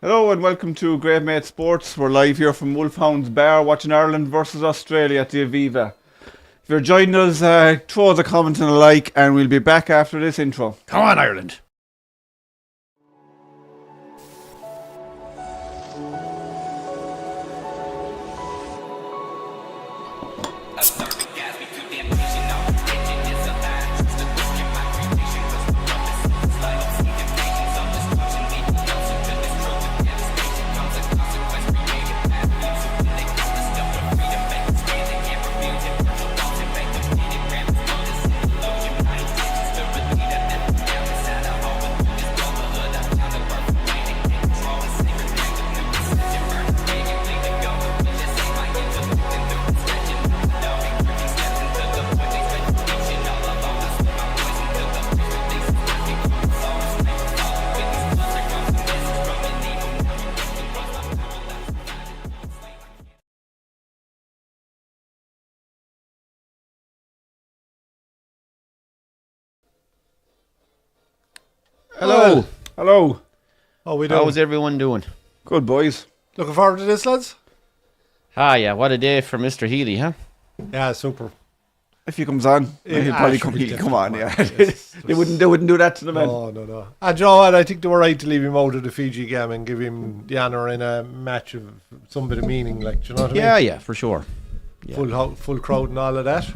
Hello and welcome to Great Mate Sports. We're live here from Wolfhounds Bar watching Ireland versus Australia at the Aviva. If you're joining us, throw us a comment and a like, and we'll be back after this intro. Come on, Ireland. Hello. Hello. How we doing? How's everyone doing? Good, boys. Looking forward to this, lads? Yeah, what a day for Mr. Healy, huh? Yeah, super. If he comes on, he'll probably come on. Yeah, they wouldn't do that to the men. No. And you know what? I think they were right to leave him out of the Fiji game and give him the honour in a match of some bit of meaning. Like, do you know what I mean? Yeah, for sure. Yeah. Full crowd and all of that.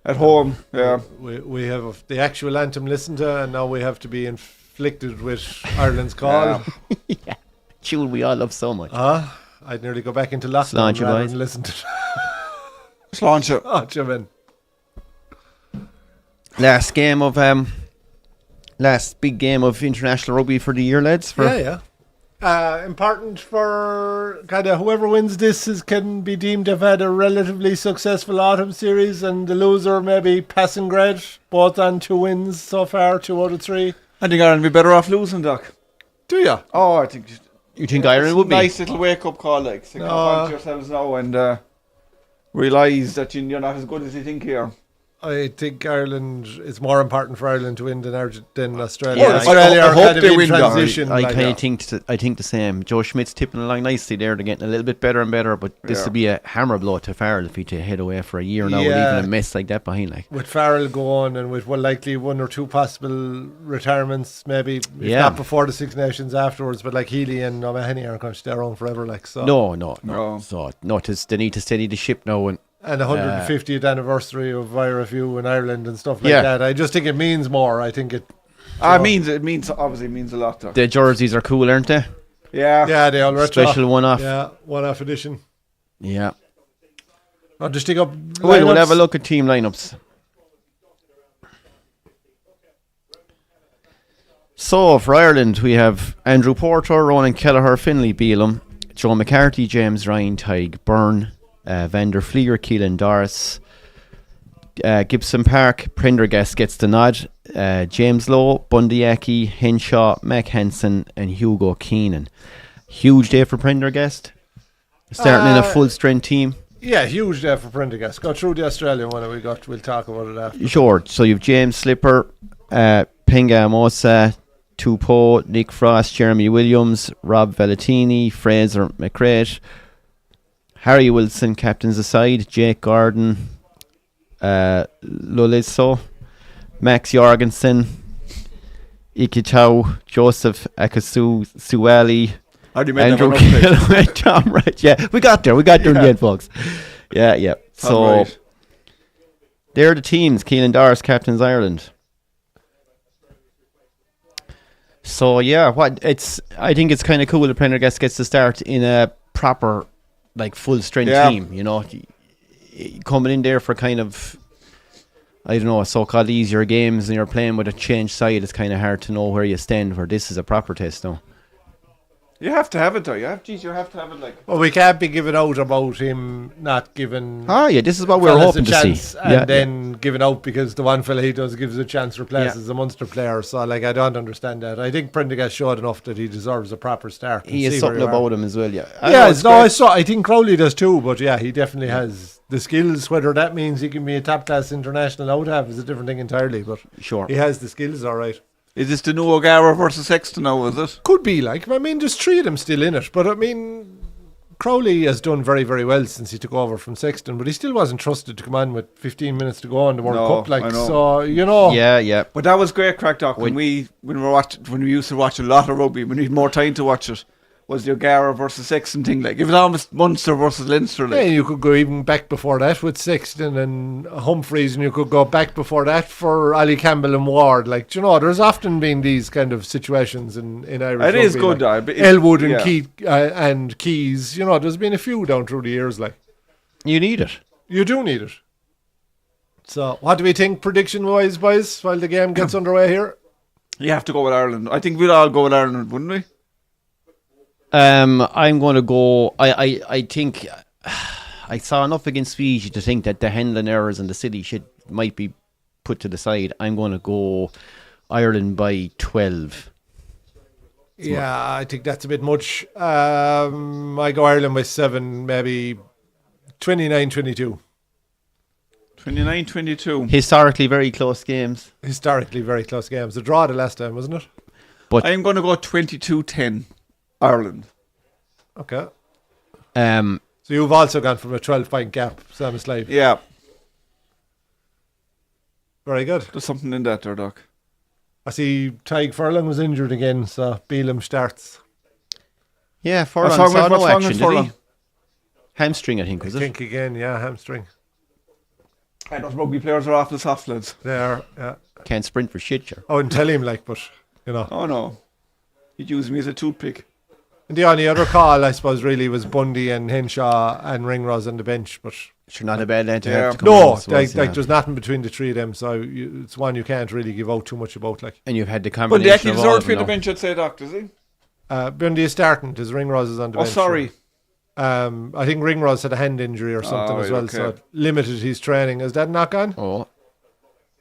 At home, yeah. We have the actual anthem listened to, and now we have to be inflicted with Ireland's call. Yeah. Tune we all love so much. I'd nearly go back into lockdown rather than listen to Just launch it. Oh, Jim. Last big game of international rugby for the year, lads. Yeah. Important for kind of whoever wins this can be deemed to have had a relatively successful autumn series, and the loser maybe passing grade, both on 2 wins so far, 2 out of 3. I think Ireland would be better off losing, Doc. Do you? Oh, I think. You think Ireland would be? Nice little wake-up call, like. Stick up to yourselves now and realise that you're not as good as you think here. I think Ireland, it's more important for Ireland to win than Australia. Yeah, Australia I are hope kind of they in win, transition. I kind of think the same. Joe Schmidt's tipping along nicely there. They're getting a little bit better and better, but this will be a hammer blow to Farrell if he to head away for a year now with even a mess like that behind. Like, with Farrell going and with likely 1 or 2 possible retirements, maybe if not before the Six Nations afterwards, but like Healy and O'Mahony aren't going to stay around forever. Like, so no. So they need to steady the ship now and the 150th anniversary of IRFU in Ireland and stuff like that. I just think it means more. I think it. It means obviously means a lot. Though. The jerseys are cool, aren't they? Yeah, they all retro. Special one-off. Yeah, one-off edition. Yeah. I'll just dig up. We'll have a look at team lineups. So for Ireland, we have Andrew Porter, Ronan Kelleher, Finlay Beelum, Joe McCarthy, James Ryan, Tig Byrne, Vander Fleer, Keelan Doris, Gibson Park, Prendergast gets the nod, James Lowe, Bundyaki, Henshaw, Mac Hansen and Hugo Keenan. Huge day for Prendergast, starting in a full strength team. Yeah, huge day for Prendergast. Go through the Australian one that we got. We'll talk about it after. Sure. So you've James Slipper, Penga Mosa, Tupou, Nick Frost, Jeremy Williams, Rob Valentini, Fraser McCrate, Harry Wilson captains aside, Jake Gordon, Loliso, Max Jorgensen, Iki Chow, Joseph Akasu Suwali, Andrew Kelly, Tom Wright. Yeah, we got there in the end, folks. Yeah. So they're the teams. Keelan Doris captains Ireland. So I think it's kind of cool that Prendergast gets to start in a proper, like, full strength team. You know, coming in there for kind of, I don't know, so-called easier games, and you're playing with a changed side. It's kind of hard to know where you stand. Where this is a proper test now. You have to have it though. You have to have it like. Well, we can't be giving out about him not giving. This is what we're hoping to see. And then giving out because the one fella he does gives a chance replaces a Munster player. So, like, I don't understand that. I think Prendergast showed enough that he deserves a proper start. He has something about him as well. I think Crowley does too. But yeah, he definitely has the skills. Whether that means he can be a top class international out half is a different thing entirely. But sure, he has the skills, all right. Is this the new O'Gara versus Sexton now, is it? Could be like. I mean, there's 3 of them still in it. But I mean, Crowley has done very, very well since he took over from Sexton. But he still wasn't trusted to come on with 15 minutes to go on the World Cup. Like, I know. so, you know. Yeah. But that was great crack, Doc. When we used to watch a lot of rugby, when we had more time to watch it, was the O'Gara versus Sexton thing. Like, it was almost Munster versus Leinster. Like. Yeah, you could go even back before that with Sexton and Humphreys, and you could go back before that for Ali Campbell and Ward. Like, you know, there's often been these kind of situations in Irish rugby. It is good, like but Elwood and Keys. You know, there's been a few down through the years. Like, You need it. you do need it. So, what do we think prediction-wise, boys, while the game gets underway here? You have to go with Ireland. I think we'd all go with Ireland, wouldn't we? I'm going to go. I think I saw enough against Fiji to think that the handling errors in the city might be put to the side. I'm going to go Ireland by 12. Yeah, I think that's a bit much. I go Ireland by 7, maybe 29-22. 29-22. Historically, very close games. Historically, very close games. A draw the last time, wasn't it? But I'm going to go 22-10. Ireland. Okay. um, So you've also gone from a 12-point gap, Sam Slave. Yeah, Very good. there's something in that there, Doc. I see Tyg Furlong was injured again, so Beelum starts. yeah, Furlong What's saw wrong no with action, did he? Furlong? Hamstring, I think, was I it? think again, yeah, hamstring. And those rugby players are off the soft lads. There, yeah. Can't sprint for shit, sure. I wouldn't tell him, like, but, you know. Oh no, he'd use me as a toothpick. And the only other call, I suppose, really was Bundy and Henshaw and Ringrose on the bench, but... Sure, not a bad lad to Yeah. have to come on, I No, suppose, like yeah. there's nothing between the 3 of them, so it's one you can't really give out too much about, like. And you've had the But combination they actually of all deserved of to be them the now. bench, I'd say, Doc, does he? Bundy is starting, his Ringrose is on the Oh, bench. sorry. I think Ringrose had a hand injury or something Oh, as right, well, okay. so it limited his training. Is that knock on? Oh,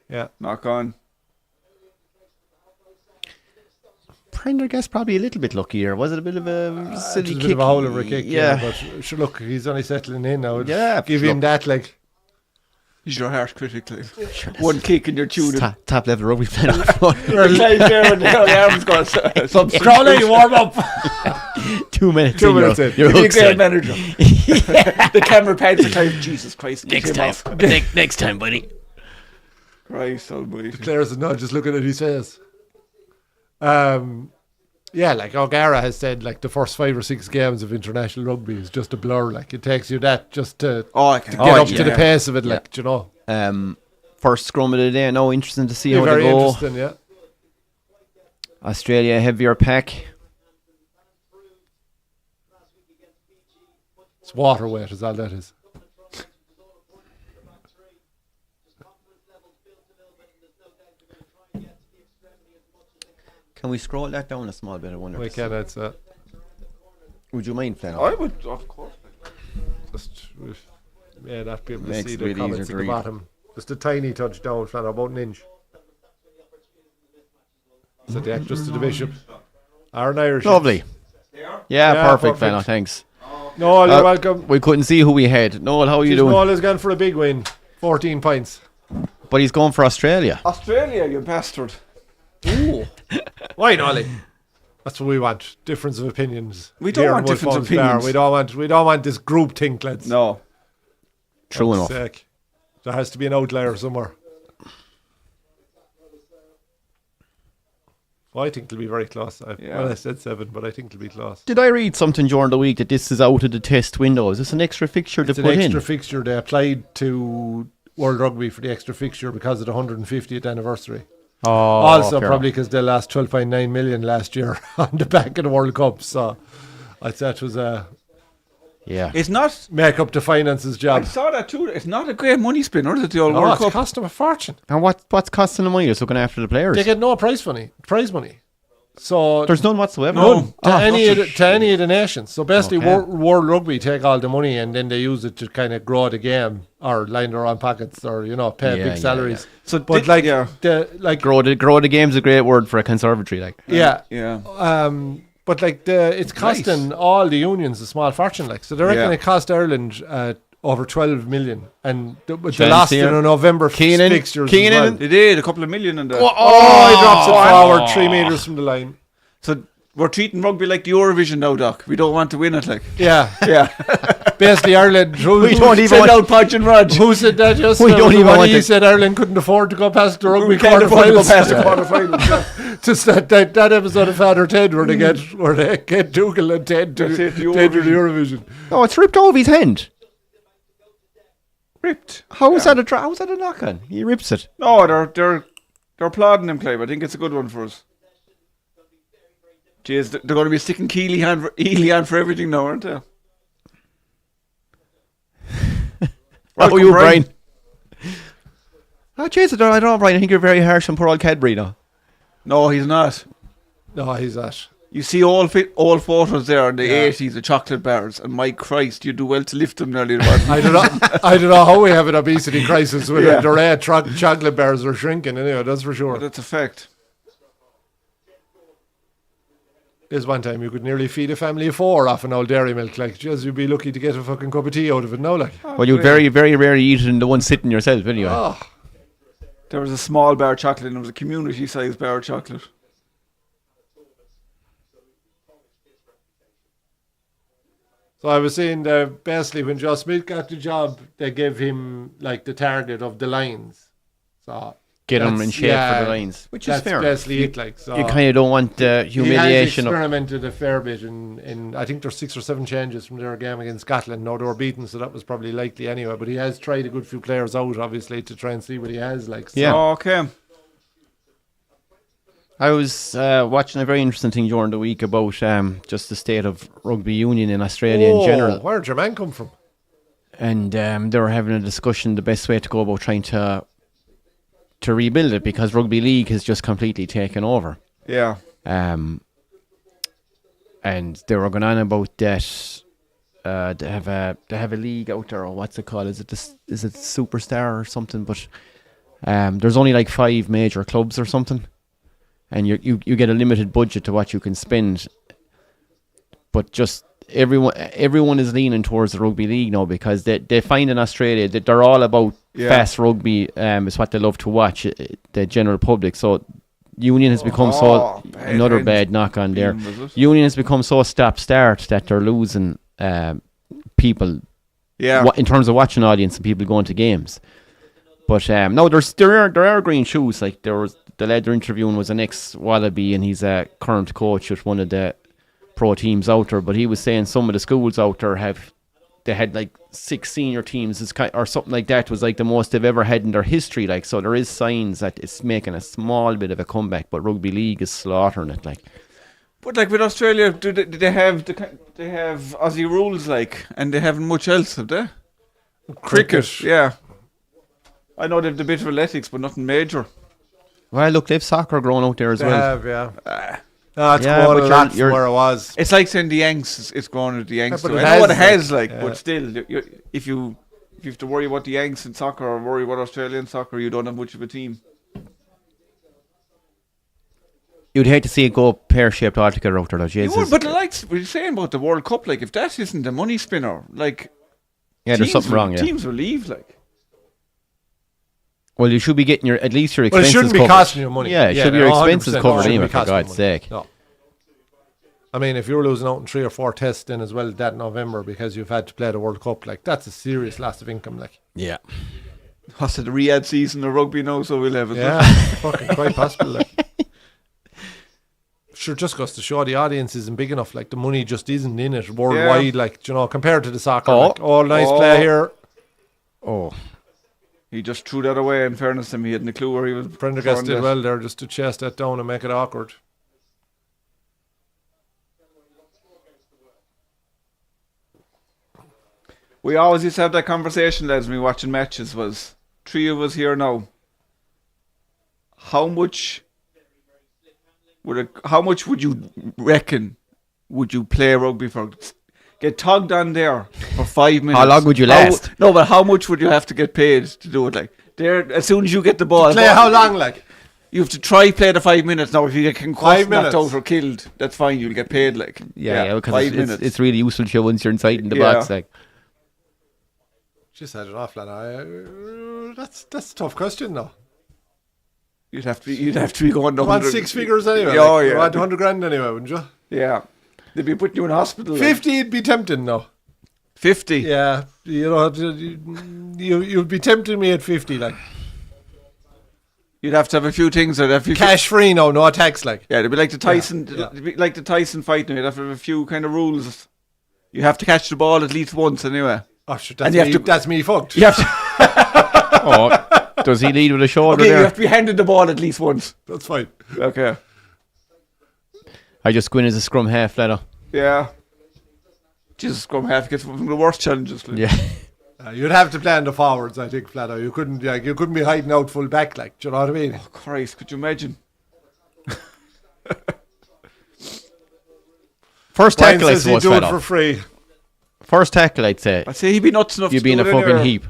Yeah. Knock on. Prendergast probably a little bit luckier. Was it a bit of a silly Just a kick? bit of a hole of a kick, Yeah. but sure, look, he's only settling in now. Yeah, Give him look. that, like. He's your harsh critic, like. Sure, that's- One kick and you're tuning. top level rugby player. You're Clive there and the arms got some Crowley, warm up. 2 minutes. 2 minutes in. You're You're a hooked, great son. manager. The camera pans to Clive. Jesus Christ. get Next him time. off. Next time, buddy. Christ almighty. Players are not just looking at his face. Yeah, like O'Gara has said, like the first 5 or 6 games of international rugby is just a blur. Like it takes you that just to Oh, I can get up to the pace of it. Like, do you know, First scrum of the day. No, interesting to see be how they very go. interesting. Yeah, Australia heavier pack. it's water weight is all that is. Can we scroll that down a small bit? I wonder. We can. It's Would you mind, Flann? I would, of course. just yeah, that be able to Makes see it the really comments easier at to the read. bottom. Just a tiny touch down, Flann, about an inch. So the actress to the bishop. Are an Irish. Lovely. Yeah, Yeah, perfect, perfect. Flann. Thanks. Noel, you're welcome. We couldn't see who we had. Noel, how are you Jeez, doing? Noel has gone for a big win. 14 points. But he's going for Australia. Australia, you bastard. Ooh. Why, Nolly? That's what we want. Difference of opinions. We don't here want in difference of Wolfhounds Bar. opinions. We don't want this group think, lads. No. True enough. Sake. There has to be an outlier somewhere. Well, I think it'll be very close. Yeah. Well, I said 7, but I think it'll be close. Did I read something during the week that this is out of the test window? Is this an extra fixture It's to an put extra in? fixture. They applied to World Rugby for the extra fixture because of the 150th anniversary. Oh, Also, fair probably because they lost 12.9 million last year on the back of the World Cup. So I'd say it was a enough. Yeah. It's not. make up the finances I job. saw that too. It's not a great money spinner, is it? The old No, World it's Cup. cost them a fortune. And what's costing the money? Just looking after the players. They get no prize money. So There's none whatsoever. None. to Ah, any of the nations. So basically, Okay. World Rugby take all the money and then they use it to kind of grow the game or line their own pockets or pay Yeah, big yeah, salaries. So But Grow the game's a great word for a conservatory. Like. yeah. Yeah. But it's costing all the unions a small fortune. Like, so they reckon Yeah. it cost Ireland over 12 million, and they Chance lost in here. a November Keenan. fixtures. Keenan. As well. They did a couple of million in there. Oh, he drops it forward 3 meters from the line. So we're treating rugby like the Eurovision now, Doc. We don't want to win it, like. Yeah, Yeah. basically Ireland. We don't even Send want. out Podge and Rog. Who said that yesterday? We don't even want He to- said Ireland couldn't afford to go past the rugby We can't afford to go quarterfinals. past the quarterfinals. Just that episode of Father Ted where they get Dougal and Ted to That's it, the Ted to the Eurovision. Eurovision. Oh, it's ripped off his hand. Ripped. How was that how was that a knock on? He rips it. No, they're applauding him, Clive. I think it's a good one for us. Jeez, they're going to be sticking Keely on for everything now, aren't they? Oh, you, Brian. Oh, jeez, I don't know, Brian. I think you're very harsh on poor old Cadbury now. No, he's not. No, he's that. You see all photos there in the 80s of chocolate bars, and my Christ, you do well to lift them nearly. I don't know how we have an obesity crisis with it. The chocolate bars are shrinking anyway, that's for sure. That's a fact. There's one time you could nearly feed a family of 4 off an old dairy milk. Like, just you'd be lucky to get a fucking cup of tea out of it now, like. Well, you'd very, very rarely eat it in the one sitting yourself anyway. Oh, There was a small bar of chocolate, and it was a community-sized bar of chocolate. so I was saying that basically when Joe Smith got the job, they gave him like the target of the lines. So Get them that's- in shape for the lines, which is that's fair. basically it. Like, so You kind of don't want the humiliation He of. has experimented a fair bit in I think there's 6 or 7 changes from their game against Scotland. No, they were beaten, so that was probably likely anyway. But he has tried a good few players out, obviously, to try and see what he has. Like, so. Yeah. Okay. I was watching a very interesting thing during the week about just the state of rugby union in Australia in general. Where'd your man come from? And they were having a discussion the best way to go about trying to rebuild it, because rugby league has just completely taken over. Yeah. And they were going on about that. They have a league out there, or what's it called? Is it Superstar or something? But there's only like 5 major clubs or something, and you get a limited budget to what you can spend. But just everyone is leaning towards the rugby league now, because they find in Australia that they're all about fast rugby. Is what they love to watch, the general public. So union has become another bad knock on there. Union has become so stop-start that they're losing people. Yeah. In terms of watching audience and people going to games. But no, there are green shoots. Like there was the lad they're interviewing was an ex-Wallaby, and he's a current coach with one of the pro teams out there. But he was saying some of the schools out there had like 6 senior teams or something like that. Was like the most they've ever had in their history. Like, so there is signs that it's making a small bit of a comeback, but rugby league is slaughtering it. Like, But like with Australia, do they have Aussie rules, like, and they haven't much else, have they? Cricket, yeah. I know they've a bit of athletics, but nothing major. well, look, they've soccer growing out there as They well. have, yeah. It's Yeah, grown but a lot you're- from where it was. It's like saying the Yanks, it's going with the Yanks. but too. it I know what it has, has, like, yeah. but still, if you have to worry about the Yanks in soccer or worry about Australian soccer, you don't have much of a team. You'd hate to see it go pear-shaped altogether out there, though. You Jesus. would, but like we're saying about the World Cup, like, if that isn't a money spinner, like, yeah, there's something wrong. Yeah. Teams will leave, like. Well, you should be getting at least your Well, it expenses shouldn't be covered. costing you money. Yeah, it should be your no, expenses 100% covered shouldn't anyway, be for costing God's money. sake. No. I mean, if you're losing out in 3 or 4 tests then as well that November because you've had to play the World Cup, like, that's a serious loss of income, like. Yeah. What's it, the Riyadh season of rugby now, so we'll have it. Yeah, fucking quite possible, like. Sure, just goes to show the audience isn't big enough. Like, the money just isn't in it worldwide. Like, you know, compared to the soccer. Oh. Like, nice play here. Oh. He just threw that away, in fairness to him. He hadn't a clue where he was. Prendergast throwing did that. well there just to chase that down and make it awkward. We always used to have that conversation, lads, when we were watching matches. Was 3 of us here now. How much would you reckon would you play rugby for? Get tugged on there for 5 minutes. How long would you last? No, but how much would you have to get paid to do it? Like, there, as soon as you get the ball, Play how long, like? you have to try play the 5 minutes. Now, if you get concussed, 5 knocked minutes. out or killed, that's fine. You'll get paid. Like, Yeah, because 5 minutes. it's really useful to you once you're inside in the Yeah. box. Like, Just had it off, lad. That's a tough question, though. You'd have to be going to You want 100. 6 figures anyway. Oh, You yeah. want 100 grand anyway, wouldn't you? Yeah. They'd be putting you in hospital. 50 would be tempting, though. 50. Yeah, you'd be tempting me at 50, like. You'd have to have a few things. Cash free, no tax, like. Yeah, it'd be like the Tyson. Yeah. It'd be like the Tyson fight. Now you'd have to have a few kind of rules. You have to catch the ball at least once, anyway. Oh, sure, And you have to- that's me fucked. You have to. Oh, does he lead with a shoulder Okay, you there? have to be handed the ball at least once. That's fine. Okay. I just go in as a scrum half, Flatter. Yeah. Jesus, scrum half gets one of the worst challenges. Like. Yeah. You'd have to plan the forwards, I think, Flatter. You couldn't be hiding out full back, like. Do you know what I mean? Oh, Christ, could you imagine? First Brian tackle, I says he'd suppose, do it Flatter. for free. First tackle, I'd say. I'd say he'd be nuts enough You'd to be in do a it fucking anyway. heap.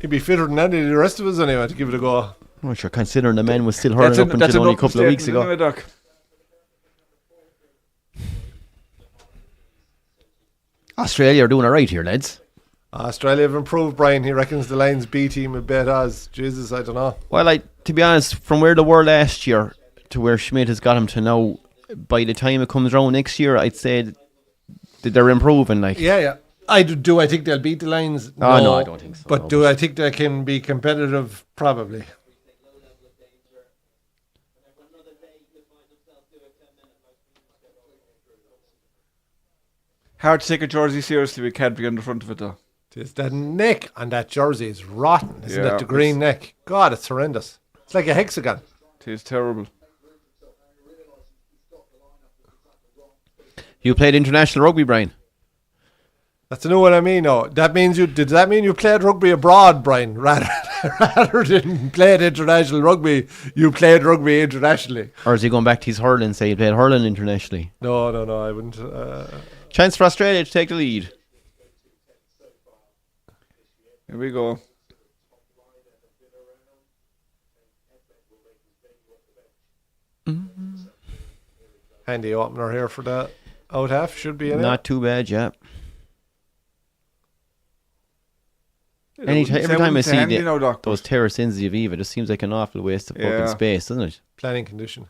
He'd be fitter than any of the rest of us anyway to give it a go. Oh, sure, considering the man was still hurling up until only a couple of weeks ago. Anyway, Doc. Australia are doing alright here, lads. Australia have improved, Brian. He reckons the Lions B team a bit as. Jesus, I don't know. Well, to be honest, from where they were last year to where Schmidt has got him to now, by the time it comes around next year, I'd say that they're improving. Like, Yeah. I think they'll beat the Lions? no, I don't think so. But no, do I think they can be competitive? Probably. Hard to take a jersey seriously with Cadbury on the front of it, though. It's that neck on that jersey is rotten, isn't Yeah, it? The green neck. God, it's horrendous. It's like a hexagon. It is terrible. You played international rugby, Brian. That's a new one I mean. No, does that mean you played rugby abroad, Brian, rather than played international rugby? You played rugby internationally. Or is he going back to his hurling and say he played hurling internationally? No, I wouldn't. Chance for Australia to take the lead. Here we go. Handy opener here for the out half. Should be in it. Not too bad, yeah. Every Every time I see Doc. those terrace ends of Aviva, it just seems like an awful waste of fucking space, doesn't it? Planning condition.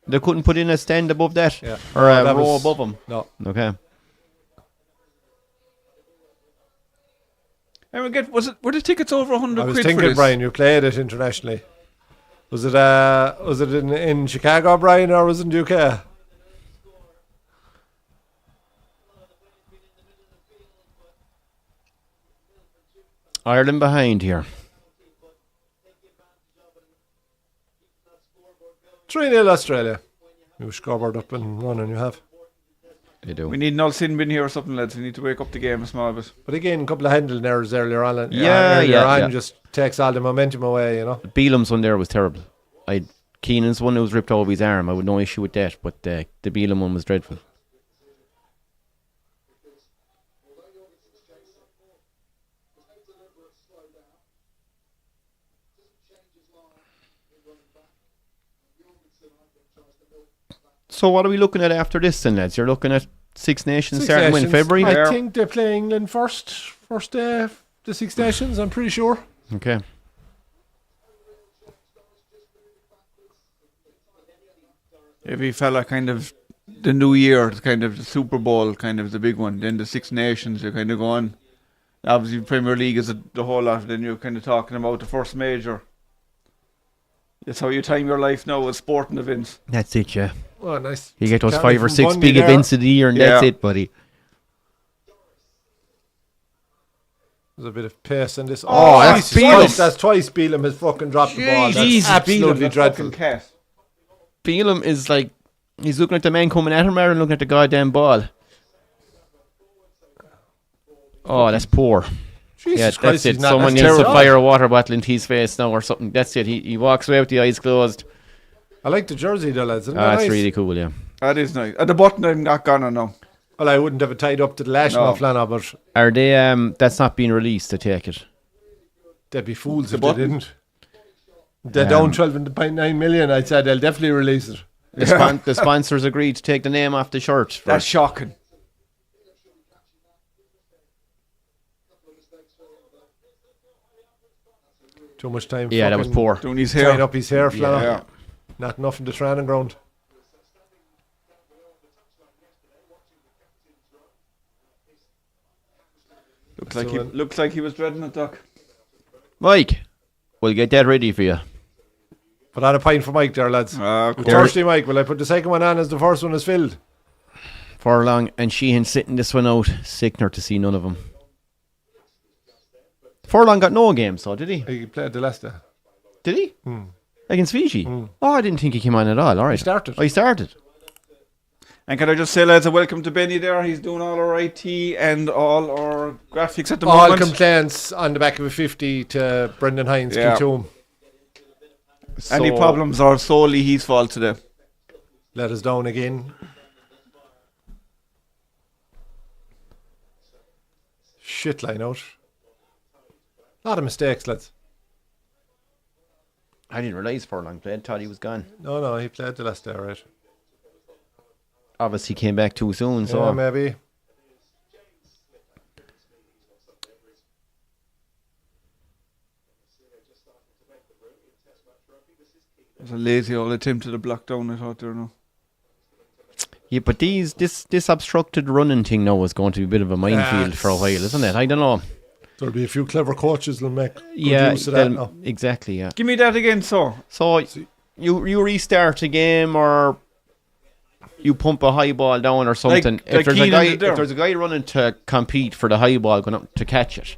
They couldn't put in a stand above that? Yeah. Or a That row was- above them? No. Okay. And we get, were the tickets over 100 I was quid for thinking, this? Brian, you played it internationally. Was it in Chicago, Brian, or was it in UK? Ireland behind here. 3-0 Australia. You scoreboard up and running, you have. They do. We need an old sin bin here or something, lads. We need to wake up the game a small bit. But again, a couple of handling errors earlier on. Earlier on just takes all the momentum away, you know. Beelham's one there was terrible. Keenan's one that was ripped over his arm. I would no issue with that, but the Beelham one was dreadful. So what are we looking at after this then, lads? You're looking at Six Nations starting in February? I think they play England first day of the Six Nations, I'm pretty sure. Okay. Every fella kind of, the New Year, kind of the Super Bowl, kind of the big one. Then the Six Nations, you're kind of going. Obviously, Premier League is the whole lot. Then you're kind of talking about the first major. That's how you time your life now with sporting events. That's it, yeah. Oh, nice. You get those Can't 5 or even 6 Bundy big there. events of the year and that's Yeah. it, buddy. There's a bit of pace in this. Oh, that's Jesus Beelham. Christ, that's twice Beelham has fucking dropped the ball. That's Jesus, absolutely dreadful. Beelham is like, he's looking at the man coming at him rather than looking at the goddamn ball. Oh, that's poor. Jesus Yeah, Christ, that's it. he's not- Someone that's needs to terrible. fire a water bottle into his face now or something. That's it. He walks away with the eyes closed. I like the jersey though, lads. Isn't that That's nice? really cool, yeah. That is nice. At the button, I'm not gone now. Well, I wouldn't have it tied up to the lash, No. no. Flana, but Are they, that's not being released, I take it. they'd be fools The if they button? didn't. They're down 12.9 million. I'd say they'll definitely release it. The sponsors agreed to take the name off the shirt. That's shocking. Too much time. Yeah, that was poor. Doing his Tying hair. up his hair, fella. Yeah. Not enough in the training ground. Looks like he was dreading it, Doc. Mike, we'll get that ready for you. Put on a pint for Mike there, lads. Ah, We're cool. thirsty, Mike. Will I put the second one on as the first one is filled? Furlong and Sheehan sitting this one out. Sickener to see none of them. Furlong got no game, so did he? He played the Leicester. Did he? Against Fiji? Oh, I didn't think he came on at all. All right. He started. Oh, he started. And can I just say, lads, a welcome to Benny there. He's doing all our IT and all our graphics at the All moment. complaints on the back of a 50 to Brendan Hines. Yeah. To him. Any So- problems are solely his fault today. Let us down again. Shit line out. A lot of mistakes, lads. I didn't realise Furlong played. Thought he was gone. No, he played the Leicester, right? Obviously came back too soon, so... Yeah, maybe. It was a lazy old attempt at a block down, I thought there, no. Yeah, but this obstructed running thing now is going to be a bit of a minefield for a while, isn't it? I don't know. There'll be a few clever coaches that'll make good Yeah, use of that now. exactly, yeah. Give me that again, so. So, you restart a game or you pump a high ball down or something. Like Keenan did there. If there's a guy running to compete for the high ball going up to catch it,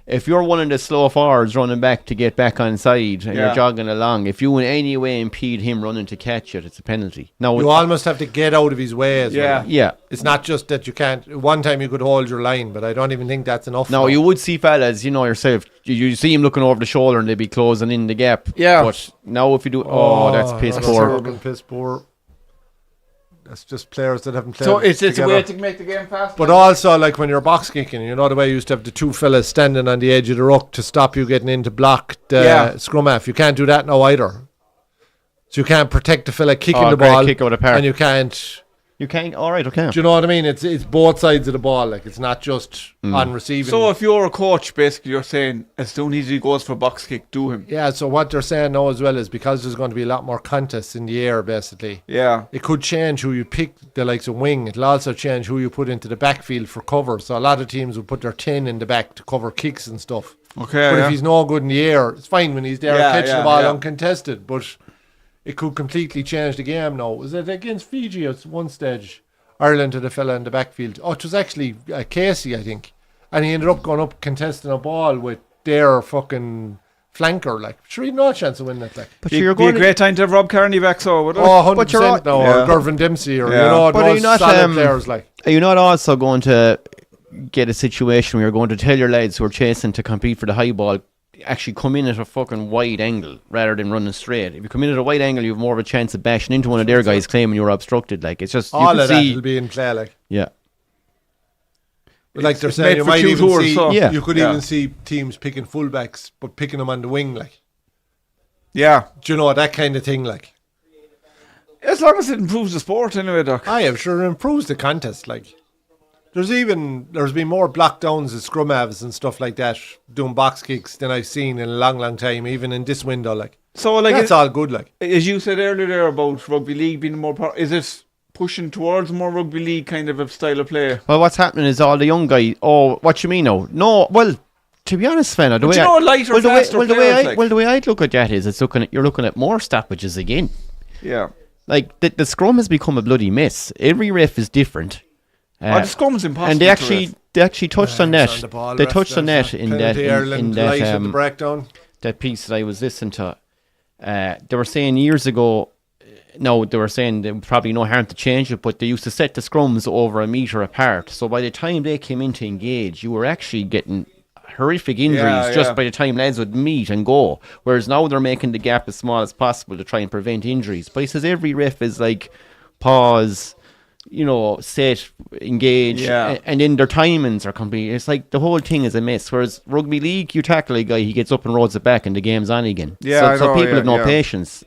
if you're one of the slow forwards running back to get back on side and Yeah. you're jogging along, if you in any way impede him running to catch it, it's a penalty. No, You almost have to get out of his way as Yeah. well. yeah. It's not just that you can't. One time you could hold your line, but I don't even think that's enough. No, now. you would see fellas, you know yourself, you see him looking over the shoulder and they'd be closing in the gap. Yeah. But now if you do, that's piss that's poor. terrible, piss poor. That's just players that haven't played. So it's a together. way to make the game faster. But also, like when you're box kicking, you know the way you used to have the two fellas standing on the edge of the ruck to stop you getting in to block the Yeah. scrum half. You can't do that now either. So you can't protect the fella kicking Oh, the great ball, kick out of park. and you can't. You can't, alright, okay. Do you know what I mean? It's both sides of the ball. Like it's not just on receiving. So if you're a coach, basically you're saying, as soon as he goes for box kick, do him. yeah. So what they're saying now as well is because there's going to be a lot more contests in the air, basically. Yeah. It could change who you pick, the likes of wing. It'll also change who you put into the backfield for cover. So a lot of teams will put their 10 in the back to cover kicks and stuff. Okay, But yeah. if he's no good in the air, it's fine when he's there Yeah, catching yeah, the ball yeah. uncontested. But it could completely change the game now. Was it against Fiji at one stage? Ireland had a fella in the backfield. Oh, it was actually Casey, I think. And he ended up going up contesting a ball with their fucking flanker. Like, sure, he had no chance of winning it. Like. But Be, you're be a going great time to have Rob Kearney back, so would it? Oh, 100% But you're now, or yeah. Gervin Dempsey, or, Yeah. you know, But are you those not, solid players, like. Are you not also going to get a situation where you're going to tell your lads who are chasing to compete for the high ball, actually come in at a fucking wide angle rather than running straight? If you come in at a wide angle, you have more of a chance of bashing into one of their guys claiming you're obstructed. Like, it's just, you All can of that see. will be in play, like. Yeah. But like they're it's saying, made you for might two even tours, see, so- Yeah. you could Yeah. even see teams picking fullbacks, but picking them on the wing, like. Yeah. Do you know, that kind of thing, like. As long as it improves the sport anyway, Doc. I am sure it improves the contest, like. There's been more block downs at scrum halves and stuff like that, doing box kicks than I've seen in a long, long time, even in this window, like. So, like, That's all good, like. as you said earlier there about rugby league being more is it pushing towards more rugby league kind of a style of play? Well, what's happening is all the young guys. Oh, what you mean now? No, well, to be honest, Fenna, the But way you know, lighter, faster players, like. the way I look at that is, you're looking at more stoppages again. Yeah. Like the scrum has become a bloody mess. Every ref is different. The scrum's impossible. And to ref. they actually touched on that. It's on the ball, They ref, touched on there's that a in penalty, that Ireland light at the breakdown. that piece that I was listening to. They were saying years ago. No, they were saying there was probably no harm to change it, but they used to set the scrums over a metre apart. So by the time they came in to engage, you were actually getting horrific injuries Yeah, just yeah. by the time lads would meet and go. Whereas now they're making the gap as small as possible to try and prevent injuries. But he says every ref is like, pause, set, engage, Yeah. and then their timings are completely. It's like the whole thing is a mess. Whereas rugby league, you tackle a guy, he gets up and rolls it back, and the game's on again. Yeah, so, I so know, people yeah, have no yeah. patience.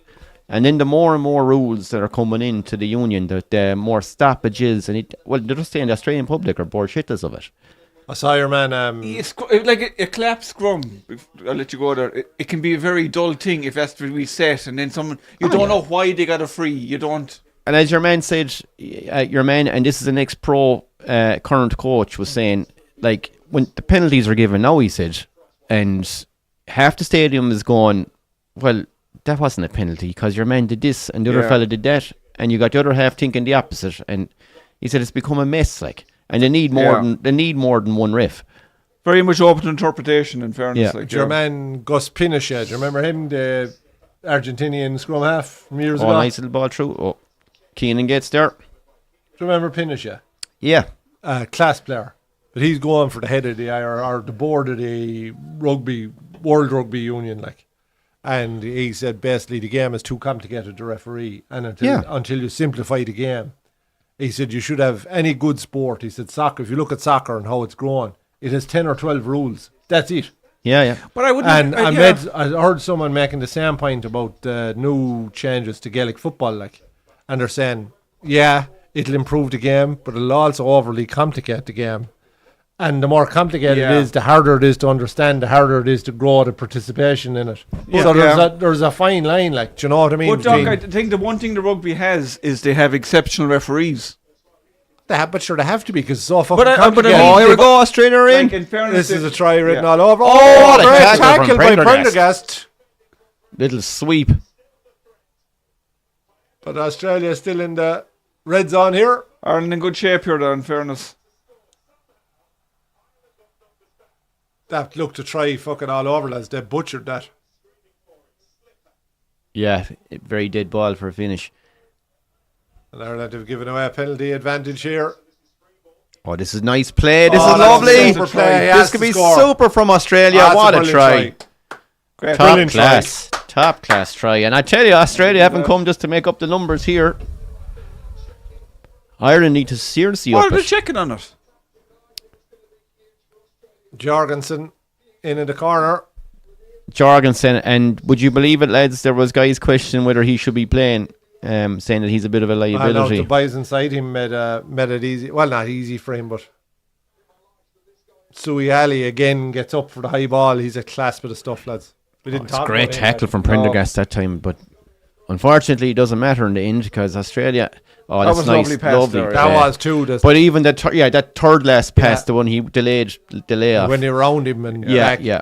And then the more and more rules that are coming into the union, the more stoppages, and they're just saying the Australian public are bored shitless of it. I saw your man. It's like a clap scrum. I'll let you go there. It can be a very dull thing if that's to be set, and then someone you don't know why they got a free. You don't. And as your man said, and this is an ex-pro current coach was saying, like when the penalties are given now, he said, and half the stadium is going, well, that wasn't a penalty because your man did this and the other fella did that, and you got the other half thinking the opposite. And he said it's become a mess, like, and they need more than one ref. Very much open to interpretation, in fairness. Yeah. Like, your man Gus Pinochet, do you remember him, the Argentinian scrum half from years ago? Nice little ball through. Oh, Keenan gets there. Do you remember Pinochet? Yeah. Class player. But he's going for the head of the or the board of the World Rugby Union, like. And he said basically the game is too complicated to referee, and until you simplify the game, he said you should have any good sport. He said soccer. If you look at soccer and how it's grown, it has 10 or 12 rules. That's it. Yeah. But I wouldn't. I heard someone making the same point about new changes to Gaelic football, like, and they're saying, it'll improve the game, but it'll also overly complicate the game. And the more complicated it is, the harder it is to understand, the harder it is to grow the participation in it. So there's a fine line, like, do you know what I mean? But Doc, I think the one thing the rugby has is they have exceptional referees. But sure, they have to be because it's so fucking complicated. Here we go, Australia are in. Like, in fairness, this is a try written all over. Oh, the great tackle tackle from by Prendergast. Prendergast. Little sweep. But Australia is still in the red zone here. Ireland in good shape here, though, in fairness. That looked to try fucking all over, lads. They butchered that. Yeah, very dead ball for a finish. And Ireland have given away a penalty advantage here. Oh, this is nice play. This is that's lovely. super play. This could be super from Australia. What a try. Great. Top class try. And I tell you, Australia haven't come just to make up the numbers here. Ireland need to seriously What up are they it. checking on it? Jorgensen in the corner. Jorgensen, and would you believe it, lads? There was guys questioning whether he should be playing, saying that he's a bit of a I know liability. the boys inside him made it easy. Well, not easy for him, but Sui Ali again gets up for the high ball. He's a class bit of stuff, lads. We didn't It's a talk great about him, tackle lads. from Prendergast that time, but unfortunately, it doesn't matter in the end because Australia. Oh, that's was nice, lovely pass there, That was too. But even that third last pass, the one he delayed off. When they round him and back. Yeah.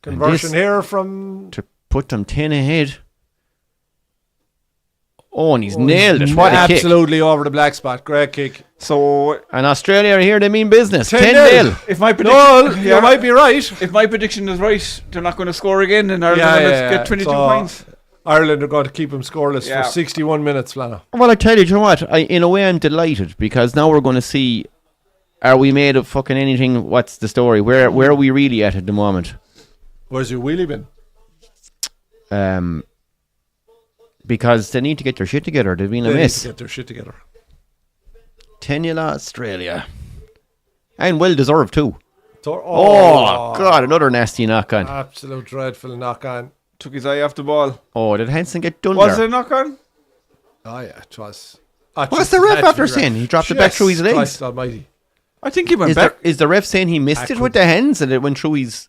Conversion here from To put them 10 ahead. Oh, and he's nailed it. What a kick. absolutely over the black spot. Great kick. So, And Australia are here, they mean business. 10-0. 10-0. if my prediction, No, you might be right. if my prediction is right, they're not going to score again, and Ireland Yeah, are going yeah, to get 22 so- points. Ireland are going to keep him scoreless Yeah. for 61 minutes, Flana. Well, I tell you, do you know what? In a way, I'm delighted because now we're going to see, are we made of fucking anything? What's the story? Where are we really at the moment? Where's your wheelie been? Because they need to get their shit together. They've been a They need mess. to get their shit together. 10-0 Australia. And well deserved too. Oh, God, another nasty knock on. Absolute dreadful knock on. Took his eye off the ball. Oh, did Henson get done Was there? it a knock on? Oh, yeah, it was. What's the ref after saying? He dropped it back through his legs. Christ almighty. I think he went Is back. the ref saying he missed it with the hands and it went through his...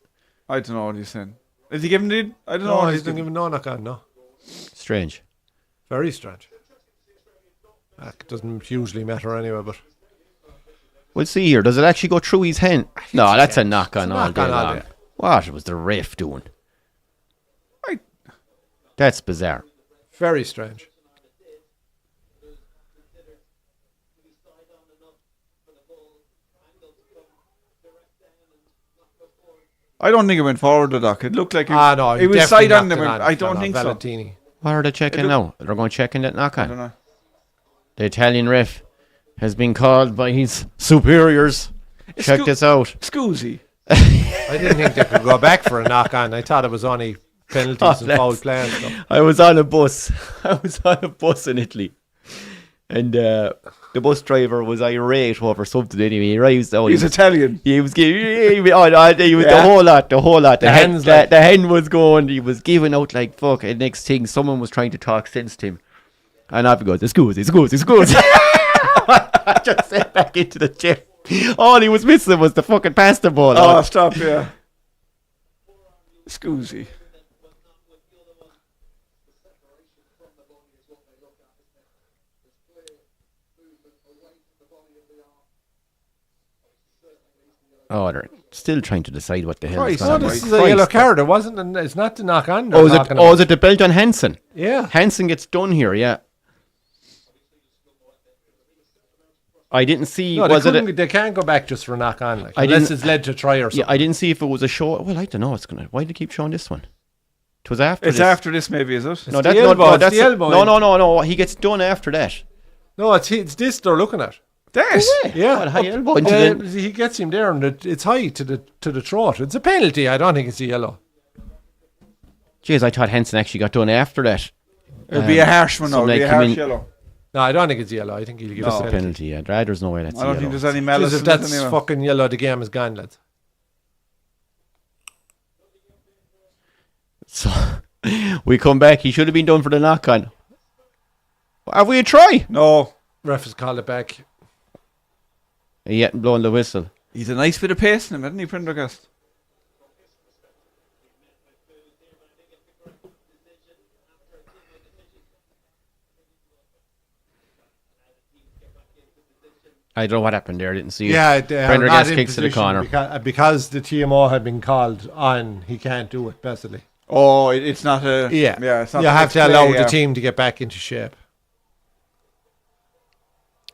I don't know what he's saying. Is he giving it? I don't know No, what he he's didn't giving. even know knock on, no. Strange. Very strange. It doesn't hugely matter anyway, but... We'll see here. Does it actually go through his hand? No, that's a knock on It's a all knock day on all long. day. What was the ref doing? I- That's bizarre. Very strange. I don't think it went forward, the Doc. It looked like it, No, it was definitely side on knocked them. it on. I don't No, think Valentini. What are they checking now? They're going to check in that knock so. I don't on. know. The Italian ref has been called by his superiors. Check this out. Scoozy. I didn't think they could go back for a knock on. I thought it was only penalties and foul play and stuff. I was on a bus. I was on a bus in Italy. And the bus driver was irate over something anyway. He arrives out. He's Italian. He was giving, the whole lot. The hen was going. He was giving out like fuck. And next thing, someone was trying to talk sense to him, and off he goes. Excuse. Just set back into the gym. All he was missing was the fucking pasta ball. Oh, stop, yeah. Scoozy. Oh, they're still trying to decide what the hell is Christ, going on. This is a yellow card. It wasn't. It's not to knock on. Oh, is it the belt on Hansen? Yeah. Hansen gets done here, yeah. I didn't see. No, was they can't go back just for a knock on, like, unless it's led to try or something. Yeah, I didn't see if it was a show. Well, I don't know. Why do they keep showing this one? It was after. It's this. after this, maybe, is it? No, the that's elbow, no, it's that's the elbow. no. He gets done after that. No, it's this they're looking at. That? Yeah, What, high elbow into the- he gets him there, and it's high to the throat. It's a penalty. I don't think it's a yellow. Jeez, I thought Hansen actually got done after that. It'll be a harsh one now. so It'll be they a come harsh in- yellow. No, I don't think it's yellow. I think he'll give us A a penalty, yeah. There's no way that's I don't think yellow. there's any malice If in that's this anyway. fucking yellow, the game is gone, lads. So we come back. He should have been done for the knock on. Have we a try? No. Ref has called it back. He hadn't blown the whistle. He's a nice bit of pace in him, isn't he, Prendergast? I don't know what happened there. I didn't see Yeah, it. they are Prendergast not in kicks to the position corner. because the TMO had been called on. He can't do it, basically. Oh, it's not a... Yeah, it's not you the have next to allow play, the team to get back into shape.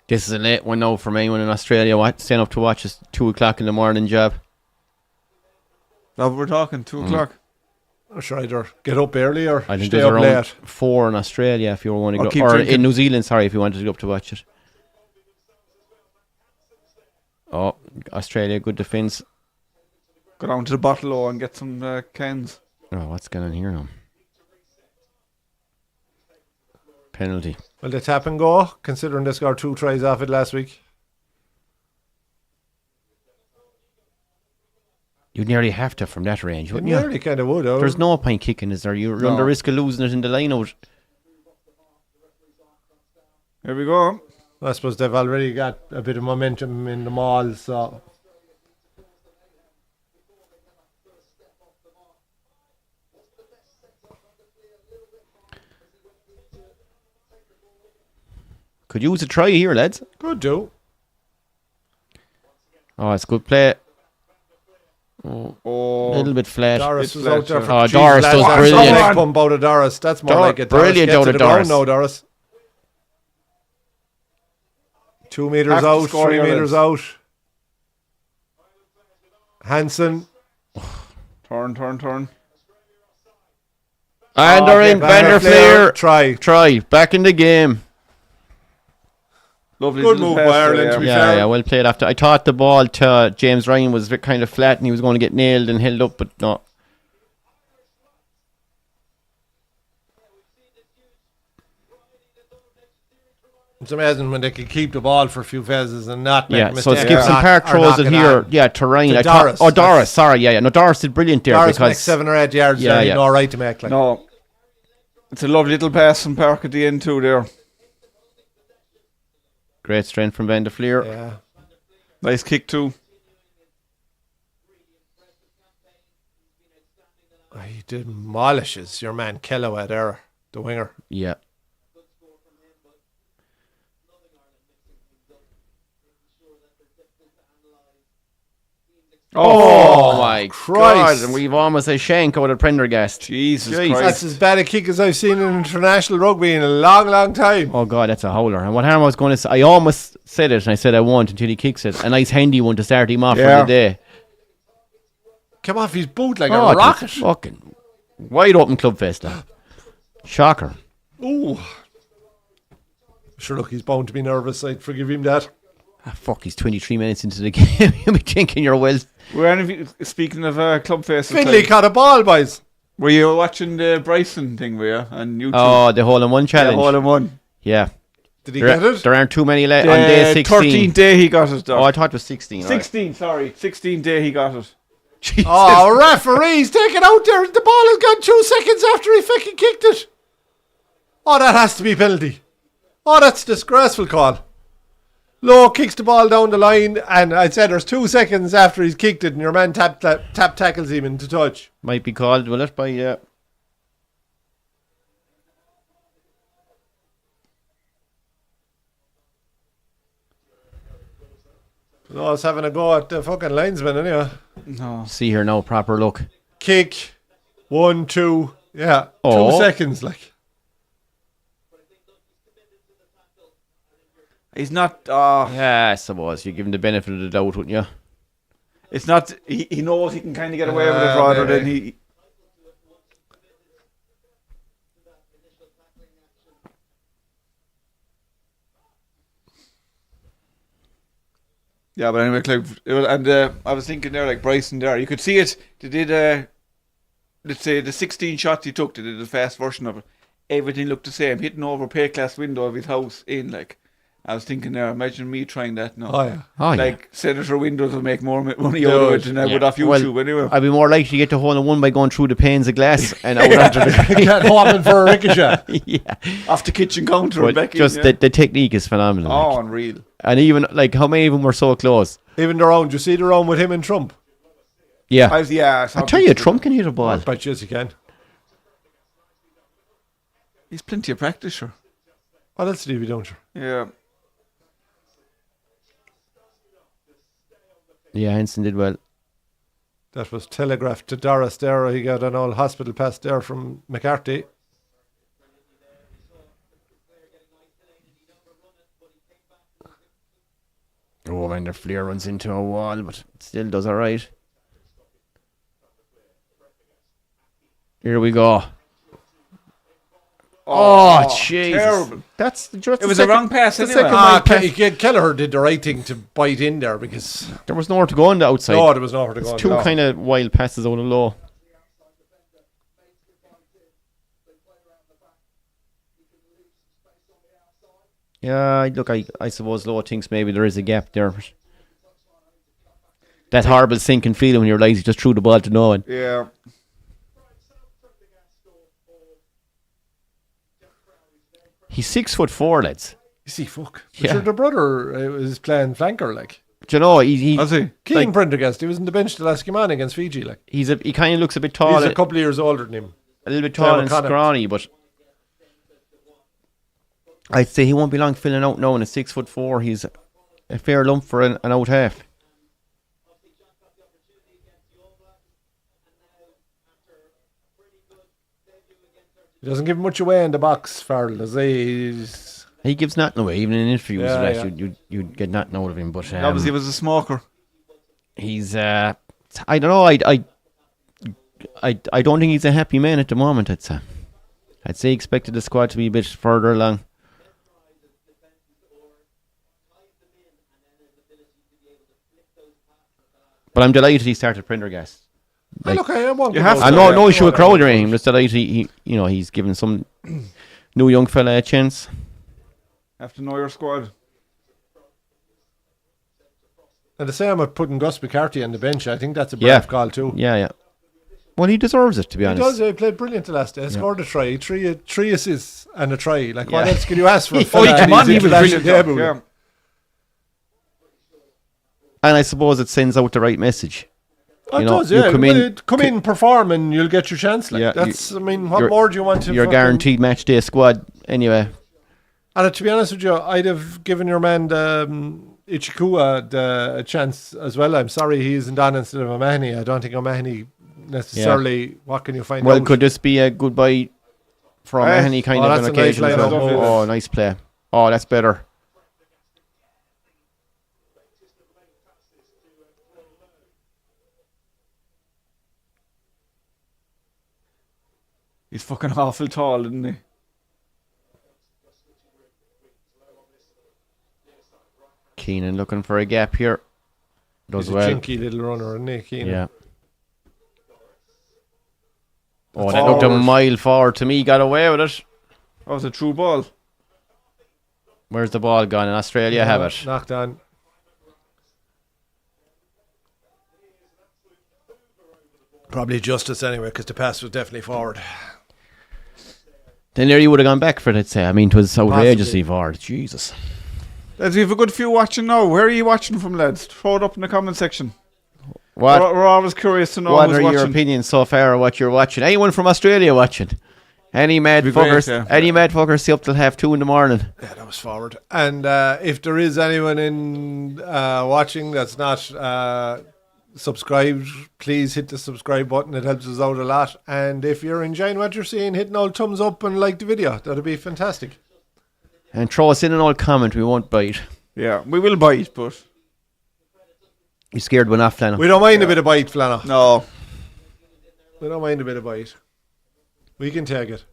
This is a late one now for anyone in Australia. Staying up to watch this 2 o'clock in the morning job. That we're talking, 2 o'clock. Or should either get up early or I think stay there's up around late. 4 in Australia if you were going to Or go. keep Or drinking. in New Zealand, sorry, if you wanted to go up to watch it. Oh, Australia, good defence. Go down to the bottle and get some cans. Oh, what's going on here now? Penalty. Will they tap and go, considering they scored 2 tries off it last week? You'd nearly have to from that range, They wouldn't you? nearly kind of would. Oh. There's no point kicking, is there? You run the risk of losing it in the line out. Here we go. I suppose they've already got a bit of momentum in the mall, so... Could use a try here, lads. Good do. Oh, it's good play. Oh, A little bit flat. Doris It's was out there flat, for yeah. Oh, Jeez, Doris lads, does that's brilliant. some leg pump out of Doris. That's more like it. Doris, Brilliant get out to of the ground Doris. now, Doris. 2 meters Have to out, score 3 your meters legs. out. Hansen. turn. And they're in. Vanderfleer. Try. Back in the game. Lovely Good little move pass by there, Ireland, to be Yeah, fair. yeah, well played after. I thought the ball to James Ryan was kind of flat and he was going to get nailed and held up, but no. It's amazing when they can keep the ball for a few phases and not make a Yeah, so mistake. Gibson Park throws it here. Yeah, to Ryan. To I thought- Doris. Oh, Doris. Sorry, yeah. No, Doris did brilliant there Doris because makes 7 or 8 yards. Yeah, Yeah, yeah. no right to make. Like. No. It's a lovely little pass from Park at the end too there. great strength from Vanderfleer. Yeah. Nice kick too. He demolishes your man Kellaway there, the winger. Yeah. Oh, my Christ. God. And we've almost a shank out of Prendergast. Jesus Jeez. Christ. That's as bad a kick as I've seen in international rugby in a long, long time. Oh, God, that's a howler. And what harm I was going to say, I almost said it and I said I won't until he kicks it. A nice handy one to start him off for Yeah. the day. Come off his boot like Oh, a rocket. just fucking wide open club face now. Shocker. Ooh. Sure, look, he's bound to be nervous. I'd forgive him that. Ah, fuck, he's 23 minutes into the game. You'll be thinking you're well. Speaking of club faces, Finlay caught a ball, boys. were you watching the Bryson thing, were you, on YouTube? Oh, the hole in one yeah, challenge. hole in one. Yeah. Did he get it? There aren't too many on day 16. 13th day he got it, though. Oh, I thought it was 16. 16, sorry. 16th day he got it. Jesus. Oh, referees, take it out there. The ball has gone 2 seconds after he fucking kicked it. Oh, that has to be penalty. Oh, that's a disgraceful call. Lowe kicks the ball down the line, and I'd say there's 2 seconds after he's kicked it, and your man tap tackles him into touch. Might be called, will it, by... Lowe's having a go at the fucking linesman, anyway. No. See here now, proper look. Kick. 1, 2. Yeah. Oh. 2 seconds, like. He's not. Yeah, I suppose. You give him the benefit of the doubt, wouldn't you? It's not. He knows he can kind of get away with it rather than he. Yeah, but anyway, I was thinking there, like Bryson there, you could see it. They did, let's say, the 16 shots he took, they did a fast version of it. Everything looked the same, hitting over pay class window of his house in, like. I was thinking there, imagine me trying that now. Oh, yeah. Like, Senator Windows will make more money out of it than I would off YouTube anyway. I'd be more likely to get to hole in one by going through the panes of glass and out onto the Get homing for a ricochet. yeah. Off the kitchen counter and back just in. Yeah. the technique is phenomenal. Oh, like. unreal. And even, like, how many of them were so close? Even the round. You see the round with him and Trump? Yeah. I tell you, Trump can hit a ball. But yes, he can. He's plenty of practice, sure. What else did he do, sure? Yeah. Yeah, Henson did well. That was telegraphed to Doris there. He got an old hospital pass there from McCarthy. Oh, man, the Flair runs into a wall, but still does all right. Here we go. Oh, Jesus. Terrible. That's just It was a wrong pass anyway. Kelleher did the right thing to bite in there because there was nowhere to go on the outside. no, there was nowhere to go. Two kind of wild passes out of Lowe. Yeah, look, I suppose Lowe thinks maybe there is a gap there. That horrible sinking feeling when you realise you just threw the ball to no one. Yeah. He's 6'4", lads. You see, fuck. Yeah. Sure, the brother was playing flanker, like. Do you know, he Was he? Keane Prendergast, he was on the bench the last game on against Fiji, like. he kind of looks a bit tall. He's a couple of years older than him. A little bit tall and scrawny, but I'd say he won't be long filling out now. And at 6'4", he's a fair lump for an out half. He doesn't give much away in the box, Farrell, does he? He gives nothing away, even in interviews. Yeah. You'd get nothing out of him. But Obviously, he was a smoker. he's I don't know. I don't think he's a happy man at the moment. I'd say he expected the squad to be a bit further along. But I'm delighted he started Prendergast. Like, look, I won't you have go to. I'm there. no issue with Crowder or anything. Just delighted he's given some new young fella a chance. Have to know your squad. And the same with putting Gus McCarthy on the bench. I think that's a brave call too. Yeah. Well, he deserves it, to be honest. He does. He played brilliant the last day. Scored a try, three assists and a try. Like, what else can you ask for? Come on, he was brilliant. Yeah. And I suppose it sends out the right message. It does, yeah. Come in, perform, and you'll get your chance. Like, what more do you want to? You're guaranteed match day squad anyway. And to be honest with you, I'd have given your man Ichikua a chance as well. I'm sorry he isn't on instead of O'Mahony. I don't think O'Mahony necessarily. Yeah. What can you find out? Well, could this be a goodbye for O'Mahony kind of an occasion? Nice Oh, nice play. Oh, that's better. He's fucking awful tall, isn't he? Keenan looking for a gap here. Does He's well. a chinky little runner, isn't he, Keenan? Yeah. Oh, that looked a mile forward to me. Got away with it. That was a true ball. Where's the ball gone? In Australia, have it. Knocked on. Probably justice anyway, because the pass was definitely forward. Then there you would have gone back for it, I'd say. I mean, it was outrageously forward. Jesus. Lads, we have a good few watching now. Where are you watching from, lads? Throw it up in the comment section. What? We're always curious to know What who's are your watching. opinions so far of what you're watching? Anyone from Australia watching? Any mad Be great, fuckers? yeah. Any mad fuckers stay up till 2:30 in the morning? Yeah, that was forward. And if there is anyone in watching that's not subscribed, please hit the subscribe button. It helps us out a lot. And if you're enjoying what you're seeing, hit an old thumbs up and like the video. That'd be fantastic. And throw us in an old comment. We won't bite. Yeah, we will bite, but You scared one off, Flannel? We don't mind a bit of bite, Flannel. no. We don't mind a bit of bite. We can take it.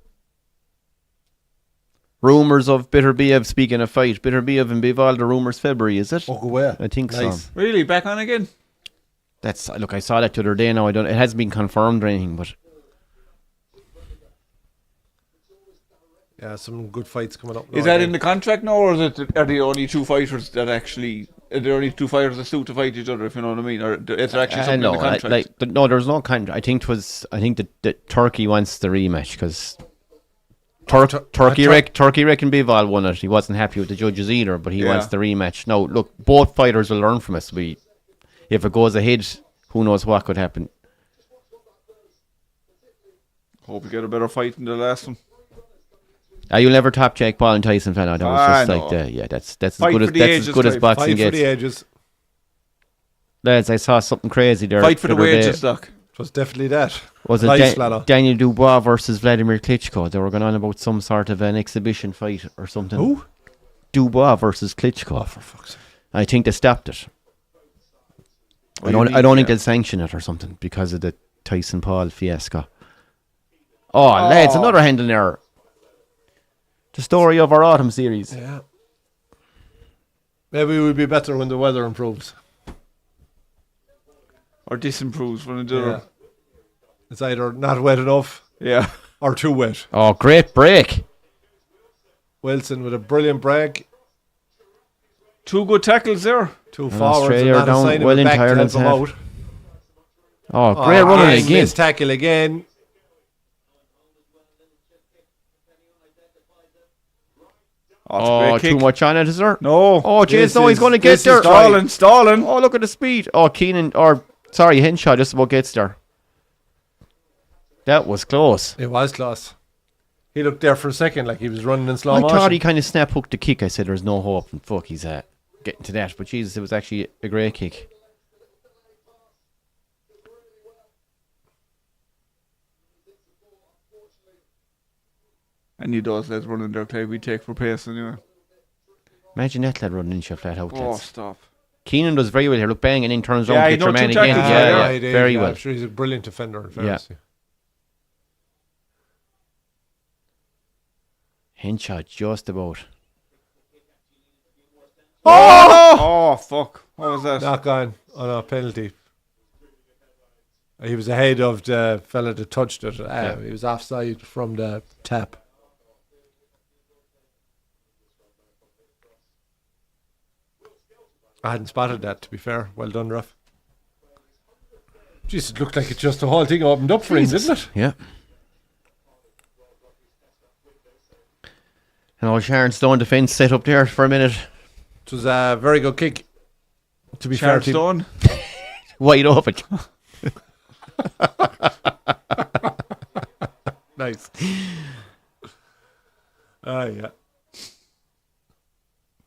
Rumours of Bitter Biev, speaking of fight. Bitter Biev and Bival, the rumours February, is it? Oh, go away. I think Nice. so. Really, back on again? That's look. I saw that the other day. Now it hasn't been confirmed or anything, but Yeah, some good fights coming up. Is that in the contract now, or are the only two fighters that actually... Are there only two fighters that suit to fight each other, if you know what I mean? Or is there actually something in the contract? no, there's no contract. I think that Turkey wants the rematch because Turkey reckon Bival won it. He wasn't happy with the judges either, but he wants the rematch. Now, look, both fighters will learn from us. If it goes ahead, who knows what could happen. Hope we get a better fight than the last one. You'll never top Jake Paul and Tyson fan. That was just like that's as Fight good for the as good as ages, boxing Fight for gets. the ages. Lads, I saw something crazy there. Fight for the other day. wages, Doc. It was definitely that. Was it Nice, Flannel. Daniel Dubois versus Vladimir Klitschko? They were going on about some sort of an exhibition fight or something. Who? Dubois versus Klitschko. Oh, for fuck's sake. I think they stopped it. I don't think they'll sanction it or something because of the Tyson Paul fiasco. Oh, lads, another handling error. The story of our autumn series. Yeah. Maybe we'll be better when the weather improves. Or disimproves when it does. It's either not wet enough Yeah. or too wet. Oh, great break. Wilson with a brilliant break. Two good tackles there. Two forwards Australia and not down a sign well of a back into to help Ireland's them half. out. Oh, great running again. Missed tackle again. Oh, it's a great too kick. much on it, is there? No. Oh, jeez, This no, he's is- going to get this is there. Stalling. Oh, look at the speed. Oh, Henshaw just about gets there. That was close. It was close. He looked there for a second like he was running in slow I motion. thought he kind of snap hooked the kick. I said there's no hope. And fuck, he's getting to that. But Jesus, it was actually a great kick. And you those lads running their clay we take for pace anyway. Imagine that lad running into flat out. Oh, stop. Keenan does very well here. Look, banging in, turns Yeah, around, he gets your knocked man two again. tackles Yeah, he did, very well. I'm sure he's a brilliant defender in fairness. Henshaw just about. Oh, fuck. What was that? Knock on a penalty. He was ahead of the fella that touched it. He was offside from the tap. I hadn't spotted that, to be fair. Well done, ref. Jeez, it looked like the whole thing opened up for him, didn't it? Yeah. And old Sharon Stone defence set up there for a minute. It was a very good kick. To be fair Sharon to him. Stone. Wide open. Nice. Yeah.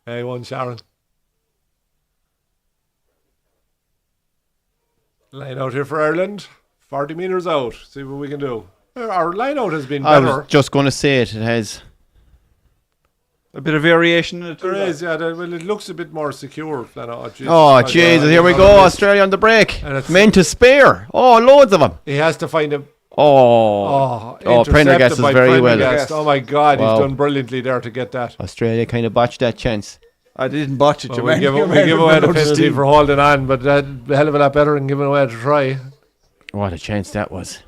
Hey, one Sharon. Line out here for Ireland. 40 metres out. See what we can do. Our line out has been I better. was just going to say it. It has. A bit of variation in it. There is, yeah. Well, it looks a bit more secure. Oh, Jesus. Here we go. Australia on the break. And it's- Men to spare. Oh, loads of them. He has to find a... Oh, Prendergast is by very well. Prendergast. Oh, my God. Wow. He's done brilliantly there to get that. Australia kind of botched that chance. I didn't botch it, Well, you we man. give You away the man, penalty for holding on, but that's a hell of a lot better than giving away the try. What a chance that was.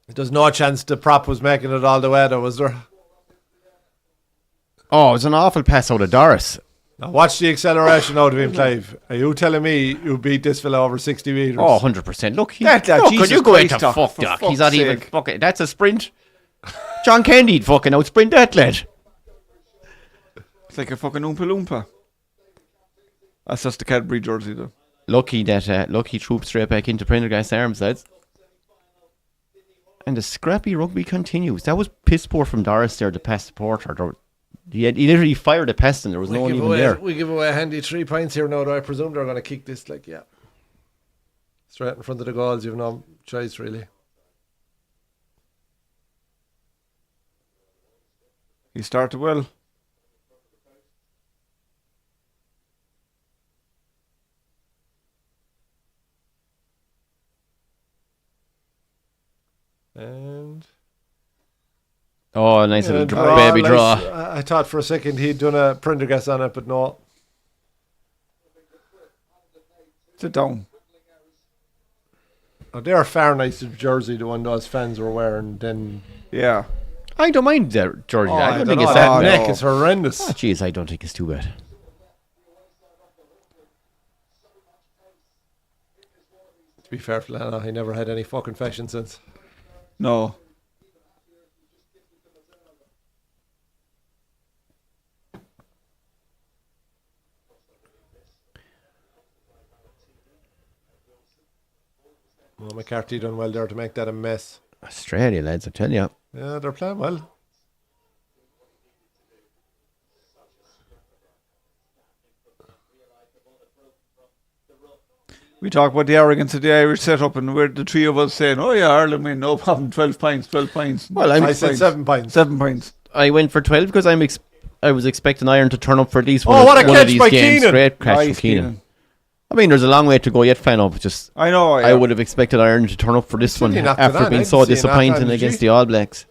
There's no chance the prop was making it all the way, though, was there? Oh, it was an awful pass out of Doris. Now watch the acceleration out of him, Clive. Are you telling me you beat this fella over 60 metres? Oh, 100%. Look, That lad, look, Jesus could you go Christ, into Doc, fuck, for Doc? fuck's He's not even sake. fucking. That's a sprint. John Candy'd fucking out sprint that lad. It's like a fucking Oompa Loompa. That's just the Cadbury jersey, though. Lucky troop straight back into Prendergast Arms, lads. And the scrappy rugby continues. That was piss poor from Doris there to pass the Porter. He literally fired a pest and there was no one even there. We give away a handy 3 points here now, though. I presume they're going to kick this, like, yeah. Straight in front of the goals. You've no choice, really. He started well. And nice little baby draw. I thought for a second he'd done a Prendergast on it, but no. Sit down. Oh, they're a far nicer jersey, the one those fans were wearing. Then Yeah. I don't mind that, Georgie. I don't think know, it's that that neck bad. is horrendous. Oh, jeez, I don't think it's too bad. To be fair, Flana, he never had any fucking fashion sense. No. Well, McCarthy done well there to make that a mess. Australia, lads, I tell you. Yeah, they're playing well. We talk about the arrogance of the Irish setup, and we're the three of us saying, "Oh yeah, Ireland win, no problem, 12 points, 12 points." Well, I said 7 points. 7 points. I went for 12 because I was expecting Ireland to turn up for at least Oh, what a one catch of these by games. Keenan. Great catch Nice, from Keenan. Keenan. I mean, there's a long way to go yet, Flano. Just I know. Yeah. I would have expected Ireland to turn up for this one Silly knocked it after on. being I so didn't see it knocked disappointing on, against did the All Blacks.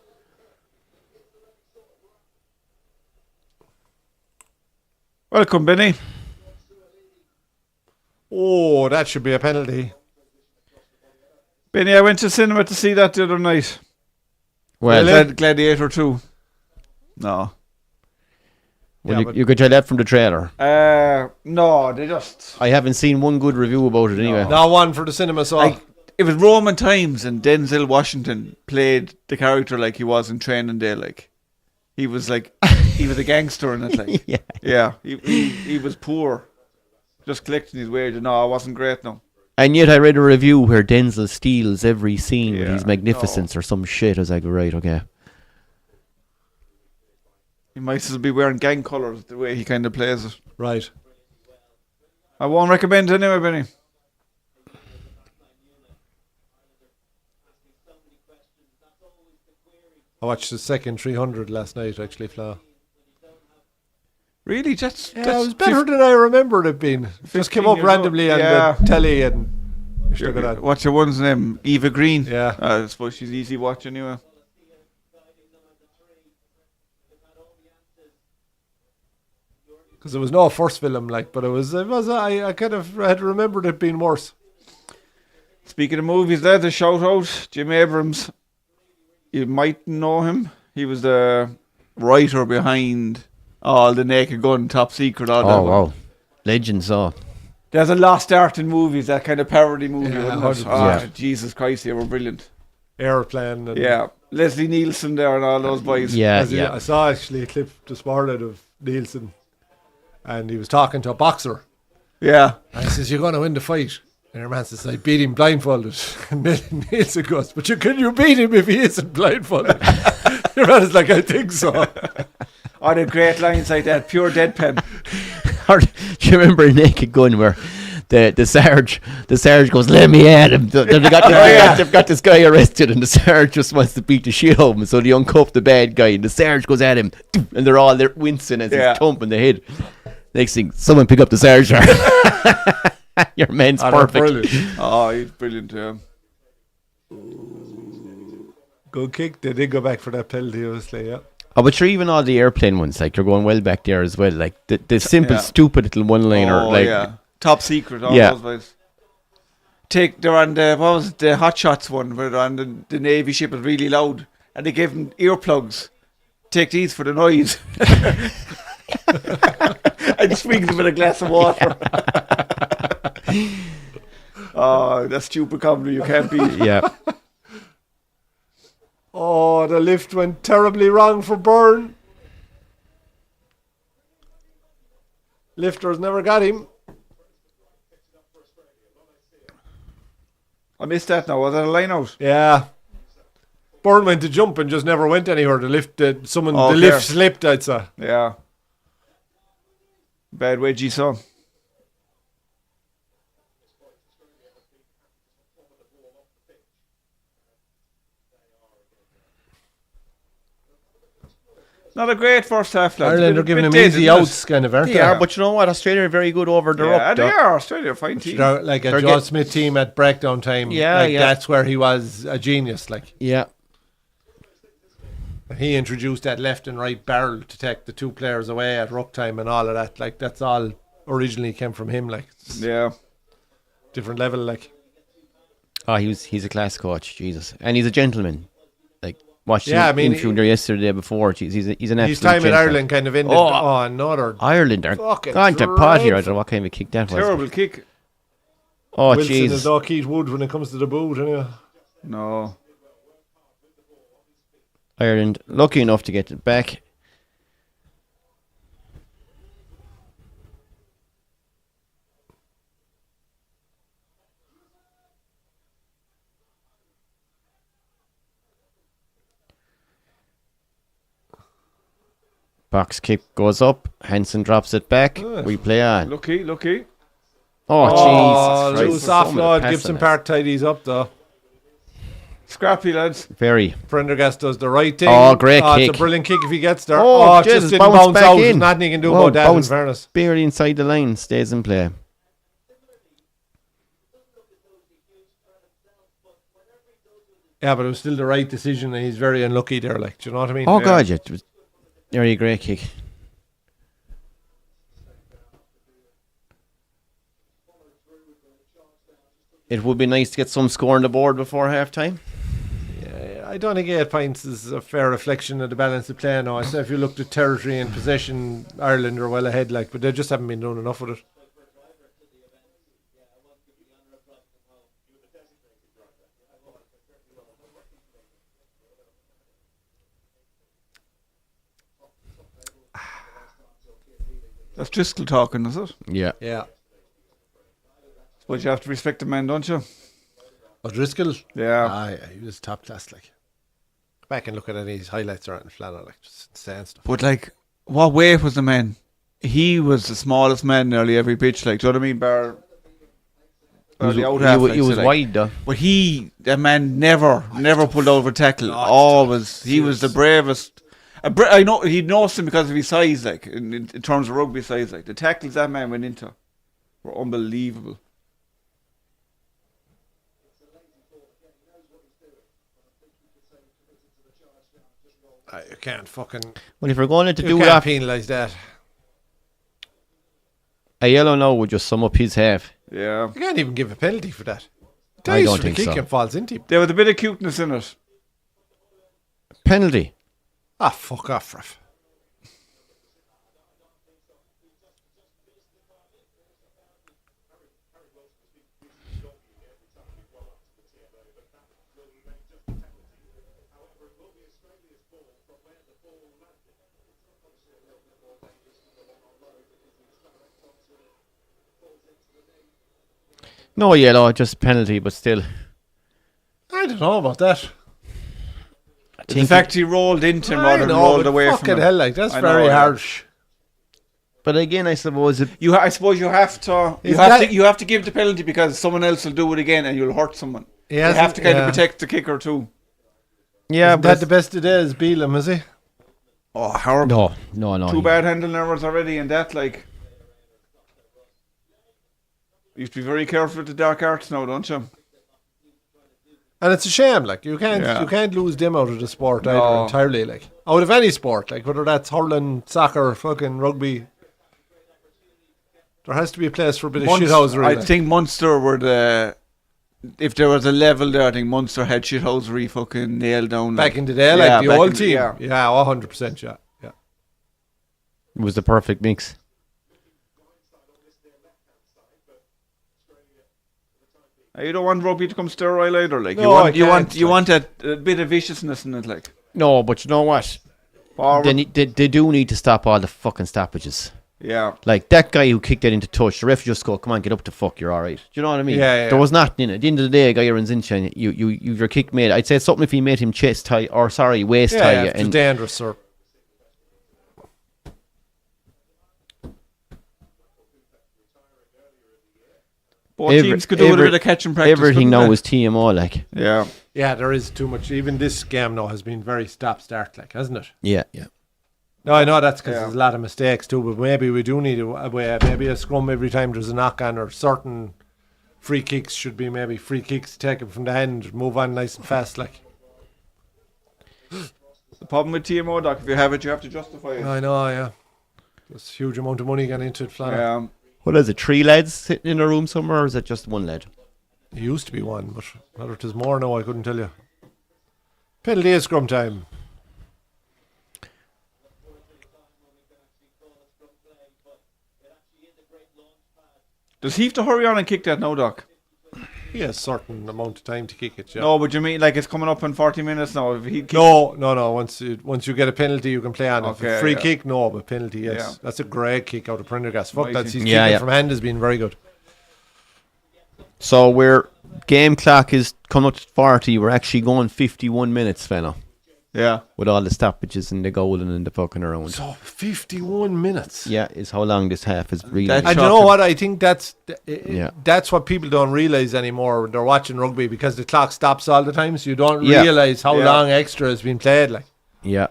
Welcome, Benny. Oh, that should be a penalty. Benny, I went to cinema to see that the other night. Well, Gladiator 2. No. well Yeah, you could tell that from the trailer. No, they just... I haven't seen one good review about it anyway. Now one for the cinema, so Like, it was Roman times, and Denzel Washington played the character like he was in Training Day. Like, he was like, he was a gangster in it. Like, Yeah. he was poor, just collecting his wages. No, it wasn't great. No, And yet I read a review where Denzel steals every scene with Yeah, his magnificence or some shit. I was like, right, okay. he might as well be wearing gang colours the way he kind of plays it. right. I won't recommend it anyway, Benny. I watched the second 300 last night, actually, Fla. Really, that's Yeah, it was better than I remembered it being. Just came 15 up years randomly old. on Yeah. the telly and stuck it on. What's your one's name? Eva Green. Yeah. I suppose she's easy watch anyway. Because there was no first film, like, but it was. I kind of had remembered it being worse. Speaking of movies, there's a shout out, Jim Abrams. You might know him. He was the writer behind all the Naked Gun, Top Secret, all that. Oh, wow. Legends, oh. There's a lost art in movies, that kind of parody movie. Yeah, Wasn't it? 100%. Oh, Yeah. Jesus Christ, they were brilliant. Airplane. And Yeah, Leslie Nielsen there and all those boys. Yeah, I saw actually a clip this morning of Nielsen, and he was talking to a boxer. Yeah. And he says, "You're going to win the fight." And your man says, "I beat him blindfolded." And Nielsen goes, "But can you beat him if he isn't blindfolded?" Your man is like, "I think so." Oh, the great lines like that, pure deadpan. Do you remember Naked Gun where the Sarge goes, "Let me at him." They've got this guy arrested, and the Sarge just wants to beat the shit out of him. So they uncuff the bad guy, and the Sarge goes at him, and they're all there wincing as he's thumping the head. Next thing, someone pick up the Sarge. Your man's perfect. Brilliant. Oh, he's brilliant, yeah. Good kick. They did go back for that penalty, obviously, yeah. Oh, but sure, even all the airplane ones, like, you're going well back there as well. Like, the simple, stupid little one-liner. Oh, like, yeah. Top Secret, all Yeah. those boys. They're on the, what was it, the Hot Shots one, where they're on the Navy ship is really loud, and they give them earplugs. Take these for the noise. I just swings them in a glass of water. Oh, that's stupid comedy you can't beat. yeah. Oh, the lift went terribly wrong for Byrne. Lifters never got him. I missed that now. Was that a line out? Yeah. Byrne went to jump and just never went anywhere. The lift slipped, I'd say. Yeah. Bad wedgie, son. Not a great first half, lads. Ireland are giving them easy outs, kind of, aren't they? They are, but you know what? Australia are very good over the Yeah, up. they are. Australia, fine team. They're like a Joe Smith team at breakdown time. Yeah, yeah. That's where he was a genius. Like, Yeah. he introduced that left and right barrel to take the two players away at ruck time and all of that. Like, that's all originally came from him. Like, Yeah. different level. Like, Oh, he's a class coach, Jesus, and he's a gentleman. Like watched Yeah, him I mean, interview there yesterday, day before. Jeez, he's an absolute his time in gentleman. Ireland kind of ended Oh. on another Ireland are fucking gone to pot here. I dreadful. don't know what kind of a kick that was. Terrible kick. Oh, Wilson is Jesus. no Keith Wood when it comes to the boot. Anyway. No. Ireland lucky enough to get it back. Box kick goes up. Hansen drops it back. We play on. Lucky. Oh, Jesus Loose Christ. offload. Gibson Park tidies up though. Scrappy, lads. Very. Prendergast does the right thing. Oh, great It's kick. a brilliant kick if he gets there. Oh, It Jesus, just didn't bounce bounce back out. in. There's nothing he can do Oh, about that, in bounce fairness. barely inside the line. Stays in play. Yeah, but it was still the right decision, and he's very unlucky there. Like, do you know what I mean? Oh, Yeah. God, yeah. It was very great kick. It would be nice to get some score on the board before half time. Yeah, I don't think 8 points is a fair reflection of the balance of play now. I say if you looked at territory and possession, Ireland are well ahead, like, but they just haven't been doing enough with it. That's Driscoll talking, is it? Yeah. Yeah. But you have to respect the man, don't you? O'Driscoll? Yeah. He was top class, like. Go back and look at any of his highlights around the flat, like, just insane stuff. But like, what weight was the man? He was the smallest man nearly every pitch. Like, do you know what I mean? Bar the out half, like, He was so, like, wide, though. But that man never pulled over tackle. Always, he was the bravest. I know he knows him because of his size, like in terms of rugby size. Like the tackles that man went into were unbelievable. You can't fucking. Well, if we're going to You do can't that, penalise that. a yellow now would just sum up his half. Yeah, You can't even give a penalty for that. I Dies don't for the think kick so. and falls into him. there was a bit of cuteness in it. Penalty. Ah, fuck off, ref. No yellow, just penalty, but still. I don't know about that. The fact he rolled into him I rather than know, rolled but away from fucking him. hell, like, that's I know, very yeah. harsh. But again, I suppose I suppose you have to. You have to give the penalty because someone else will do it again and you'll hurt someone. He You hasn't- have to kind yeah. of protect the kicker too. yeah, Isn't but that the best it is, Beelum, is he? Oh, horrible! no. Two bad handling errors already, and that like. You have to be very careful with the dark arts now, don't you? And it's a shame, like, you can't lose them out of the sport either entirely, like. Out of any sport, like, whether that's hurling, soccer, fucking rugby. There has to be a place for a bit of shithousery. I like. think Munster were the. If there was a level there, I think Munster had shithousery fucking nailed down. Back like. in the day, Yeah, like, the back old in- team. yeah. Yeah, 100%, yeah. it was the perfect mix. You don't want rugby to come sterile either. Like No, you can't, want a bit of viciousness in it. Like No, but you know what? forward. They do need to stop all the fucking stoppages. Yeah. Like that guy who kicked it into touch, the ref just go, come on, get up to fuck, you're all right. Do you know what I mean? Yeah. There was nothing in it. At the end of the day, a guy runs into you, and your kick made. I'd say something if he made him waist tie, yeah, tie you, it's and dangerous, or Both teams could do a bit of catch and practice. everything couldn't now they? is TMO, like. Yeah. yeah, there is too much. Even this game now has been very stop-start, like, hasn't it? Yeah. No, I know that's because Yeah. there's a lot of mistakes too, but maybe we do need a way. Maybe a scrum every time there's a knock on, or certain free kicks should be maybe free kicks taken from the end, move on nice and fast, like. The problem with TMO, Doc, if you have it, you have to justify it. I know, yeah. There's a huge amount of money going into it, Flana. Yeah. What is it? 3 lads sitting in a room somewhere, or is it just one lad? It used to be one, but whether it is more now, I couldn't tell you. Penalty is scrum time. Does he have to hurry on and kick that now, Doc? He has a certain amount of time to kick it, yeah. No, but you mean like it's coming up in 40 minutes now? If he kicks No. Once you get a penalty, you can play on it. Okay, Free yeah. kick, no, but penalty, yes. Yeah. That's a great kick out of Prendergast. Fuck, Mighty. that's his Yeah, kicking yeah. from hand has been very good. So we're game clock is coming up to 40. We're actually going 51 minutes, fella, Yeah. with all the stoppages and the goal and the fucking around. So 51 minutes. Yeah, is how long this half is really. That's And you know shocking. what? I think that's Yeah. that's what people don't realise anymore when they're watching rugby, because the clock stops all the time, so you don't Yeah. realise how Yeah. long extra has been played. Like, Yeah.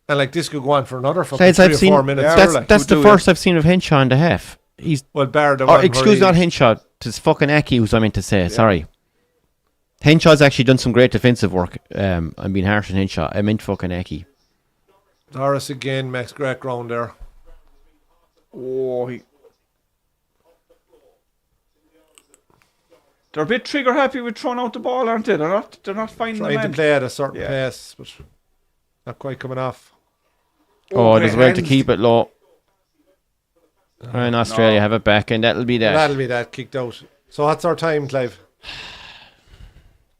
and like this could go on for another fucking Lads, 3 I've or seen 4 minutes. Yeah, that's like. that's Who the do first I've seen of Henshaw in the half. He's Well, bar the or one excuse where not Henshaw, it's fucking Aki who's I meant to say. Yeah. Sorry. Henshaw's actually done some great defensive work. I'm being harsh on Henshaw. I meant fucking Aki. Doris again makes great ground there. Oh, they're a bit trigger happy with throwing out the ball, aren't they? They're not finding the Trying to man. play at a certain Yeah. pace, but not quite coming off. Oh, there's a way to hands. keep it low. And Australia No. have it back, and that'll be that. That'll be that kicked out. So what's our time, Clive?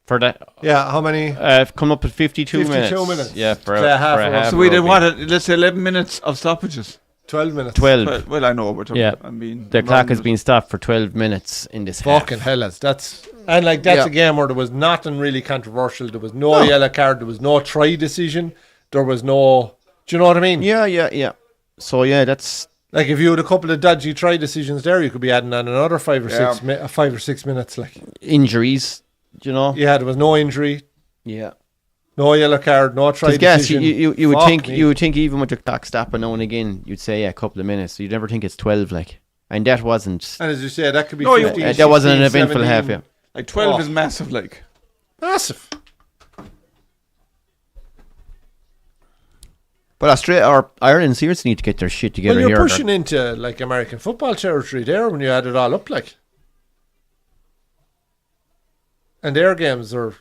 For that, Yeah, how many? come up at 52 minutes. 52 minutes. Yeah, for Play a half for a hour. half. So we did rugby. what? Let's say 11 minutes of stoppages. 12 minutes. 12. Well, I know, but Yeah. I mean, The clock has been stopped for 12 minutes in this Fucking half. hell, that's and like that's Yeah. a game where there was nothing really controversial. There was no yellow card. There was no try decision. There was no. Do you know what I mean? Yeah. So yeah, that's Like if you had a couple of dodgy try decisions there, you could be adding on another 5 or Yeah. 6 5 or 6 minutes. Like, injuries. You know. yeah, there was no injury, Yeah. no yellow card, no try Because guess decision. you would Fuck think me. you would think even with the clock stopping now and again, you'd say a couple of minutes. You'd never think it's 12, like, and that wasn't. And as you say, that could be No, you- 15, That wasn't an 16, eventful half. 17. Yeah. like 12 Oh. is massive. Like, Massive. But Australia or Ireland seriously need to get their shit together Well, you're here. pushing into like American football territory there when you add it all up, like. And their games are,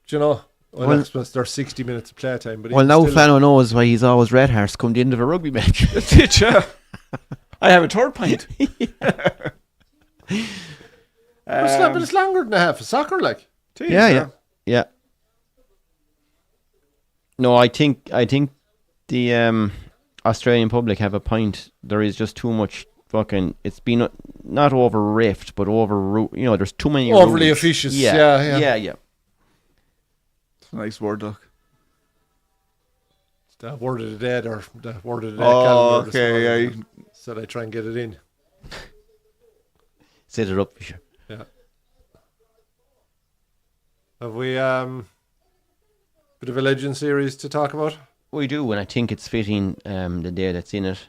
do you know, Well- I suppose they're 60 minutes of playtime. But Well, even now still, Flano knows why he's always red horse come the end of a rugby match. that's it, yeah. I have a third pint. But it's longer than a half of soccer, like. Jeez, Yeah. No, I think the Australian public have a point. There is just too much fucking. It's been not over riffed, but over. You know, there's too many Overly rules. officious, Yeah. yeah. It's a nice word, Doc. It's the word of the day or the word of the day Oh, calendar. okay, yeah. Said I try and get it in. Set it up. For sure. Yeah. Have we bit of a legend series to talk about? We do, and I think it's fitting. The day that's in it,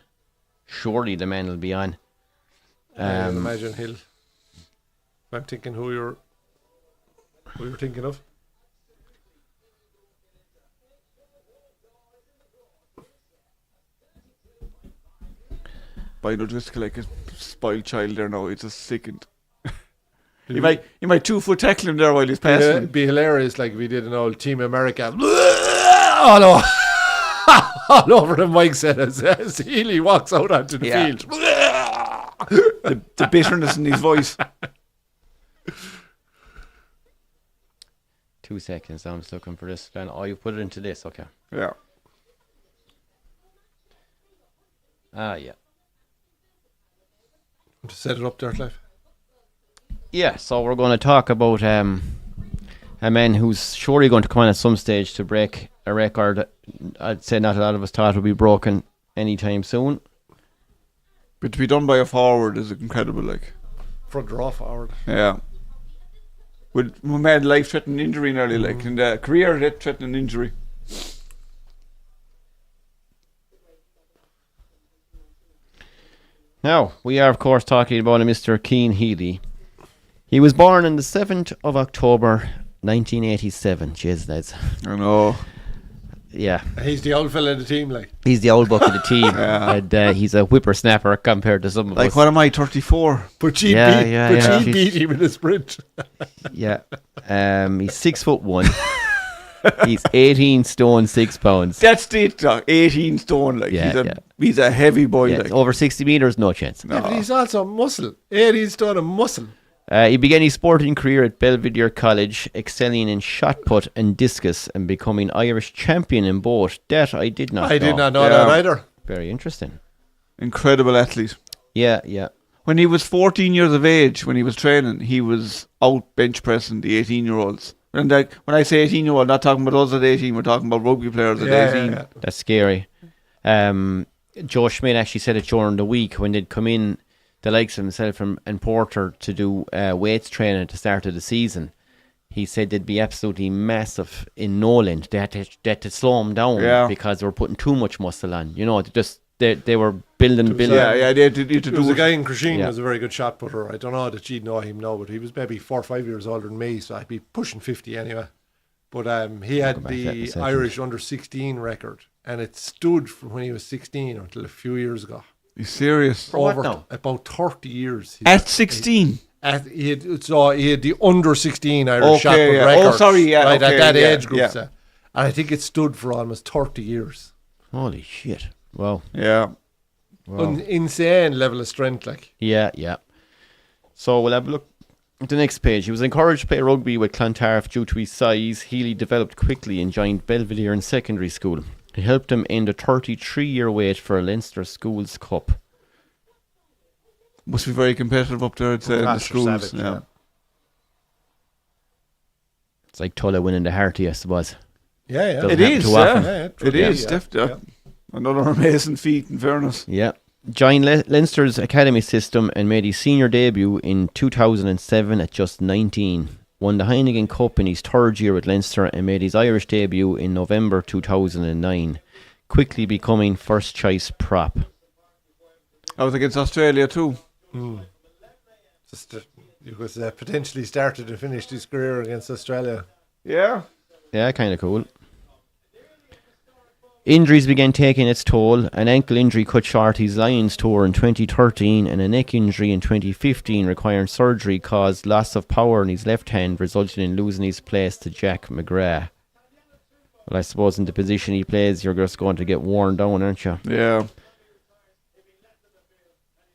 surely the man will be on. I would imagine he'll. I'm thinking who you're thinking of. But just like a spoiled child there now. It's just sickened. You might 2 foot tackle him there while he's passing. It'd be hilarious, like if we did an old Team America all over, all over the mic set as Healy walks out onto the Yeah. field. The bitterness in his voice. 2 seconds. I'm just looking for this. Oh, you put it into this. Okay. Yeah. Yeah. To set it up there, Clive. Yeah, so we're going to talk about a man who's surely going to come on at some stage to break a record. I'd say not a lot of us thought would be broken anytime soon. But to be done by a forward is incredible, like. Front row forward. Yeah. With mad life-threatening injury nearly, like, in the career-threatening injury. Now, we are, of course, talking about a Mr. Cian Healy. He was born on the 7th of October, 1987. Jeez, lads. I know. Yeah. He's the old fella of the team, like. He's the old buck of the team. And he's a whippersnapper compared to some of Like, us. what am I, 34? But she beat him in a sprint. Yeah. He's 6'1". He's 18 stone 6 pounds. That's it, dog. 18 stone, like. He's a heavy boy, like. Over 60 meters, no chance. Yeah, but he's also muscle. 18 stone of muscle. He began his sporting career at Belvedere College, excelling in shot put and discus and becoming Irish champion in both. That I did not know. I did not know that either. Very interesting. Incredible athlete. Yeah. When he was 14 years of age, when he was training, he was out bench pressing the 18-year-olds. And like, when I say 18-year-old, not talking about us at 18, we're talking about rugby players at 18. Yeah. That's scary. Joe Schmidt actually said it during the week when they'd come in, the likes of himself and Porter, to do weights training at the start of the season. He said they'd be absolutely massive in Noland. They had to slow them down because they were putting too much muscle on. You know, they were building. Yeah, they had to do. There was a guy in Crusheen who was a very good shot putter. I don't know that you'd know him now, but he was maybe 4 or 5 years older than me, so I'd be pushing 50 anyway. But he had the Irish under-16 record, and it stood from when he was 16 until a few years ago. You serious? Over about 30 years. At 16? He had the under-16 Irish shot put record. Oh, sorry, right, okay, at that age group. Yeah. And I think it stood for almost 30 years. Holy shit. Wow. Yeah. Insane level of strength, like. Yeah. So we'll have a look at the next page. He was encouraged to play rugby with Clontarf due to his size. Healy developed quickly and joined Belvedere in secondary school. He helped him end a 33-year wait for a Leinster Schools Cup. Must be very competitive up there, I'd say, in the schools. Savage, yeah. It's like Tulla winning the Harty, I suppose. Yeah. Doesn't It happen is, too often. It is, definitely. Another amazing feat, in fairness. Yeah. Joined Leinster's academy system and made his senior debut in 2007 at just 19. Won the Heineken Cup in his third year at Leinster and made his Irish debut in November 2009, quickly becoming first choice prop. I was against Australia too. He was potentially started and finished his career against Australia. Yeah. Yeah, kind of cool. Injuries began taking its toll. An ankle injury cut short his Lions tour in 2013, and a neck injury in 2015 requiring surgery caused loss of power in his left hand, resulting in losing his place to Jack McGrath. Well, I suppose in the position he plays, you're just going to get worn down, aren't you? Yeah.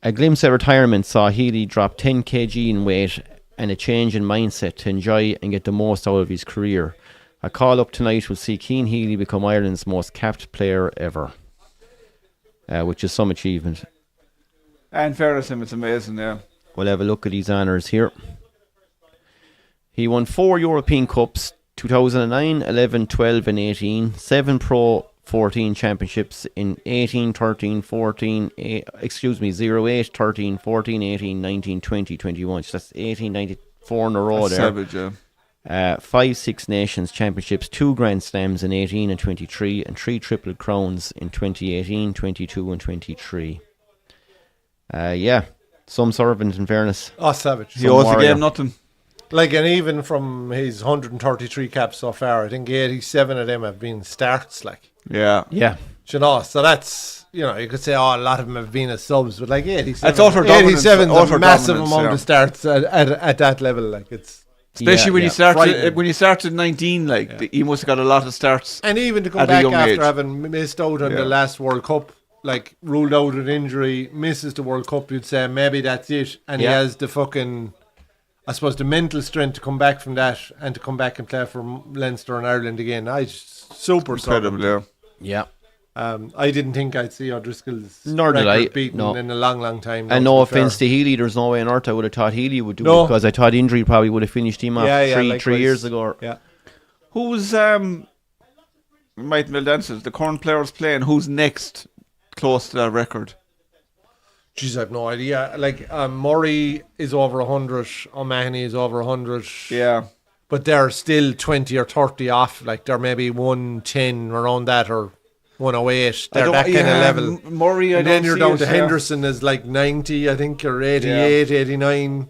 A glimpse at retirement saw Healy drop 10 kg in weight and a change in mindset to enjoy and get the most out of his career. A call-up tonight will see Cian Healy become Ireland's most capped player ever, which is some achievement. And fairness to him, it's amazing, yeah. We'll have a look at his honours here. He won 4 European Cups, 2009, 11, 12 and 18, 7 Pro 14 championships in 18, 13, 14, 08, 13, 14, 18, 19, 20, 21. So that's 18, 94 in a row there. Savage, yeah. 5 Six Nations championships, 2 Grand Slams in 18 and 23, and 3 Triple Crowns in 2018, 22 and 23. Some servant in fairness. Oh, savage. He owes the game nothing. Like, and even from his 133 caps so far, I think 87 of them have been starts, like. Yeah. Yeah. You know, so that's, you could say, a lot of them have been as subs, but like 87. That's utter dominance. 87 is a massive dominance, amount of starts at that level, like, it's. Especially when frightening. he started 19, like, he must have got a lot of starts. And even to come at a back young after age. having missed out on the last World Cup, like, ruled out with injury, misses the World Cup, you'd say maybe that's it. And he has the fucking, I suppose, the mental strength to come back from that and to come back and play for Leinster and Ireland again. Super Incredible, yeah. Yeah. I didn't think I'd see O'Driscoll's Nor did I, record beaten no. in a long, long time. And now, no to be offence fair. to Healy, there's no way on earth I would have thought Healy would do No. it, because I thought injury probably would have finished him off three likewise. years ago. Yeah. Who's might well answer the current players playing? Who's next close to that record? Jeez, I've no idea. Like Murray is over 100, O'Mahony is over 100. Yeah. But they're still 20 or 30 off. Like they're maybe 110 around that or 108. They're that kind of level. Murray, And then you're down to Henderson is like 90, I think, or 88, 89.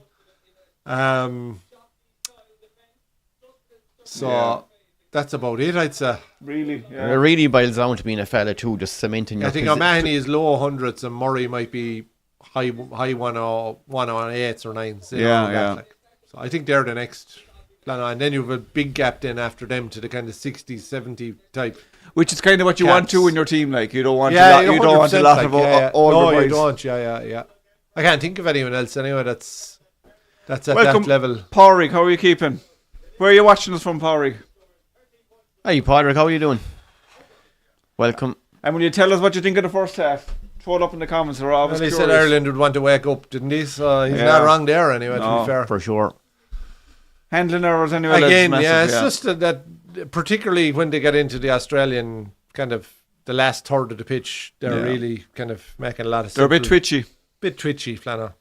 So that's about it, I'd say. Really? It Yeah. really boils down to being a fella too, just cementing your I think O'Mahony is low hundreds and Murray might be high 108s or 9s. Yeah. So I think they're the next. And then you have a big gap then after them to the kind of 60, 70 type. Which is kind of what you want to in your team. Like you don't want Yeah, you don't want a 100%, lot of older No, boys. you don't. Yeah. I can't think of anyone else anyway that's at Welcome, that level. Pádraig, how are you keeping? Where are you watching us from, Pádraig? Hey, Pádraig, how are you doing? Welcome. And when you tell us what you think of the first half, throw it up in the comments. We're Well, always he curious. said Ireland would want to wake up, didn't he? So he's not wrong there anyway, to No. be fair. For sure. Handling errors anyway. Again, that's yeah, massive, it's just that particularly when they get into the Australian kind of the last third of the pitch, they're really kind of making a lot of They're a bit simple- twitchy. Bit twitchy, Flanner.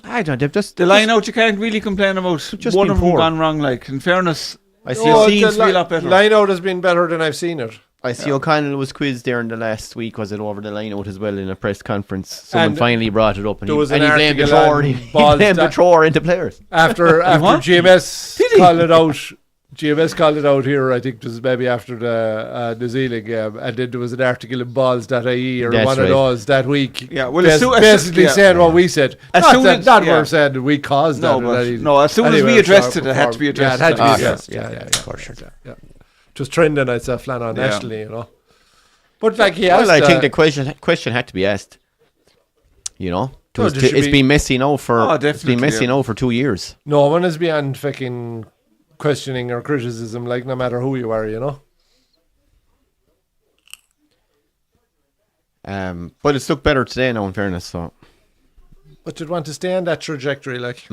I don't. They've just The line out, you can't really complain about. Just One been of them poor. gone wrong. Like in fairness, I see. Oh, seems to be a lot better. Line out has been better than I've seen it. I see O'Connell was quizzed there in the last week, was it, over the line out as well in a press conference. Someone And finally brought it up and there he, was and an he blamed the article thrower. on He balls blamed the that- thrower into players. After what? GMS Did he? called it out. GMS called it out here, I think it was maybe after the New Zealand game, and then there was an article in balls.ie or That's one right. of those that week. Yeah, well, as basically yeah. saying what we said. As Not soon that, as- not yeah. we're saying that we caused No, that. but- or anything. no, as soon as we addressed it had to be addressed. Yeah, it had to be Ah, addressed. yeah, Yeah, for sure. Yeah. It was trending, I'd say, Flanner, Yeah. nationally, you know. But like he asked, Well, I think the question had to be asked. You know, No, there should it's be- been messy now for Oh, it's definitely, been messy yeah. now for 2 years. no one is beyond fucking questioning or criticism, like no matter who you are, you know. But it's looked better today now, in fairness. So But you'd want to stay on that trajectory, like.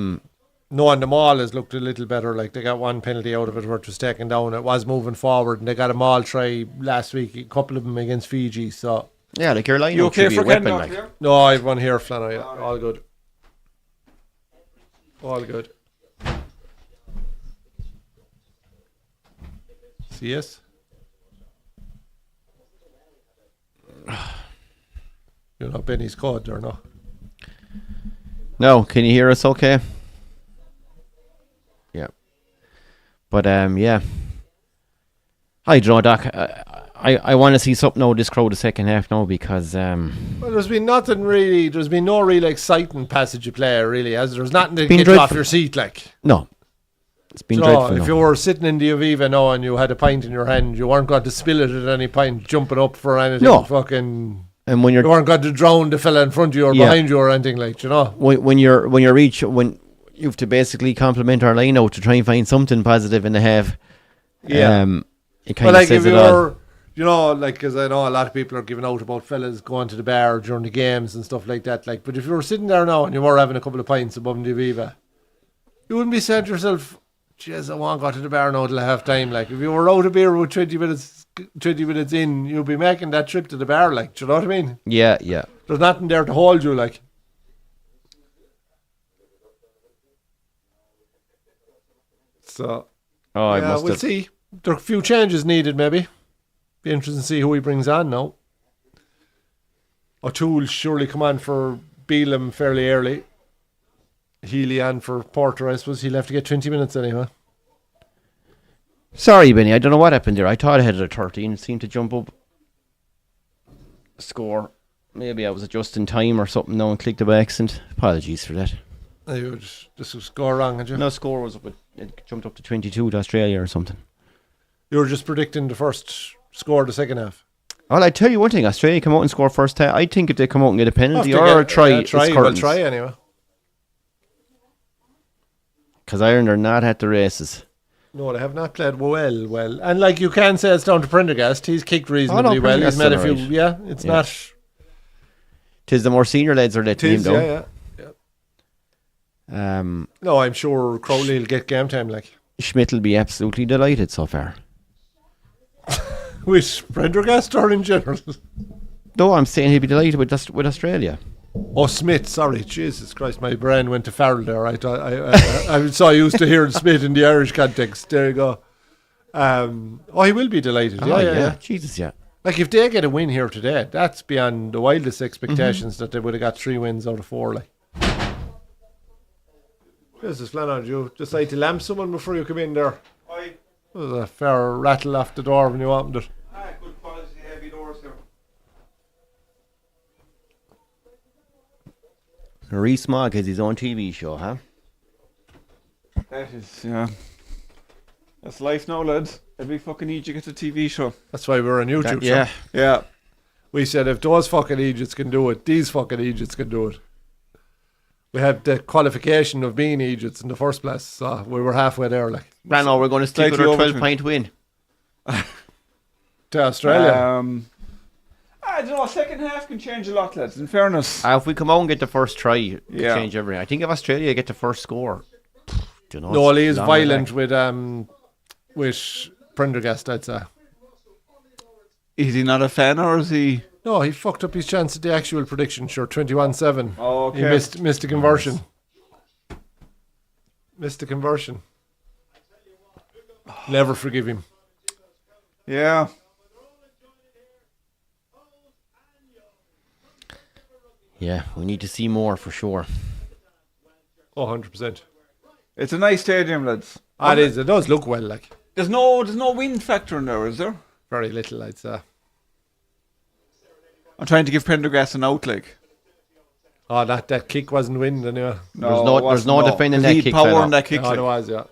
Knowing them all has looked a little better. Like they got one penalty out of it where it was taken down. It was moving forward, and they got a maul try last week. A couple of them against Fiji. So yeah, like your line You out okay should be a for Ken? weapon. Like. Yeah? no, I've one here, Flanner. Yeah, all good. All good. CS. You're not Benny's code or no? No, can you hear us? Okay. Yeah. But yeah. I don't know, Doc. I want to see something out of this crowd the second half now because Well, there's been nothing really. There's been no real exciting passage of play, really. As there's nothing to Been get you off dreadful. your seat, like. no, it's been So dreadful. if now. you were sitting in the Aviva now and you had a pint in your hand, you weren't going to spill it at any point, jumping up for anything. No. Fucking. And when You you're weren't going to drown the fella in front of you or Yeah. behind you or anything, like, you know. when you have to basically compliment our line out to try and find something positive in the half. Yeah. It kind But of like says if it you all. were, you know, like, because I know a lot of people are giving out about fellas going to the bar during the games and stuff like that. Like, but if you were sitting there now and you were having a couple of pints above the Aviva, you wouldn't be saying to yourself, "Jeez, I want to go to the bar now till half time." Like, if you were out of beer with 20 minutes in, you'd be making that trip to the bar. Like, do you know what I mean? Yeah, yeah. There's nothing there to hold you. Like, so Oh, I yeah, must we'll have. see. There are a few changes needed, maybe. Be interesting to see who he brings on now. O'Toole surely come on for Beelum fairly early. Healy on for Porter, I suppose. He'll have to get 20 minutes anyway. Sorry, Benny. I don't know what happened there. I thought I had it at 13. It seemed to jump up. Score. Maybe I was adjusting time or something now and clicked by accident. Apologies for that. You would just score wrong, had you? No, score was up. It jumped up to 22 to Australia or something. You were just predicting the first score of the second half. Well, I tell you one thing. Australia come out and score first half. I think if they come out and get a penalty Have to or get- a try, yeah, it's try. Well, curtains. try anyway. Because Ireland are not at the races. No, they have not played well. And like you can say it's down to Prendergast. He's kicked reasonably well. He's Prendergast made a done few. alright. Yeah, it's not. Tis the more senior lads are letting him Tis, down. yeah. No, I'm sure Crowley will get game time. Like Schmidt will be absolutely delighted so far. with Prendergast or in general. No, I'm saying he'll be delighted with Australia. Oh, Smith. Sorry, Jesus Christ, my brain went to Farrell there. I so used to hearing Smith in the Irish context. There you go. He will be delighted. Yeah. Jesus, yeah. Like if they get a win here today, that's beyond the wildest expectations that they would have got 3 wins out of 4. Like, this is Flannery. Did you decide to lamp someone before you come in there? Aye. There was a fair rattle off the door when you opened it. Good quality heavy doors here. Reese Mogg has his own TV show, huh? That is, yeah. That's life now, lads. Every fucking Egypt gets a TV show. That's why we're on YouTube. Yeah. Yeah. We said if those fucking Egypts can do it, these fucking Egypts can do it. We had the qualification of being Egypts in the first place, so we were halfway there. Like, No, we're going to stick with Slightly our over 12-point win. to Australia. I don't know, second half can change a lot, lads, in fairness. If we come out and get the first try, it could Yeah. change everything. I think if Australia get the first score, don't know. No, he it's is long violent back. with Prendergast, I'd say. Is he not a fan, or is he... No, he fucked up his chance at the actual prediction, sure, 21-7. Oh, okay. He missed the conversion. Missed the conversion. Never forgive him. Yeah. Yeah, we need to see more for sure. Oh, 100%. It's a nice stadium, lads. It is. It does look well, like. There's no wind factor in there, is there? Very little, I'd say. I'm trying to give Prendergast an out, like. Oh, that kick wasn't wind anyway. There's no defending There's that need kick, power fella. in that kick. Oh, like. it was, yeah.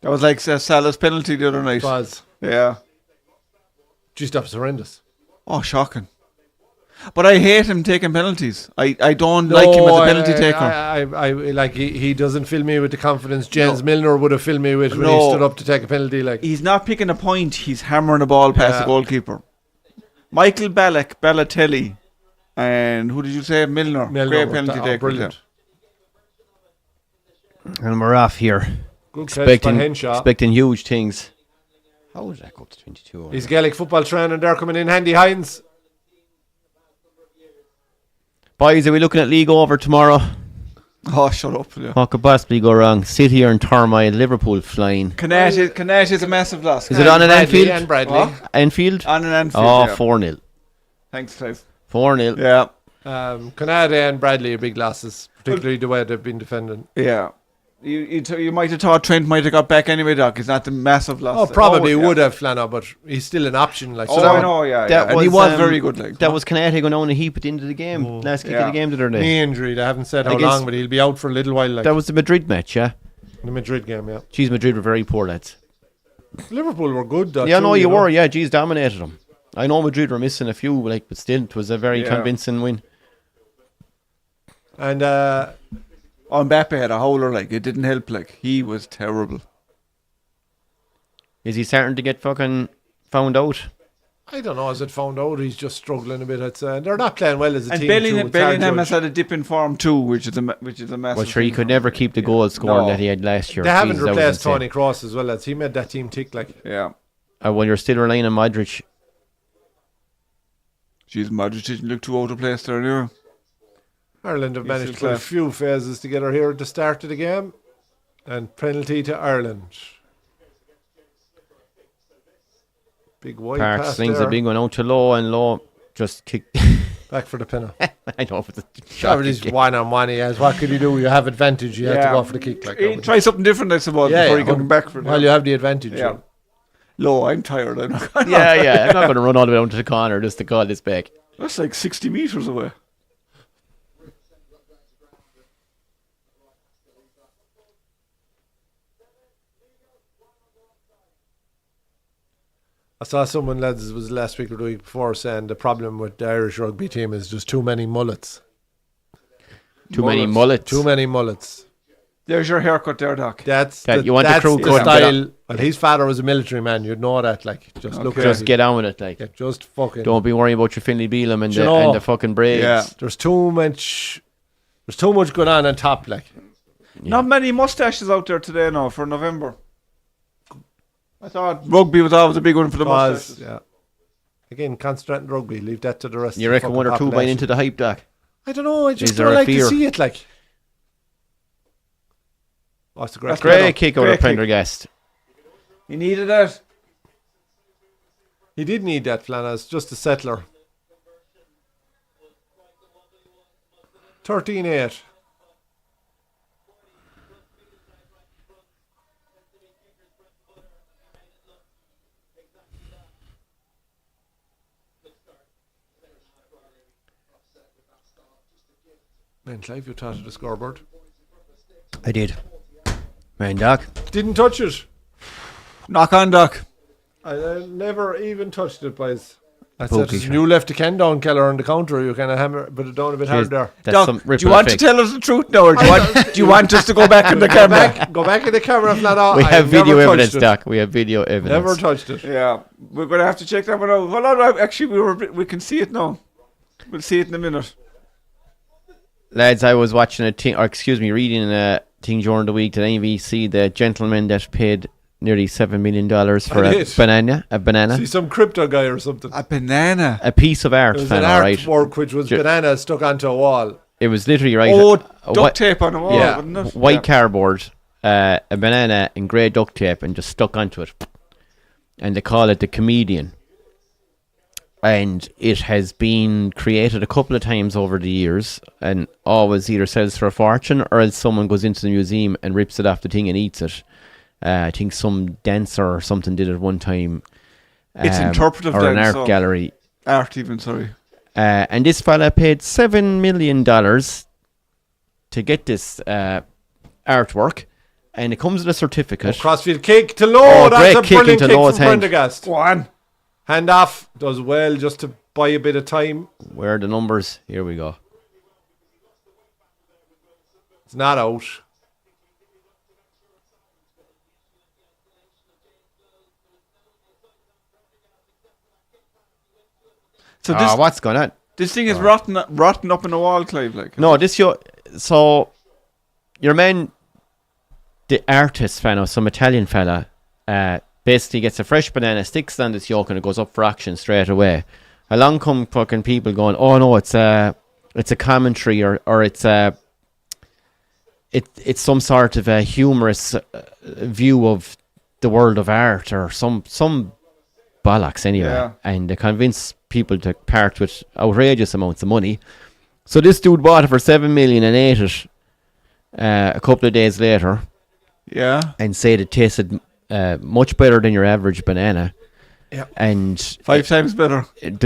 That was like Salah's penalty the other night. It was. Yeah. Just that was horrendous. Oh, shocking. But I hate him taking penalties. I don't like him as a penalty taker. I like he doesn't fill me with the confidence James Milner would have filled me with when he stood up to take a penalty. Like, he's not picking a point. He's hammering the ball past the goalkeeper. Michael Balotelli, and who did you say? Milner. Great penalty taker. Brilliant. And we're off here. Good catch by Henshaw. Expecting huge things. How would that go up to 22? His Gaelic football training there coming in handy. Hines. Boys, are we looking at league over tomorrow? Oh, shut up. Yeah. What could possibly go wrong? City are in turmoil, Liverpool flying. Canate is a massive loss. Is it on an Anfield? And Bradley. What? Anfield? On an Anfield. Oh, yeah. 4-0. Thanks, Clive. 4-0. Yeah. Canada and Bradley are big losses, particularly the way they've been defending. Yeah. You might have thought Trent might have got back anyway, Doc. It's not the massive loss. Oh, probably would have Flano, but he's still an option. Like, I know, yeah. And he was very good. Like that was Canate going on a heap at the end of the game. Last kick of the game the other day. Knee injury. They haven't said how long, but he'll be out for a little while. Like, that was the Madrid match, yeah? The Madrid game, yeah. Jeez, Madrid were very poor, lads. Liverpool were good, though. Yeah, too, no, you know. were. Yeah, Jeez dominated them. I know Madrid were missing a few, like, but still, it was a very convincing win. And Mbappe had a howler, like, it didn't help, like, he was terrible. Is he starting to get fucking found out? I don't know, as it found out, he's just struggling a bit. I'd say. They're not playing well as a and team. Bellingham has had a dip in form too, which is a massive. Well, sure, he could never keep the goal scoring that he had last year. They haven't Jesus, replaced Tony Kroos as well, as he made that team tick. Like, yeah. Well, you're still relying on Modric. Jeez, Modric didn't look too out of place there, anyway. Ireland have managed to put a few phases together here at the start of the game, and penalty to Ireland. Big wide Parks pass slings there. a big one out to Low, and Low just kicked. Back for the pinner. I know, but He's 1-on-1 he has. What could you do? You have advantage. You have to go for the kick. Like, try something different, I suppose, before you come back for it. Well, you have the advantage. Yeah. Low, I'm tired. I'm not gonna I'm not going to run all the way down to the corner just to call this back. That's like 60 metres away. I saw someone, lads, it was last week or the week before, saying the problem with the Irish rugby team is just too many mullets. Too many mullets. Too many mullets. There's your haircut there, Doc. That's That the, you want the that's crew the cut. style. Well, his father was a military man. You'd know that. Like, just look at Just it. get on with it, like. Yeah, just fucking. Don't be worrying about your Finley Beelum and Do you the know- the fucking braids. Yeah. There's too much going on top. Like, Not many mustaches out there today now for November. I thought rugby was always a big one for the mustaches. yeah. Again, concentrate on rugby. Leave that to the rest. You of the reckon fucking one or two buying population. into the hype, Doc? I don't know. I just Is there don't a like fear? to see it. Like, what's the great? Great kick out Great of Prendergast. You needed that. He did need that, Flanaz, just a settler. 13-8. Man, Clive, you thought of the scoreboard. I did. Man, Doc. Didn't touch it. Knock on, Doc. I never even touched it, boys. I Pokey said, shot. you left the can down, Keller, on the counter. You kind of hammer, but it down a bit hard there. That's Doc, some do you ripple want to effect. tell us the truth now, or do you want us to go back in the camera? Go back in the camera, Flana. We have video never evidence, touched it. Doc. We have video evidence. Never touched it. Yeah, we're going to have to check that one out. Hold on, actually, we can see it now. We'll see it in a minute. Lads, I was watching reading a thing during the week that NBC, the gentleman that paid nearly $7 million for I a did. banana. See, some crypto guy or something. A banana. A piece of art, It was fan, an all right. artwork which was banana stuck onto a wall. It was literally right. Oh, a duct tape on the wall, yeah, wasn't it? white Yeah. cardboard, a banana in grey duct tape, and just stuck onto it. And they call it the Comedian. And it has been created a couple of times over the years, and always either sells for a fortune, or else someone goes into the museum and rips it off the thing and eats it. I think some dancer or something did it one time. It's interpretive or an then, art so- gallery. Art even, sorry. And this fella paid $7 million to get this artwork, and it comes with a certificate. Crossfield kick to low. Oh, That's great a kick brilliant into kick Lowe's from hand. Prendergast. Go on. Hand off. Does well just to buy a bit of time. Where are the numbers? Here we go. It's not out. So this What's going on? this thing is rotten up in the wall, Clive. Like No, so your man, the artist fella, some Italian fella, basically gets a fresh banana, sticks it on this yoke, and it goes up for auction straight away. Along come fucking people going, oh no, it's a commentary, or it's some sort of a humorous view of the world of art, or some bollocks anyway. Yeah. And they convince people to part with outrageous amounts of money. So this dude bought it for $7 million and ate it a couple of days later, yeah. and said it tasted much better than your average banana. Yeah. And 5 times better. and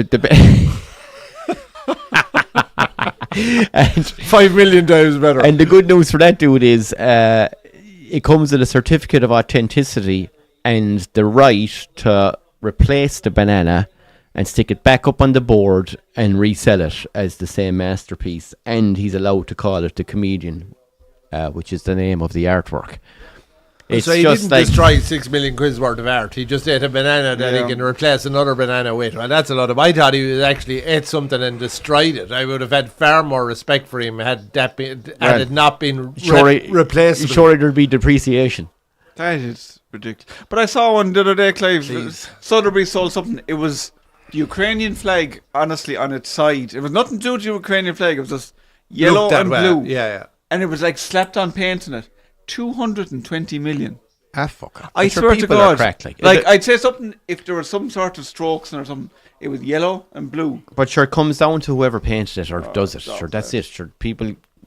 5 million times better. And the good news for that dude is it comes with a certificate of authenticity and the right to replace the banana and stick it back up on the board and resell it as the same masterpiece. And he's allowed to call it the Comedian, which is the name of the artwork. It's so he just didn't like destroy 6 million quid's worth of art. He just ate a banana that Yeah. he can replace another banana with. Well, that's a lot of. I thought he was actually ate something and destroyed it. I would have had far more respect for him had that been had it not been replaced. Surely there'd be depreciation. That is ridiculous. But I saw one the other day, Clive. Please. Sotheby's sold something. It was the Ukrainian flag, honestly, on its side. It was nothing to do with the Ukrainian flag. It was just yellow Looked that and way. blue. Yeah. And it was like slapped on paint in it. 220 million. Ah, fuck. I Sure, swear to people are God. cracked, like I'd say something, if there was some sort of strokes or something, it was yellow and blue. But sure, it comes down to whoever painted it or does it. stop Sure, that's it. Sure,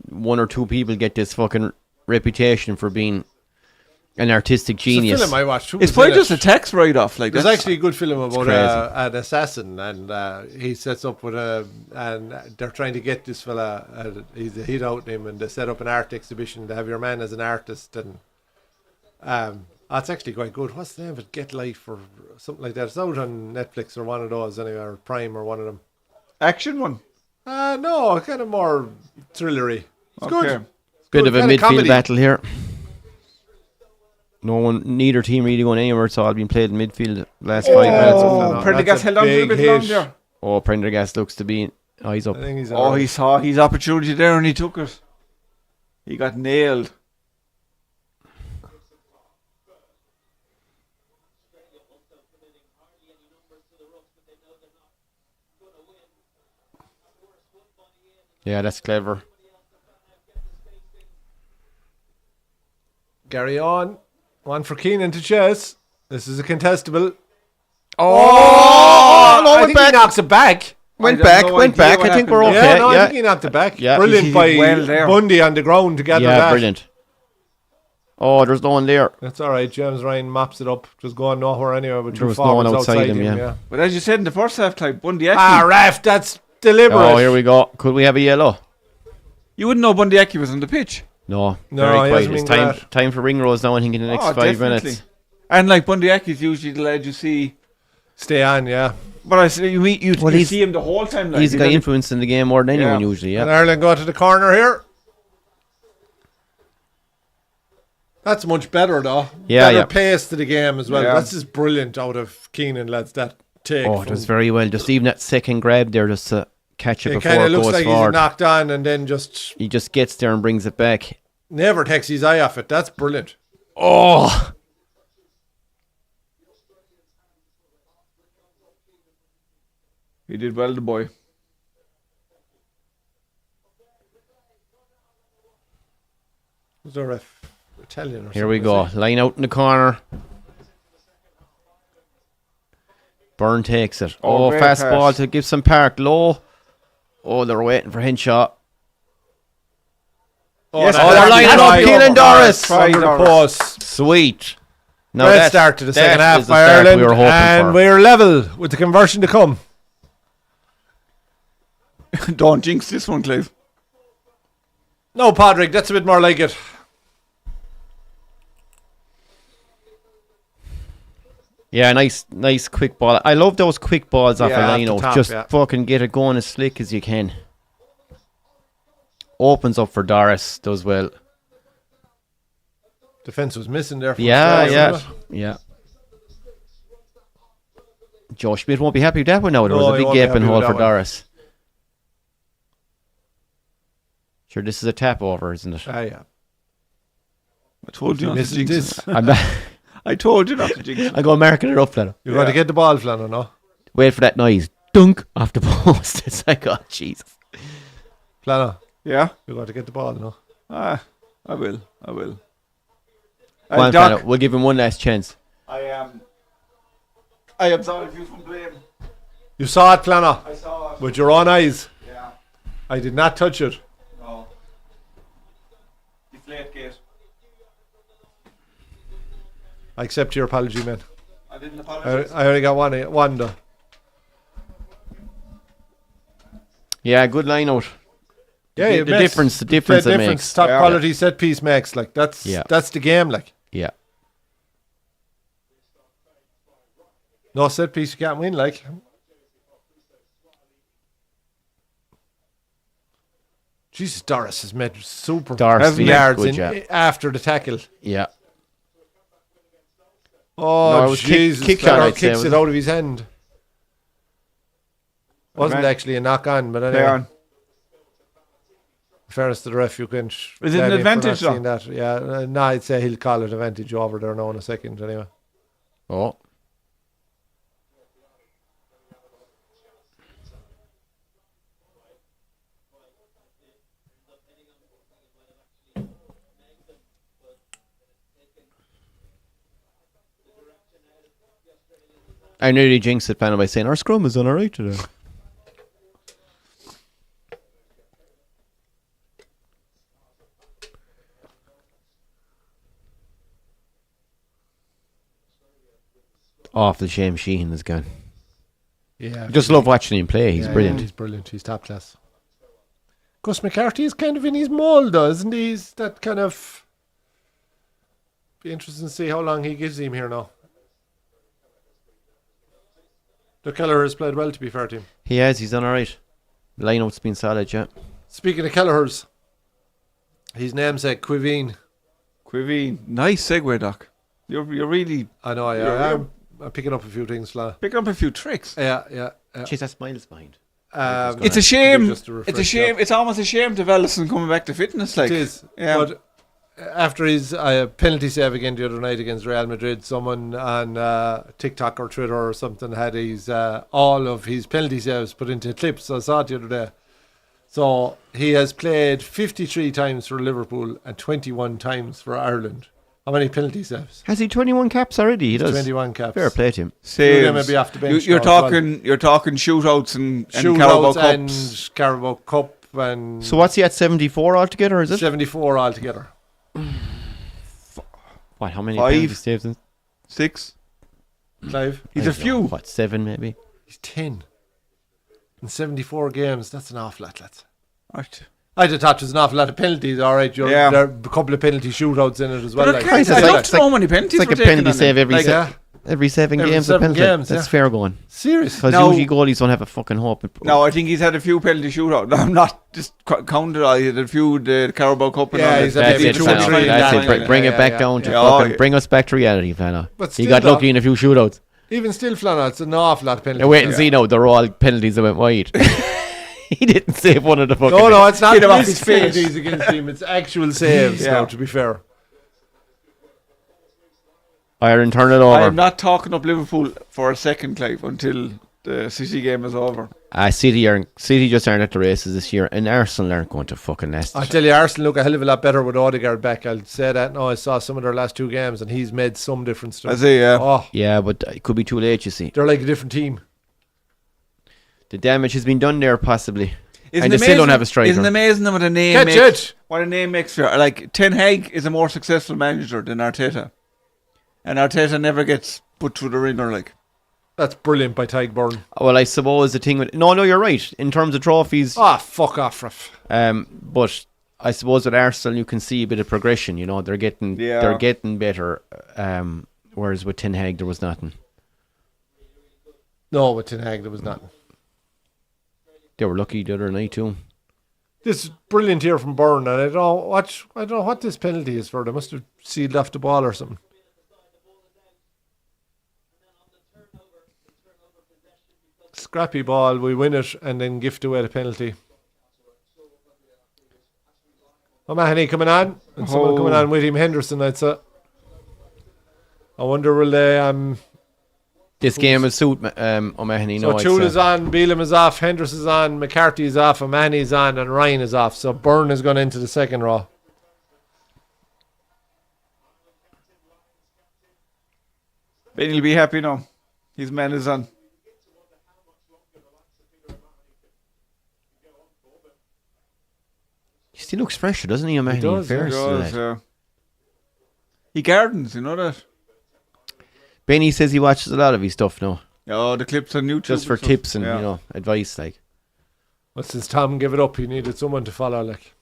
one or two people get this fucking reputation for being an artistic It's a genius. film I watched. Who It's was probably in just it? a tax write-off. Like There's that's actually a good film about crazy. an assassin, and he sets up with and they're trying to get this fella. He's a hit out him, and they set up an art exhibition to have your man as an artist, and it's actually quite good. What's the name of it? Get Life or something like that. It's out on Netflix or one of those anyway, or Prime or one of them. action one. No, kind of more thrillery. It's good. Bit Good of a kind of midfield comedy. battle here. Neither team really going anywhere. It's all been played in midfield last 5 minutes. Oh, Prendergast that's a held on to it a big bit long hit. there. Oh, Prendergast looks to be eyes up. I think he's Oh, alright. he saw his opportunity there and he took it. He got nailed. Yeah, that's clever. Carry on. One for Keenan to chase. This is a contestable. Oh, no, I went think back. he knocks it back. Went I back, have no went idea back. what I think we're happened okay. there. Yeah, no, Yeah, I think he knocked it back. Yeah. Brilliant He by did well there. Bundy on the ground to gather yeah, that. brilliant. Oh, there's no one there. That's all right. James Ryan mops it up. Just going nowhere anyway. But There two was no one forwards outside him, yeah. But as you said in the first half time, Bundy Ah, ref, that's deliberate. Oh, here we go. Could we have a yellow? you wouldn't know Bundy Aki was on the pitch. No, No, very he quiet. hasn't It's been time, great. time for ring rolls now, I think, in the next 5 definitely. minutes. And like Bundy Aki is usually the lad you see. Stay on, yeah. But I see you meet you, Well, you he's- see him the whole time. Like, He's the guy doesn't- influencing the game more than anyone Yeah. usually, And yeah. Ireland go to the corner here. That's much better, though. Yeah, better yeah. pace to the game as well. Yeah. That's just brilliant out of Keenan, lads. That take. Oh, it was very well. Just even that second grab there, just to catch it It before kind it of looks goes like he's forward. knocked on and then just He just gets there and brings it back. never takes his eye off it. That's brilliant. Oh! He did well, the boy. Was there a Italian or Here we something, go. was he? Line out in the corner. Byrne takes it. Oh, Oh, great fast pass. ball to Gibson Park. Low. Oh, they're waiting for Henshaw. Oh, Yes, that's Oh, they're a lining try up Keelan over Doris. Try under the Doris. post. Sweet. Now Great that's- start to the second that half is the by start Ireland, we were hoping and for. we're level with the conversion to come. Don't jinx this one, Clive. No, Padraig, that's a bit more like it. Yeah, nice quick ball. I love those quick balls off Yeah, a off line the out. top, Just yeah. fucking get it going as slick as you can. Opens up for Doris. Does well. Defence was missing there. For Yeah, Australia, yeah, wasn't it? yeah. Joe Schmidt won't be happy with that one now. There No, was a he big won't be gaping happy with hole that for one. Doris. Sure, this is a tap over, isn't it? Ah, yeah. I told you not to Missing jinx this. it. I'm not. I told you not to jinx it. I'm going marking it up, fella. You're going to get the ball, Flanner, no? Wait for that noise. Dunk off the post. It's like, oh, Jesus. Flanner, Yeah? you're going to get the ball, no? Ah, I will. I will. Go on, Doc, fella. We'll give him one last chance. I absolve you from blame. You saw it, Flanner, I saw it. with your own eyes. Yeah. I did not touch it. No. Deflate gate. I accept your apology, man. I didn't apologize. I only got one though. Yeah, good line out. Yeah, the it makes- difference it makes. top Yeah. quality set piece makes. Like that's Yeah. that's the game. Like Yeah. no set piece, you can't win. Like Jesus, Doris has made super Doris Hasn't he? yards good in, job. after the tackle. Yeah. Oh No, it was Jesus! kick Flanner shot, I'd say, kicks was it it? out of his hand. Wasn't Man. actually a knock on, but Play anyway. on. In fairness to the ref, you can. Is it an advantage, though? That. Yeah, no, I'd say he'll call it advantage over there now in a second. Anyway, Oh. I nearly jinxed it, panel, by saying our scrum is on our right today. Awful shame Sheehan is gone. yeah, I just love watching him play. He's yeah, brilliant. He's brilliant. He's top class. Gus McCarthy is kind of in his mould, though, isn't he? He's that kind of. Be interesting to see how long he gives him here now. The Kelleher has played well, to be fair to him. He has. He's done all right. Line-out's been solid, yeah. Speaking of Kelleher's, His namesake, Quiveen. Quiveen. Nice segue, Doc. You're really I know, yeah. I'm picking up a few things, Fla. picking up a few tricks. Yeah. Jeez, that smile's behind. It's a shame. just a It's a shame. It's almost a shame to Ellison coming back to fitness. Like It is. yeah. But after his penalty save again the other night against Real Madrid, someone on TikTok or Twitter or something had his all of his penalty saves put into clips. I saw it the other day. So he has played 53 times for Liverpool and 21 times for Ireland. How many penalty saves? Has he 21 caps already? He does. 21 caps. Fair play to him. Saves. Them maybe off the bench You're now as well. talking. You're talking shootouts and Carabao Shootouts Cups. and Carabao Cup and So what's he at, 74 altogether, is it? 74 altogether. What, how many 5? penalty saves? 6. Clive? He's I a don't few. know, What, 7 maybe? He's 10. In 74 games, that's an awful lot, lads. Right. I'd have thought there was an awful lot of penalties, alright. Yeah. There are a couple of penalty shootouts in it as well. But like. I it's don't like- know how many penalties It's like were a taken penalty on save him. every Like, every 7 Every games. 7 a penalty. games, That's yeah. fair going. Serious? Because No. usually goalies don't have a fucking hope. No, I think he's had a few penalty shootouts. I'm not just counted. I had a few the Carabao Cup and Yeah, all he's that. had That's maybe it, two or fella. three That's in it. that. Bring it Yeah, back yeah, down to yeah. fucking Oh, bring us back to reality, fella. But He still, got though, lucky in a few shootouts. Even still, Flanagan, it's an awful lot of penalties. Now wait and see now. They're all penalties that went wide. He didn't save one of the fucking. No, it's not Hit him off missed his face. penalties against him. It's actual saves, Yeah. now, to be fair. Iron, turn it I am over. not talking up Liverpool for a second, Clive, until the City game is over. City just aren't at the races this year, and Arsenal aren't going to fucking nest. I tell you, Arsenal look a hell of a lot better with Odegaard back. I'll say that. No, I saw some of their last 2 games, and he's made some difference to I them. say, yeah. Oh, Yeah, but it could be too late. You see, they're like a different team. the damage has been done there, possibly. Isn't And they still don't have a striker. Isn't it amazing what a name Catch makes? it! What a name makes for like Ten Hag is a more successful manager than Arteta, and Arteta never gets put through the ringer. Like That's brilliant by Tygburn. Well, I suppose the thing with no, you're right in terms of trophies. Fuck off, Ref. But I suppose with Arsenal you can see a bit of progression. You know, they're getting better. Whereas with Ten Hag there was nothing. No, with Ten Hag there was nothing. They were lucky the other night too. This is brilliant here from Byrne, and I don't know what this penalty is for. They must have sealed off the ball or something. Scrappy ball, we win it and then gift away the penalty. O'Mahony coming on, and someone coming on with him, Henderson, I'd say. I wonder will they This game will suit O'Mahony. so No, Toole is on, Beelum is off, Henderson is on, McCarthy is off, O'Mahony is on, and Ryan is off. So Byrne is going into the second row. Ben will be happy now. His man is on. he still looks fresher, doesn't he? O'Mahony. does, Fair he to Goes, that. he gardens, you know that. Benny says he watches a lot of his stuff now, Oh, the clips on YouTube. just for and stuff. tips and Yeah. advice. Like Well, since Tom gave it up, he needed someone to follow. Like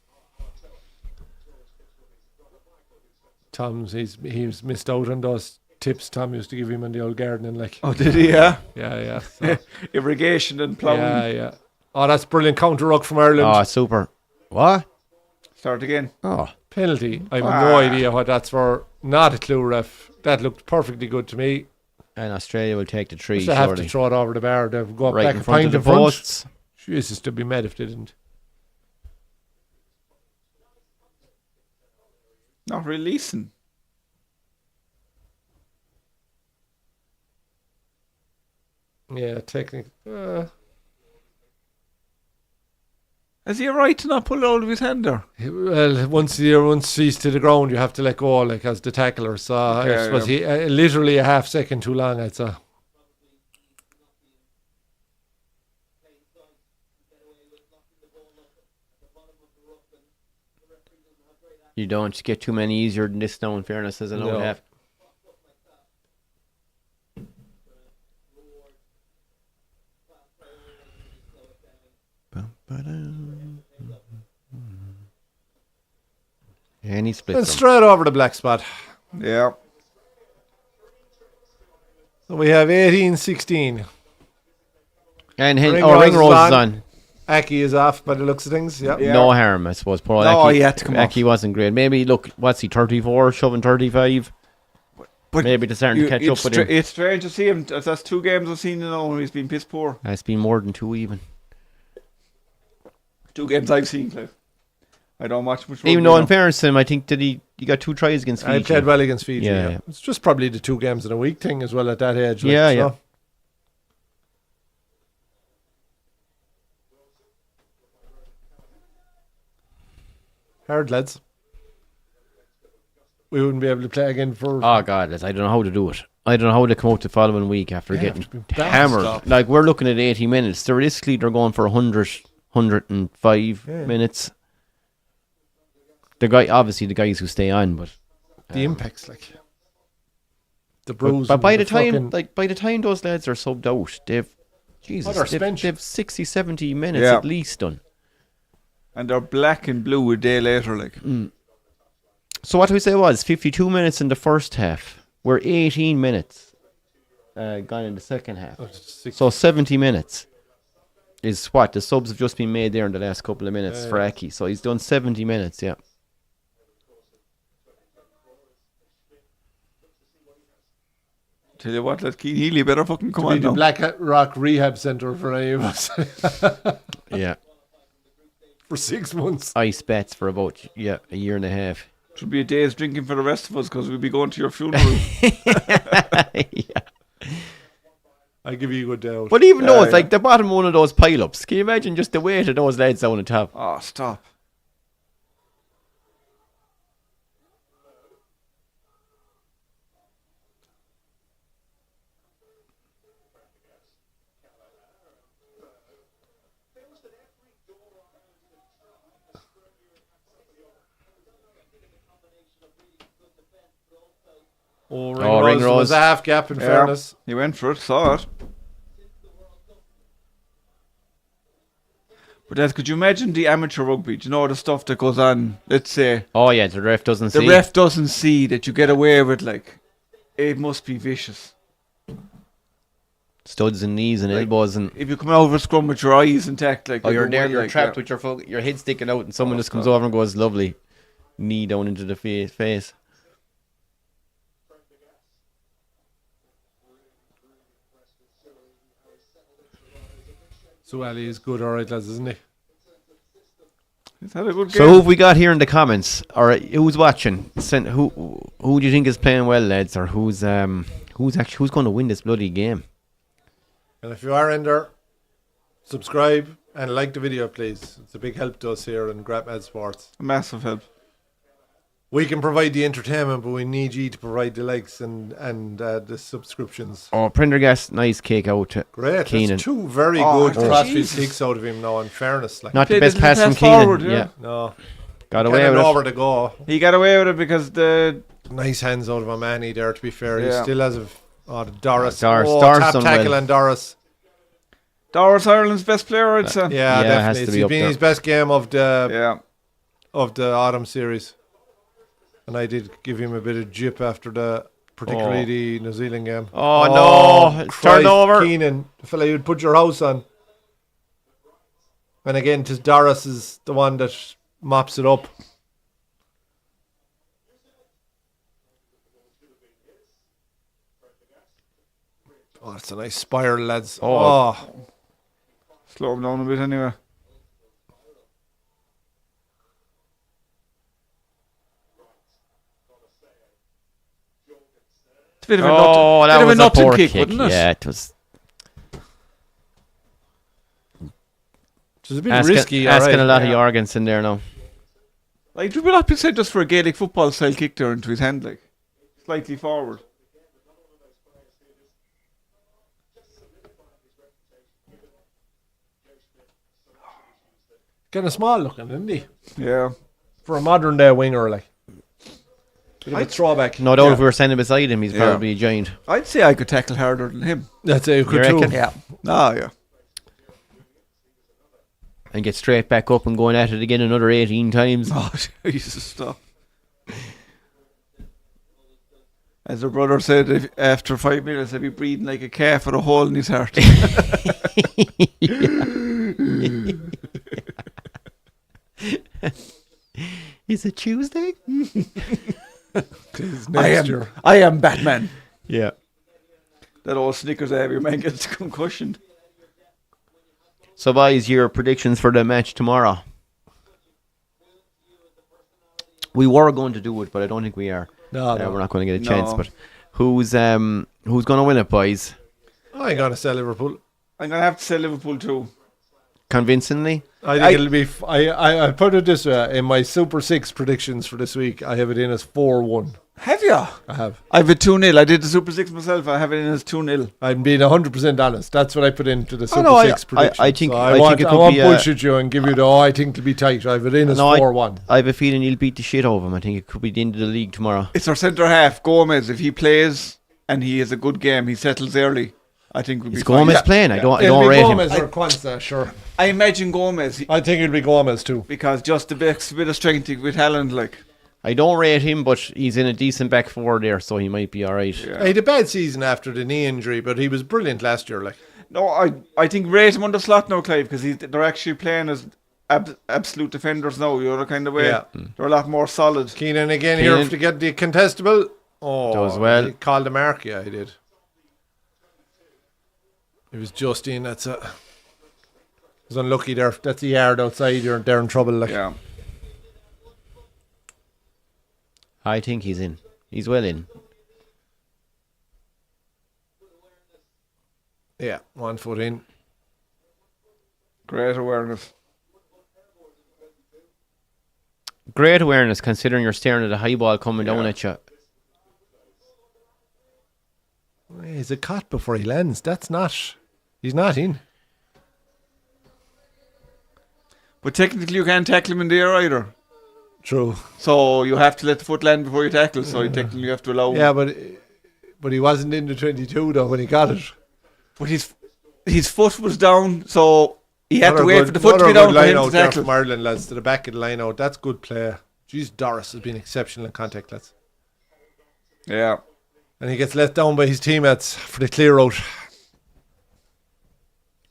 he's missed out on those tips Tom used to give him on the old gardening. Like Oh, did he? Yeah. yeah. So, Irrigation and ploughing. yeah. Oh, that's brilliant counter ruck from Ireland. oh, super. What? Start again. Oh, Penalty. I have no idea what that's for. Not a clue, Ref. That looked perfectly good to me. and Australia will take the 3. They have surely. to throw it over the bar. They'll go right back in a front pint of the in front. posts. Jesus, to be mad if they didn't. Not releasing. Yeah, technically. Is he right to not pull it out of his hand there? Well, once he's to the ground, you have to let go, like as the tackler. So I suppose he literally a half second too long, I'd say. You don't get too many easier than this now, in fairness, as I know No. have. And he And splits them. straight over the black spot. Yeah. So we have 18-16. And Ringrose Ringrose is is on. on. Aki is off by the looks of things. Yeah. No harm, I suppose. Poor No, Aki, he had to come off. Aki wasn't great. Maybe, look, what's he, 34, shoving 35? But Maybe they're starting to catch up with him. It's strange to see him. That's 2 games I've seen when he's been piss poor. It's been more than 2 even. 2 games I've seen, Cliff. I don't watch much. Even though, in fairness to him, I think that he got 2 tries against Fiji. I played well against Fiji. Yeah, Yeah. yeah. It's just probably the 2 games in a week thing as well at that age. Yeah, so. yeah. Hard, lads. We wouldn't be able to play again for. Oh, God, I don't know how to do it. I don't know how they come out the following week after getting it's been bad hammered. stuff. Like, we're looking at 80 minutes. Theoretically, they're going for 100, 105 minutes. The guys who stay on, but the impacts, like the bruise. But by the time those lads are subbed out, they've spent. 60, 70 minutes Yeah. at least done. And they're black and blue a day later, like. So what we say was 52 minutes in the first half. We're 18 minutes gone in the second half. So 70 minutes is what the subs have just been made there in the last couple of minutes for Aki. So he's done 70 minutes, yeah. Tell you what, let Keane Healy better fucking come to be on the now. Black Rock Rehab Centre for any of us Yeah. for 6 months. Ice bets for about a year and a half. It would be a day's drinking for the rest of us because we'll be going to your funeral. Yeah. I give you a good doubt. But even though it's like the bottom one of those pile-ups, can you imagine just the weight of those lads down the top? Oh, stop. Ring Rose was a half gap in fairness. He went for it, saw it. But Dad, could you imagine the amateur rugby? Do you know the stuff that goes on? Let's say Oh yeah, the ref doesn't see. the ref doesn't see that you get away with, like, it must be vicious. Studs and knees and elbows and If you come out of a scrum with your eyes intact, like, you're there, going you're like, trapped yeah. with your head sticking out, and someone just comes over and goes, "Lovely," knee down into the face. So Ali is good, alright, lads, isn't he? He's had a good game. So who have we got here in the comments? All right, who's watching? Who do you think is playing well, lads, or who's going to win this bloody game? And if you are in there, subscribe and like the video, please. It's a big help to us here in Grapmad Sports. A massive help. We can provide the entertainment, but we need you to provide the likes and the subscriptions. Oh, Prendergast, nice kick out to Great. Keenan. That's 2 very Oh, good crossfield Jesus. kicks out of him now, in fairness. Like, Not the Played best his pass from pass Keenan. forward, Yeah. yeah. no. Got Can't away with over it. to go. He got away with it because the Nice hands out of Amani there, to be fair. He Yeah. still has the Doris. Doris Tap done tackle well. and Doris. Doris Ireland's best player, I'd say. Yeah, Yeah, it has definitely. to It's be up been there. his best game of the Yeah. autumn series. And I did give him a bit of jip after particularly the New Zealand game. Oh, no. It's Christ, turned over. Keenan, the fella you'd put your house on. And again, Doris is the one that mops it up. Oh, it's a nice spiral, lads. Oh. Slow him down a bit anyway. It's a bit of a nut, that bit of was a a nutting poor kick, kick. wasn't it? Yeah, it was. It was a bit risky. Asking alright. a lot of Yeah. Jorgensen there now. Like, it would not be said just for a Gaelic football style kick there into his hand, like, slightly forward. Kind of small looking, isn't he? Yeah. For a modern day winger, like. Bit of a throwback. No doubt Yeah. if we were standing beside him, he's Yeah. probably a giant. I'd say I could tackle harder than him. That's a You good reckon? too. Yeah. Oh, yeah. And get straight back up and going at it again another 18 times. Oh, Jesus, stop. As her brother said, after 5 minutes, he'd be breathing like a calf with a hole in his heart. Is it Tuesday? I am Batman. Yeah. That old Snickers every man gets a concussion. So, boys, your predictions for the match tomorrow? We were going to do it, but I don't think we are. No. We're not going to get a chance. But who's going to win it, boys? I ain't gonna say Liverpool. I'm going to have to say Liverpool too. Convincingly? I think it'll be. I put it this way: in my Super 6 predictions for this week, I have it in as 4-1. Have you? I have. I have it 2-0. I did the Super 6 myself. I have it in as 2-0. I'm being 100% honest. That's what I put into the Super no, 6 predictions. I think I it won't could be bullshit you and give you the. I think it'll be tight. I have it in as 4-1. I have a feeling he'll beat the shit out of him. I think it could be the end of the league tomorrow. It's our centre half, Gomez. If he plays and he has a good game, he settles early. I think we'll be fine. Gomez playing? I don't It'll be rate Gomez him. or Kwanzaa, sure. I imagine Gomez. I think it'll be Gomez too. Because just a bit of strength with Haaland, like. I don't rate him, but he's in a decent back four there, so he might be all right. Yeah. He had a bad season after the knee injury, but he was brilliant last year. Like, No, I think rate him on the slot now, Clive, because they're actually playing as absolute defenders now. You know, the kind of way. Yeah. They're a lot more solid. Keenan again here to get the contestable. Oh, does well. He called the mark. Yeah, he did. It was just in. It was unlucky there. That's a yard outside. They're in trouble. Like. Yeah. I think he's in. He's well in. Yeah, 1 foot in. Great awareness. Great awareness considering you're staring at a high ball coming down at you. He's a cut before he lands. He's not in. But technically, you can't tackle him in the air either. True. So you have to let the foot land before you tackle. So you technically have to allow. Yeah, but he wasn't in the 22 though when he got it. But his foot was down, so he had to wait for the foot to be down for him to tackle. From Ireland, lads, to the back of the line out. That's good play. Jeez, Doris has been exceptional in contact, lads. Yeah. And he gets let down by his teammates for the clear out.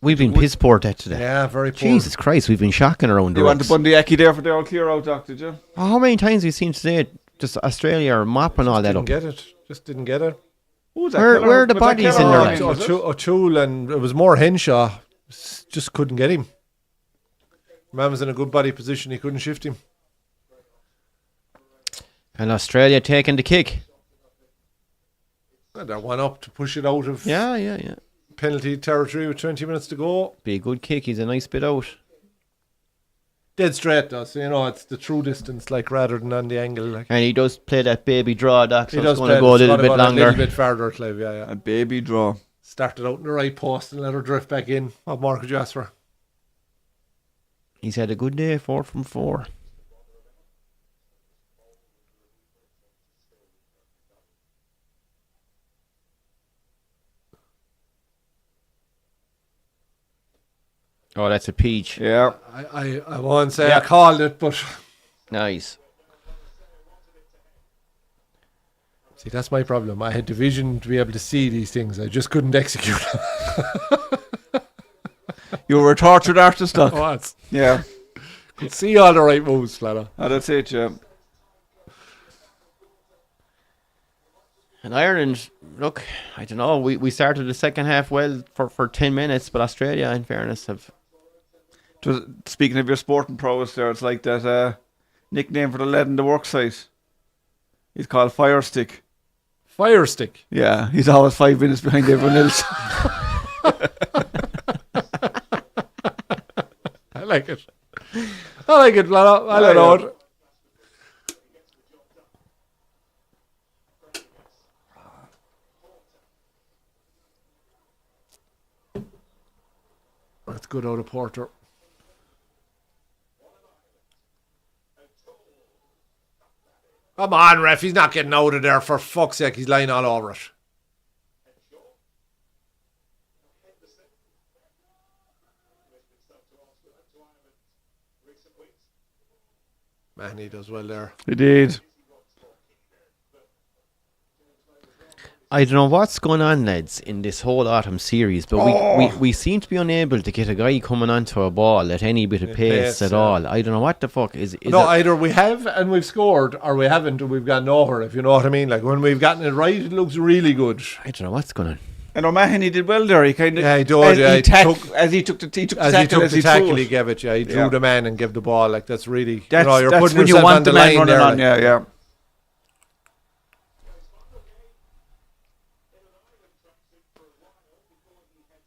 We've been piss poor at today. Yeah, very poor. Jesus Christ, we've been shocking around the You want to ropes. Bundyaki there for the old clear out, Doc, did you? Oh, how many times have you seen today just Australia are mopping all that up? Just didn't get it. Who's that? Where are the bodies in their line? O'Toole, and it was more Henshaw. Just couldn't get him. Man was in a good body position. He couldn't shift him. And Australia taking the kick. And that one up to push it out of Yeah. penalty territory with 20 minutes to go. Be a good kick. He's a nice bit out. Dead straight though, so it's the true distance, like rather than on the angle. Like And he does play that baby draw, Doc, so he it's does going to play, go a it's little gotta bit go that longer. little bit farther, Clive. Yeah. A baby draw. Started out in the right post and let her drift back in. What more could you ask for? He's had a good day, 4 from 4. Oh, that's a peach. Yeah. I won't say I called it, but Nice. see, that's my problem. I had the vision to be able to see these things. I just couldn't execute. You were a tortured artist, Doc. What? Yeah. Could see all the right moves, fella. Oh, that's it, yeah. And Ireland, look, I don't know. We started the second half well for 10 minutes, but Australia, in fairness, have... Speaking of your sporting prowess there, it's like that nickname for the lad in the work site. He's called Fire Stick. Fire stick. Yeah, he's always 5 minutes behind everyone else. I like it. I like it, fella. I don't know it. That's good out of Porter. Come on, ref. He's not getting out of there. For fuck's sake, he's lying all over it. Man, he does well there. He did. I don't know what's going on, lads, in this whole autumn series, but we seem to be unable to get a guy coming onto a ball at any bit of pace at all. I don't know what the fuck is no, either we have and we've scored, or we haven't and we've gone nowhere, if you know what I mean. Like, when we've gotten it right, it looks really good. I don't know what's going on. And O'Mahony did well there. He kind of, Yeah, he did. as he took the tackle, he gave it. Yeah, he drew the man and gave the ball. Like, that's really, That's, you're that's putting when you yourself want on the the man line running there. on. Like. Yeah.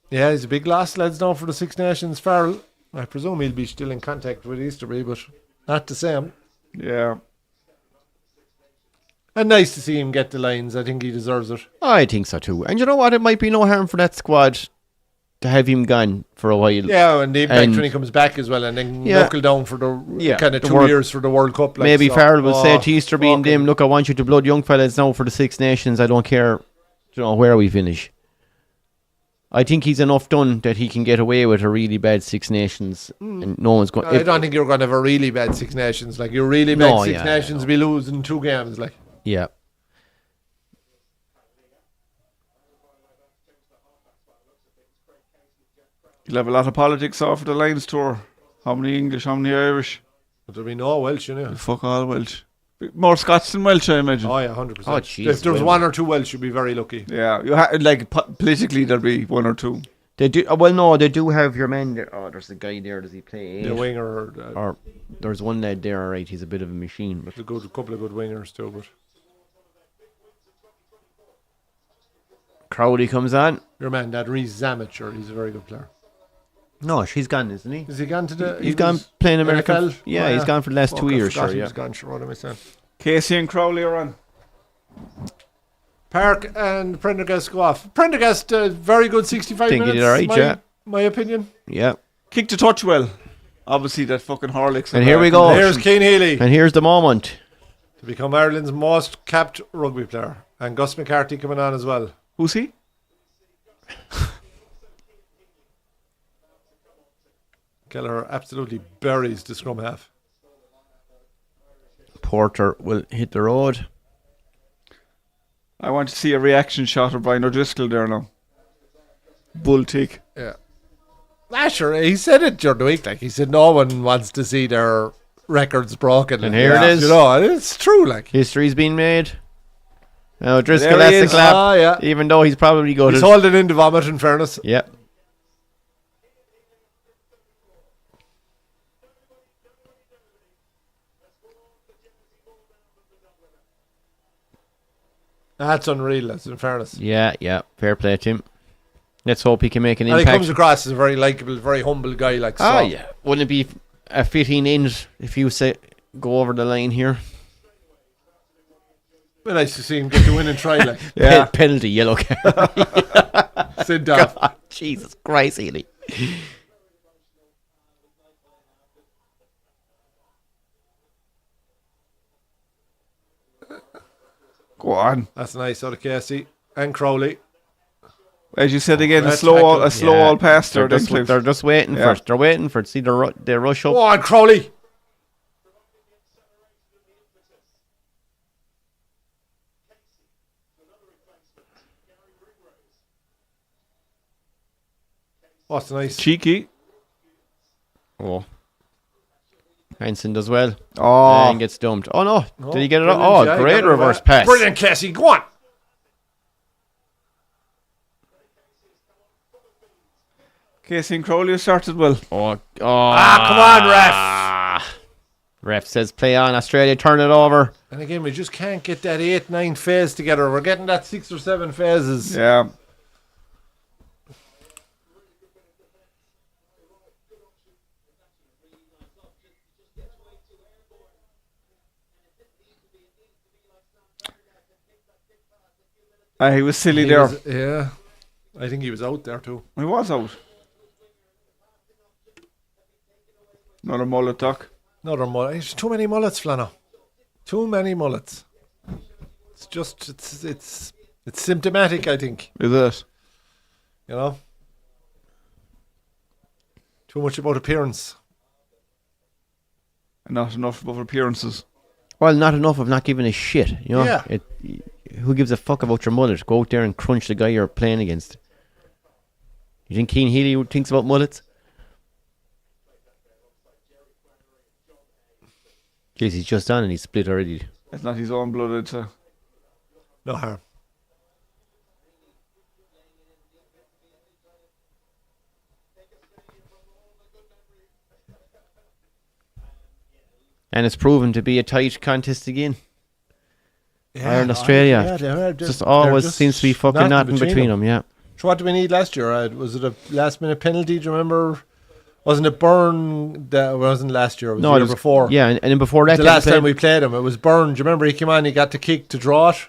Yeah, he's a big loss, lads, now for the Six Nations. Farrell, I presume he'll be still in contact with Easterby, but not the same. Yeah. And nice to see him get the lines. I think he deserves it. I think so too. And you know what? It might be no harm for that squad to have him gone for a while. Yeah, and the impact when he comes back as well, and then knuckle down for the kind of 2 years for the World Cup. Like, maybe so. Farrell will say to Easterby and them, look, I want you to blood young fellas now for the Six Nations. I don't care where we finish. I think he's enough done that he can get away with a really bad Six Nations, and no one's going. I don't think you're going to have a really bad Six Nations. Like, your really bad Six Nations be losing 2 games. Like, yeah. You'll have a lot of politics off the Lions tour. How many English? How many Irish? but there'll be no Welsh, you know. Fuck all Welsh. More Scots than Welsh, I imagine. Oh yeah, 100%. Oh, jeez, if there was 1 or 2 Welsh, you'd be very lucky. Yeah, politically there'll be 1 or 2. They do. Well, no, they do have your man there. Oh, there's a guy there. Does he play? The winger. Or there's one lad there. All right, he's a bit of a machine. But a couple of good wingers too. But Crowley comes on. your man, that Reece Zammit, he's a very good player. No, she's gone, isn't he? Is he gone to the? He's gone playing American. NFL? Yeah, he's gone for the last 2 years. Sure, He yeah. was gone. Sure, what am I saying? Casey and Crowley are on. Park and Prendergast go off. Prendergast, very good 65 Think he minutes. did alright, yeah. My opinion. Yeah. Kicked to touch well. Obviously, that fucking Horlicks. And here we go. There's Cian Healy And here's the moment. to become Ireland's most capped rugby player, and Gus McCarthy coming on as well. Who's he? Kelleher absolutely buries the scrum half. Porter will hit the road. I want to see a reaction shot of Brian O'Driscoll there now. Bull tick. Yeah. Sure, he said it during the week. Like, he said no one wants to see their records broken. And here it is. You know, it's true. Like, History's been made. Now Driscoll There he has to is. clap. Ah, yeah. Even though he's probably good. he's holding in the vomit, in fairness. Yep. That's unreal, that's in fairness. Yeah. Fair play to him. Let's hope he can make an And he impact. comes across as a very likeable, very humble guy. Like, so. Ah, yeah. Wouldn't it be a fitting end if you say go over the line here? Be nice to see him get the win and try. Like, Yeah. Penalty, yellow card. sit down. God, Jesus Christ, Healy. Go on. That's nice out of Casey and Crowley. As you said again, a That's slow tackle. all pass there. They're just waiting for it. They're waiting for it. See, they rush up. Go on, Crowley. Oh, it's nice. Cheeky. Oh. Hansen does well. Oh. And gets dumped. Oh, no. Did he get it? Brilliant, Oh, yeah, he great got it reverse away. pass. Brilliant, Casey. Go on. Casey and Crowley started well. Oh, Come on, ref. Ref says play on, Australia, turn it over. And again, we just can't get that 8-9 phase together. We're getting that 6 or 7 phases. Yeah. He was silly there. Yeah. I think he was out there too. He was out. Another mullet duck. Another mullet. There's too many mullets, Flano. Too many mullets. It's just, it's symptomatic, I think. Is it? You know? Too much about appearance. Not enough of appearances. Well, not enough of not giving a shit. You know, Yeah. Who gives a fuck about your mullet? Go out there and crunch the guy you're playing against. You think Keane Healy thinks about mullets? Jeez, he's just on and he's split already. It's not his own blood, it's No harm. And it's proven to be a tight contest again. Yeah, Ireland, Australia. Yeah, they're just always just seems to be fucking nothing between them, yeah. So what did we need last year? Was it a last minute penalty? Do you remember? Wasn't it Byrne? That wasn't last year. It was the year before. Yeah, and then before that, the last time we played him, it was Byrne. Do you remember he came on? He got the kick to draw it,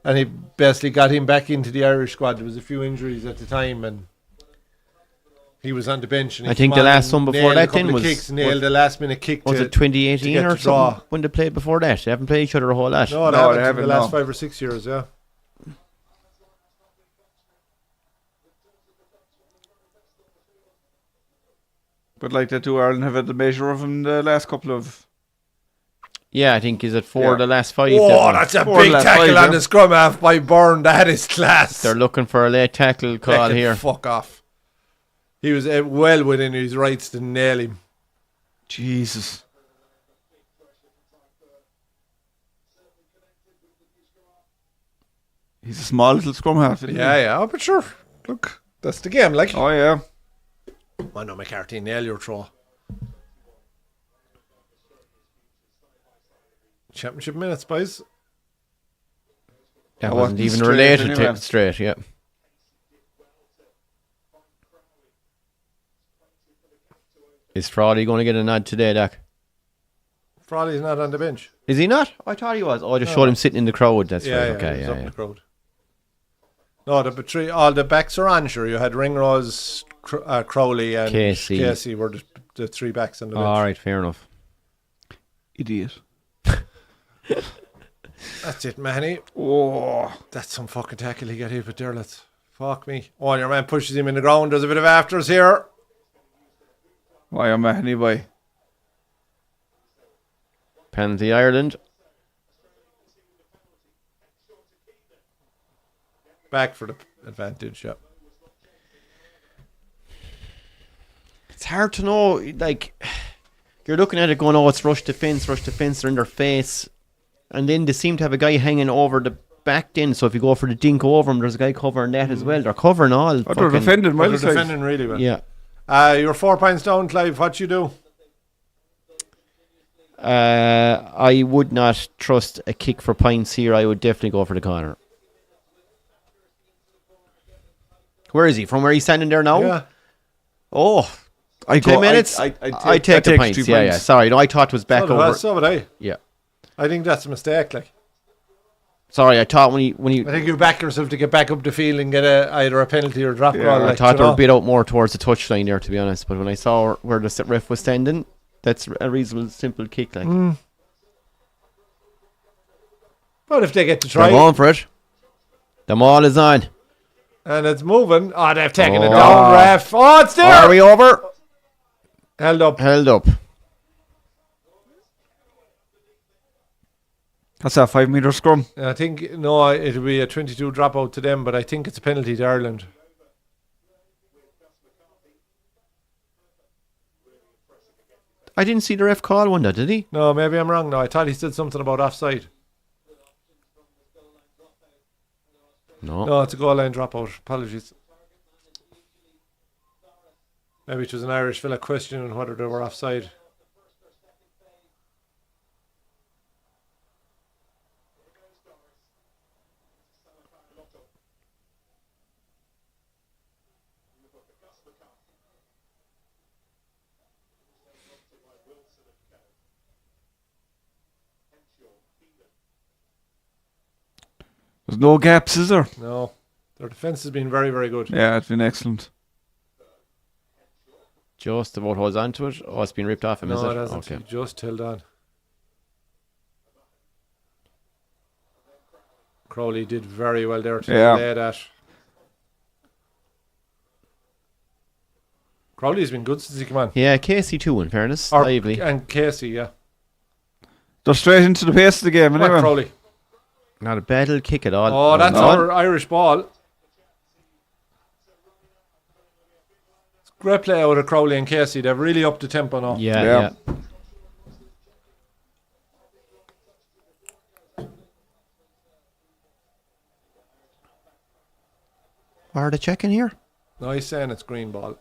and he basically got him back into the Irish squad. There was a few injuries at the time, and he was on the bench. And I think the last one before that then nailed the last minute kick. Was it 2018 or something? When they played before that, they haven't played each other a whole lot. No, they haven't. The last 5 or 6 years, yeah. But like the two Ireland have had the measure of him the last couple of... Yeah, I think is it for the last 5. Oh, that's a big tackle on the scrum half by Byrne. That is class. They're looking for a late tackle call here. Fuck off. He was well within his rights to nail him. Jesus. He's a small little scrum half, isn't he? Yeah. Oh, but sure. Look, that's the game, like. Oh, yeah. I know McCarthy, nail your throw. Championship minutes, boys. That wasn't even related to straight, yeah. Is Frawley going to get a nod today, Doc? Frawley's not on the bench. Is he not? I thought he was. Oh, I just showed him sitting in the crowd. That's right. Okay, he's up in the crowd. No, all the backs are on, sure. You had Ringrose, Crowley, and Casey were the 3 backs on the bench. All right, fair enough. Idiot. That's it, Mahoney. Oh, that's some fucking tackle he got hit with there, lads. Fuck me. Oh, your man pushes him in the ground. There's a bit of afters here. Why am I anyway? Penalty Ireland. Back for the advantage, yeah. It's hard to know, like, you're looking at it going, oh, it's rush defence, they're in their face. And then they seem to have a guy hanging over the back then, so if you go for the dink over him, there's a guy covering that as well. They're covering all. They're defending well. They're defending really well. Yeah. You're 4 points down, Clive. What you do? I would not trust a kick for points here. I would definitely go for the corner. Where is he? From where he's standing there now? Yeah. Oh, 10 minutes? I take the points. Yeah. Sorry, no, I thought it was back over. So would I. Yeah. I think that's a mistake. Like. Sorry, I thought when you. I think you back yourself to get back up the field and get either a penalty or a drop ball. I thought they were a bit out more towards the touchline there, to be honest. But when I saw where the ref was standing, that's a reasonable, simple kick. Like. But if they get to try, they're going for it. The maul is on. And it's moving. Oh, they've taken it down, ref. Oh, it's there. Are we over? Held up. That's a 5 metre scrum. I think, it'll be a 22 dropout to them, but I think it's a penalty to Ireland. I didn't see the ref call one, though, did he? No, maybe I'm wrong now. I thought he said something about offside. No, it's a goal line dropout. Apologies. Maybe it was an Irish fella questioning whether they were offside. There's no gaps, is there? No. Their defence has been very, very good. Yeah, it's been excellent. Just about holds on to it. Oh, it's been ripped off him, is it? No, it hasn't. Okay. He just held on. Crowley did very well there to lay that. Crowley's been good since he came on. Yeah, Casey too, in fairness. Lively. And Casey, yeah. They're straight into the pace of the game, Come on, anyway. Crowley. Not a bad little kick at all. Oh, that's No. our Irish ball. It's great play out of Crowley and Casey. They've really upped the tempo now. Yeah. What are they checking here? No, he's saying it's green ball.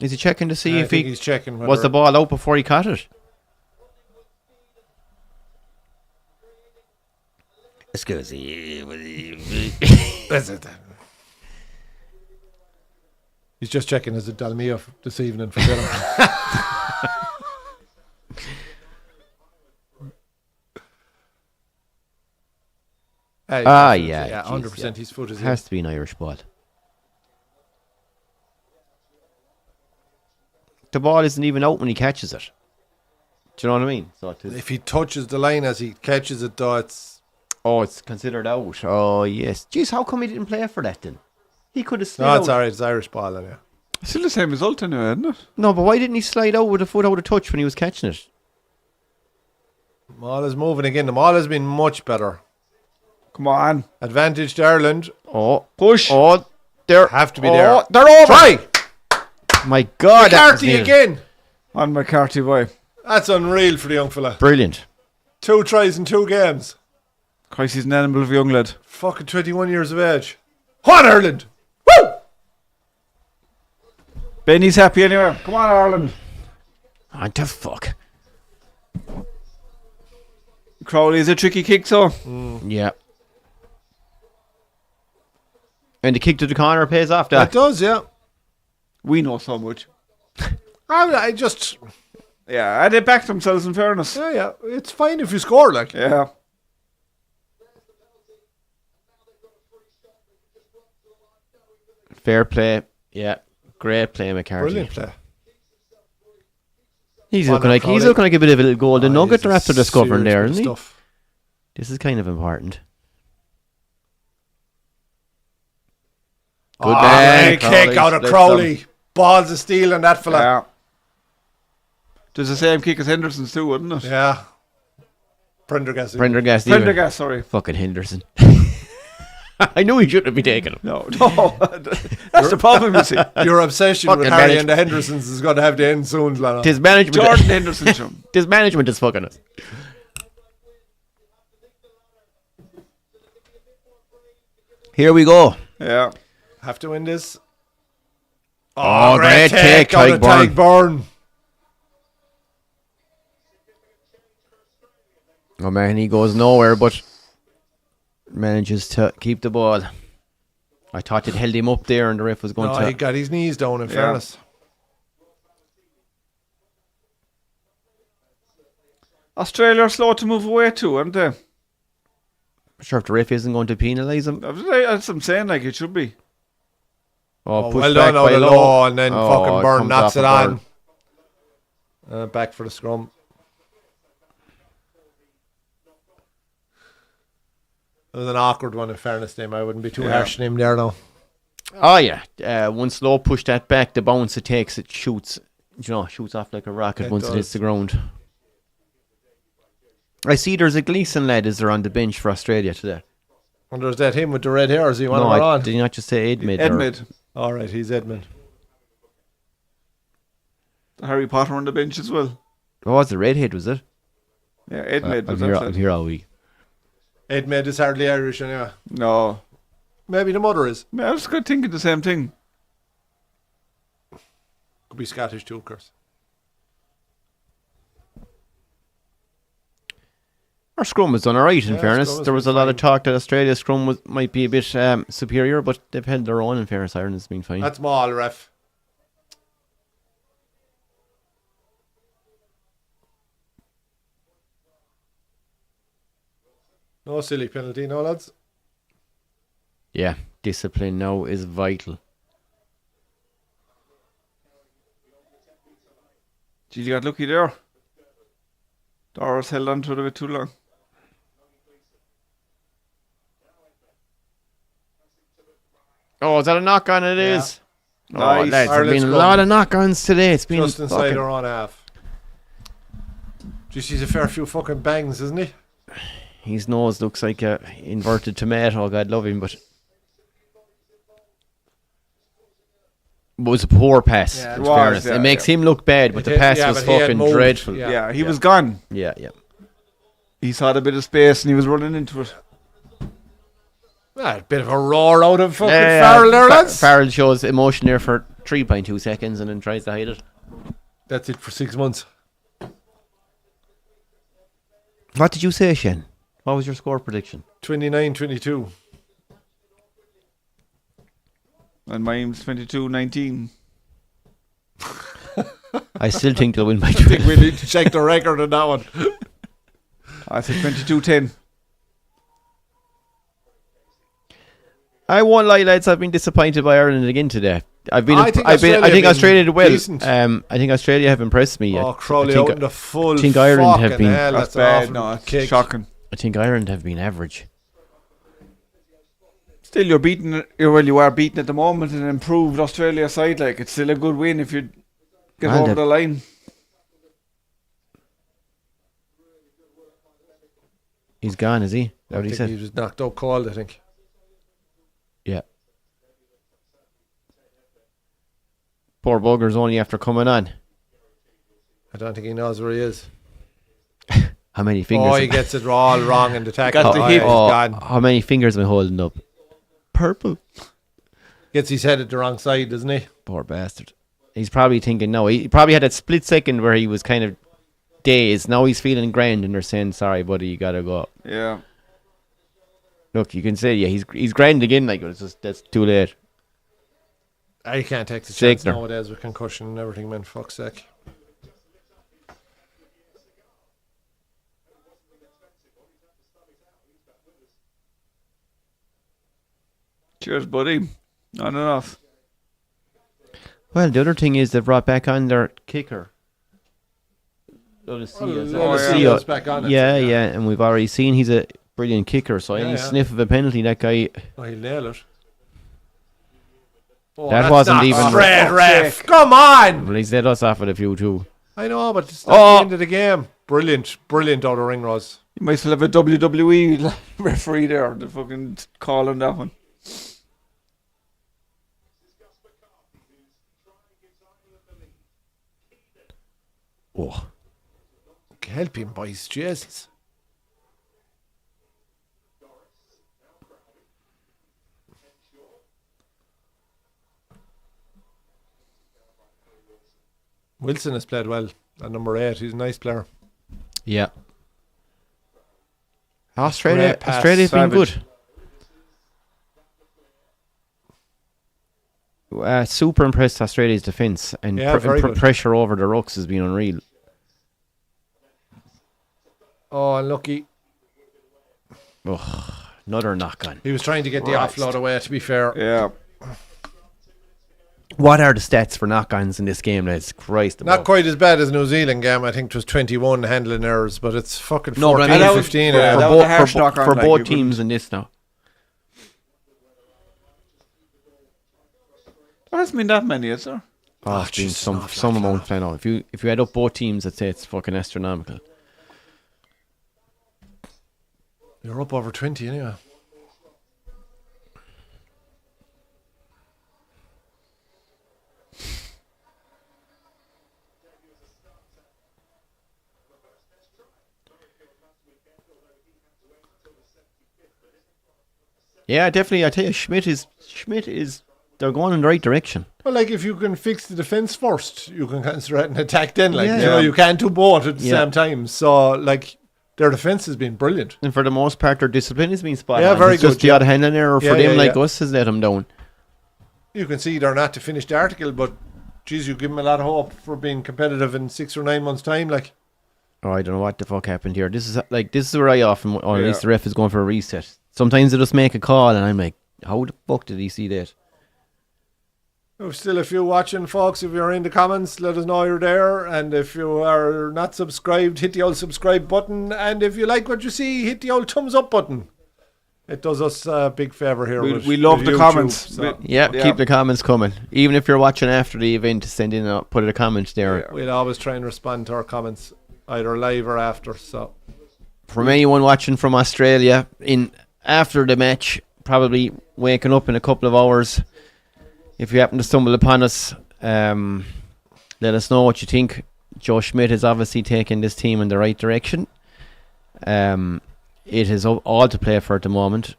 Is he checking to see I if think he he's checking was the ball out before he caught it? Excuse me. He's just checking as a Dalmia this evening for dinner. Yeah, 100%. His foot is in. Has to be an Irish ball. The ball isn't even out when he catches it. Do you know what I mean? So If he touches the line as he catches it, though, it's considered out. Oh, yes. Jeez, how come he didn't play for that then? He could have slid no, it's out. alright. It's Irish ball, anyway. Still the same result anyway, isn't it? No, but why didn't he slide out with a foot out of touch when he was catching it? Maul is moving again. The Maul has been much better. Come on. Advantage to Ireland. Oh, Push. oh, they're Have to be there. They're over. Try! My God, that was McCarthy near. again. On McCarthy, boy. That's unreal for the young fella. Brilliant. 2 tries in 2 games. Christ, he's an animal of a young lad. Fucking 21 years of age. What, Ireland? Woo! Benny's happy anyway. Come on, Ireland. What the fuck? Crowley's a tricky kick, so. Yeah. And the kick to the corner pays off That that. does, yeah. We know so much. I just... Yeah, they backed themselves in fairness. Yeah. It's fine if you score, like. Yeah. Fair play. Yeah. Great play, McCarthy. Brilliant play. He's Well looking done, Crowley. like a bit of a little golden nugget they're after discovering there, isn't isn't he? Stuff. This is kind of important. Good Great man. kick out of Let's Crowley. Balls of steel on that fella. Yeah. There's the same kick as Henderson's too, wouldn't it? Yeah. Prendergast. Prendergast. Prendergast, sorry. Fucking Henderson. I knew he shouldn't be taking him. No. That's the problem, you see. Your obsession with Fucking Harry and the Hendersons is going to have the end soon, Lana. His management. Jordan Henderson, Jim. His management is fucking us. Here we go. Yeah. Have to win this. Oh, great kick, out of Tyke Tyke Byrne. Oh man, he goes nowhere, but manages to keep the ball. I thought it held him up there, and the ref was going No, to. he got his knees down, in fairness. Australia are slow to move away too, aren't they? Sure, if the ref isn't going to penalise him. That's what I'm saying, like it should be. Oh, push well back done out by of low. low, and then Oh, fucking it Byrne comes knocks off it of Byrne. on. Back for the scrum. It was an awkward one, in fairness to him. I wouldn't be too harsh on him there now. Oh yeah, once Lowe pushed that back, the bounce it takes, it shoots. Shoots off like a rocket It once it hits does. the ground. I see there's a Gleeson lad is there on the bench for Australia today. And there's that him with the red hair. Is he one No, of on? did you not just say Edmid? Edmund. All right, he's Edmund. Harry Potter on the bench as well. Oh, was the redhead, was it? Yeah, Edmund. I'm here all week. Edmund is hardly Irish anyway. No. Maybe the mother is. I was good thinking the same thing. Could be Scottish too, of course. Our scrum was done alright, in Yeah, fairness. scrum has There was a been lot of fine. talk that Australia's scrum might be a bit superior, but they've held their own, in fairness. Ireland's been fine. That's Maul, ref. No silly penalty, no lads. Yeah, discipline now is vital. Gee, you got lucky there. Doris held on to it a bit too long. Oh, is that a knock-on? It Yeah. is. Oh, Nice. lads, there's Ireland's been a scrum. lot of knock-ons today. It's been Just inside fucking- our own half. Just he's a fair few fucking bangs, isn't he? His nose looks like a inverted tomato. God love him, but it was a poor pass. Yeah, in it was, fairness. yeah, It makes yeah. him look bad, but the pass was but he had fucking moved. dreadful. Yeah. He was gone. Yeah. He saw the bit of space and he was running into it. A bit of a roar out of fucking Farrell there, lads. Farrell shows emotion there for 3.2 seconds and then tries to hide it. That's it for 6 months. What did you say, Shen? What was your score prediction? 29-22. And mine's 22-19. I still think they'll win by I 12. think we need to check the record on that one. I said 22-10. I won't lie, lads. I've been disappointed by Ireland again today. I think Australia Australia did well. decent. I think Australia have impressed me. Oh, Crowley out in the full. I think Ireland have fucking been- hell, That's that's an bad. awful No, it's kick. shocking. I think Ireland have been average. Still, you are beaten at the moment and improved Australia side. Like, it's still a good win if you get And over they've- the line. He's gone, is he? Is that I what he think said? he was knocked out cold, I think. Yeah. Poor bugger's only after coming on. I don't think he knows where he is. How many fingers? Oh, he gets it all wrong in the tackle. Got the hit. He's gone. How many fingers am I holding up? Purple. Gets his head at the wrong side, doesn't he? Poor bastard. He's probably thinking, no, he probably had that split second where he was kind of dazed. Now he's feeling grand and they're saying, sorry, buddy, you gotta go. Yeah. Look, you can say, yeah, he's grand again, like, but it's just, that's too late. I can't take the chance Signer. nowadays with concussion and everything, man. Fuck's sake. Cheers, buddy. On and off. Well, the other thing is they brought back on their kicker. Leo's back on it, Yeah, so, yeah, and we've already seen he's a brilliant kicker, so any Yeah. sniff of a penalty, that guy... Oh, he'll nail it. Oh, That that's wasn't not even- straight, Oh, ref. sick. Come on. Well, he's let us off at a few too. I know, but it's not the end of the game. Brilliant out of ring, Ross. You might still have a WWE referee there. The fucking call on that one. Oh. Help him, boys. Jesus. Wilson has played well at number 8. He's a nice player. Yeah. Australia's been Savage. good. Super impressed Australia's defence and Yeah, very good. pressure over the rucks has been unreal. Oh, unlucky. Ugh, another knock on. He was trying to get the Christ. offload away, to be fair. Yeah. What are the stats for knock-ons in this game, lads? Christ. Not quite as bad as New Zealand game. I think it was 21 handling errors, but it's fucking 14, No, but I mean, that was- 15. yeah, for that yeah. was a harsh knock-on, for like, both you teams in this now. There hasn't been that many, is there? Oh, it's been Jesus, some an awful lot, amount. I know. If you add up both teams, I'd say it's fucking astronomical. You're up over 20 anyway. Yeah, definitely. I tell you, Schmidt is. They're going in the right direction. Well, like, if you can fix the defence first, you can concentrate an attack then. Like, Yeah. you know, you can't do both at the Yeah. same time. So, like, their defence has been brilliant. And for the most part, their discipline has been spot Yeah, on. very It's just good, the yeah. odd handling error for Yeah, them, yeah, like yeah. us, has let them down. You can see they're not to finish the article, but, geez, you give them a lot of hope for being competitive in 6 or 9 months' time. Like, Oh, I don't know what the fuck happened here. This is where I often, or at Yeah. least the ref is going for a reset. Sometimes they just make a call, and I'm like, how the fuck did he see that? there's still a few watching, folks. If you're in the comments, let us know you're there. And if you are not subscribed, hit the old subscribe button. And if you like what you see, hit the old thumbs up button. It does us a big favour here. We love the YouTube, comments. so Yeah, keep the comments coming. Even if you're watching after the event, send in put a comment there. Yeah. we'll always try and respond to our comments. either live or after. So From anyone watching from Australia, after the match, probably waking up in a couple of hours, if you happen to stumble upon us, let us know what you think. Joe Schmidt is obviously taking this team in the right direction. It is all to play for at the moment.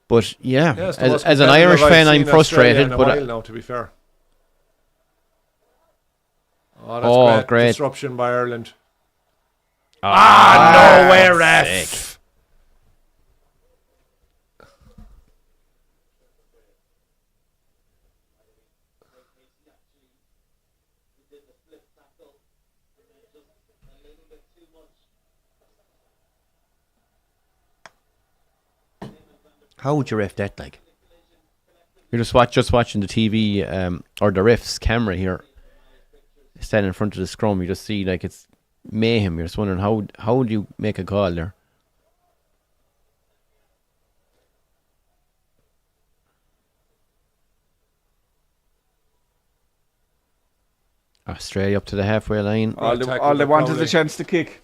But yeah, as an Irish fan, I'm frustrated. But now, to be fair, that's great disruption by Ireland. Nowhere ref. How would you ref that? Like, you're just watching the TV or the ref's camera here, standing in front of the scrum. You just see like it's mayhem. You're just wondering how do you make a call there? Australia up to the halfway line. All they want is a chance to kick.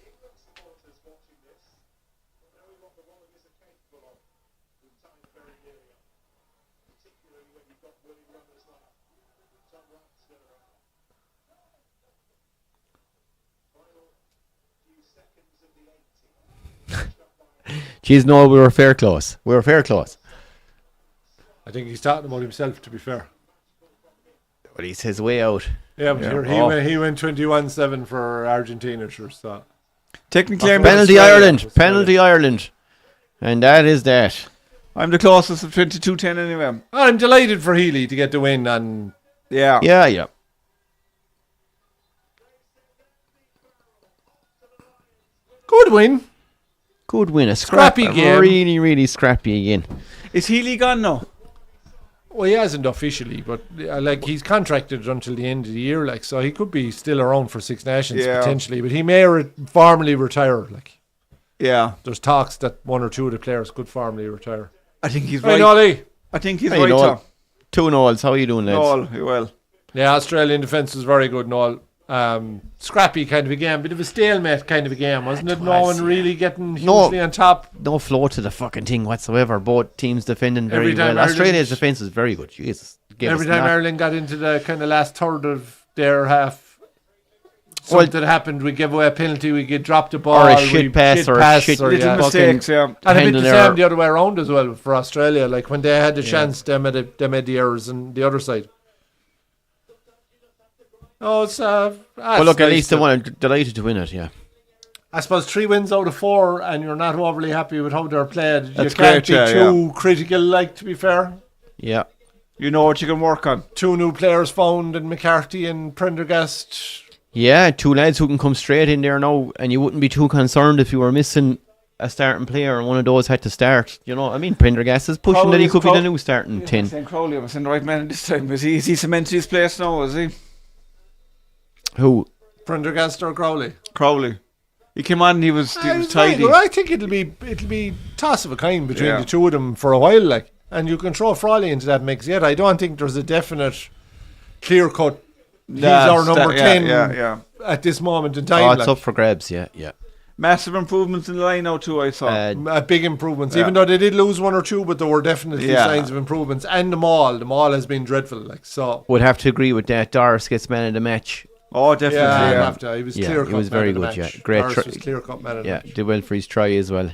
Jeez, no, we were fair close. I think he's talking about himself, to be fair. But he's his way out. Yeah, but he went 21-7 for Argentina, sure. So Technically, penalty Ireland. And that is that. I'm the closest of 22-10 anyway. I'm delighted for Healy to get the win. And Yeah. good win. A scrappy game. Really, really scrappy again. Is Healy gone now? Well, he hasn't officially, but he's contracted until the end of the year, so he could be still around for Six Nations potentially, but he may formally retire. There's talks that one or two of the players could formally retire. I think he's right. Nolly. I think he's right. Noel. Two Noels. How are you doing, lads? Noel, well. Yeah, Australian defence was very good, Noel. Scrappy kind of a game, bit of a stalemate kind of a game, wasn't it? No one really getting hugely on top. No flow to the fucking thing whatsoever. Both teams defending very well. Australia's defence is very good. Jesus. Every time Ireland got into the kind of last third of their half, something happened. We give away a penalty, we get dropped the ball, or a shit pass, or little mistakes. And a bit the same the other way around as well for Australia. Like when they had the chance, they made the errors on the other side. Oh, it's well, look, at least they won. Delighted to win it, yeah. I suppose 3 wins out of 4, and you're not overly happy with how they're played. That's you can't great, be too critical, to be fair. Yeah. You know what you can work on. 2 new players found in McCarthy and Prendergast. Yeah, 2 lads who can come straight in there now, and you wouldn't be too concerned if you were missing a starting player and one of those had to start. You know what I mean? Prendergast is pushing that he could be the new starting 10. Saying Crowley was in the right man this time. Is he cemented his place now, is he? Who? Prendergast or Crowley? Crowley. He came on and he was tidy. Well, I think it'll be toss of a kind between the two of them for a while, and you can throw Frawley into that mix yet. I don't think there's a definite clear cut. He's our number 10 at this moment in time. Oh, it's up for grabs, yeah. Massive improvements in the line now too, I saw. Big improvements, even though they did lose 1 or 2, but there were definitely signs of improvements. And the maul has been dreadful. So would have to agree with that. Doris gets man of the match. Oh, definitely. Yeah. He was clear cut. He was very good. Yeah, great. Clear cut man of the match. Did well for his try as well.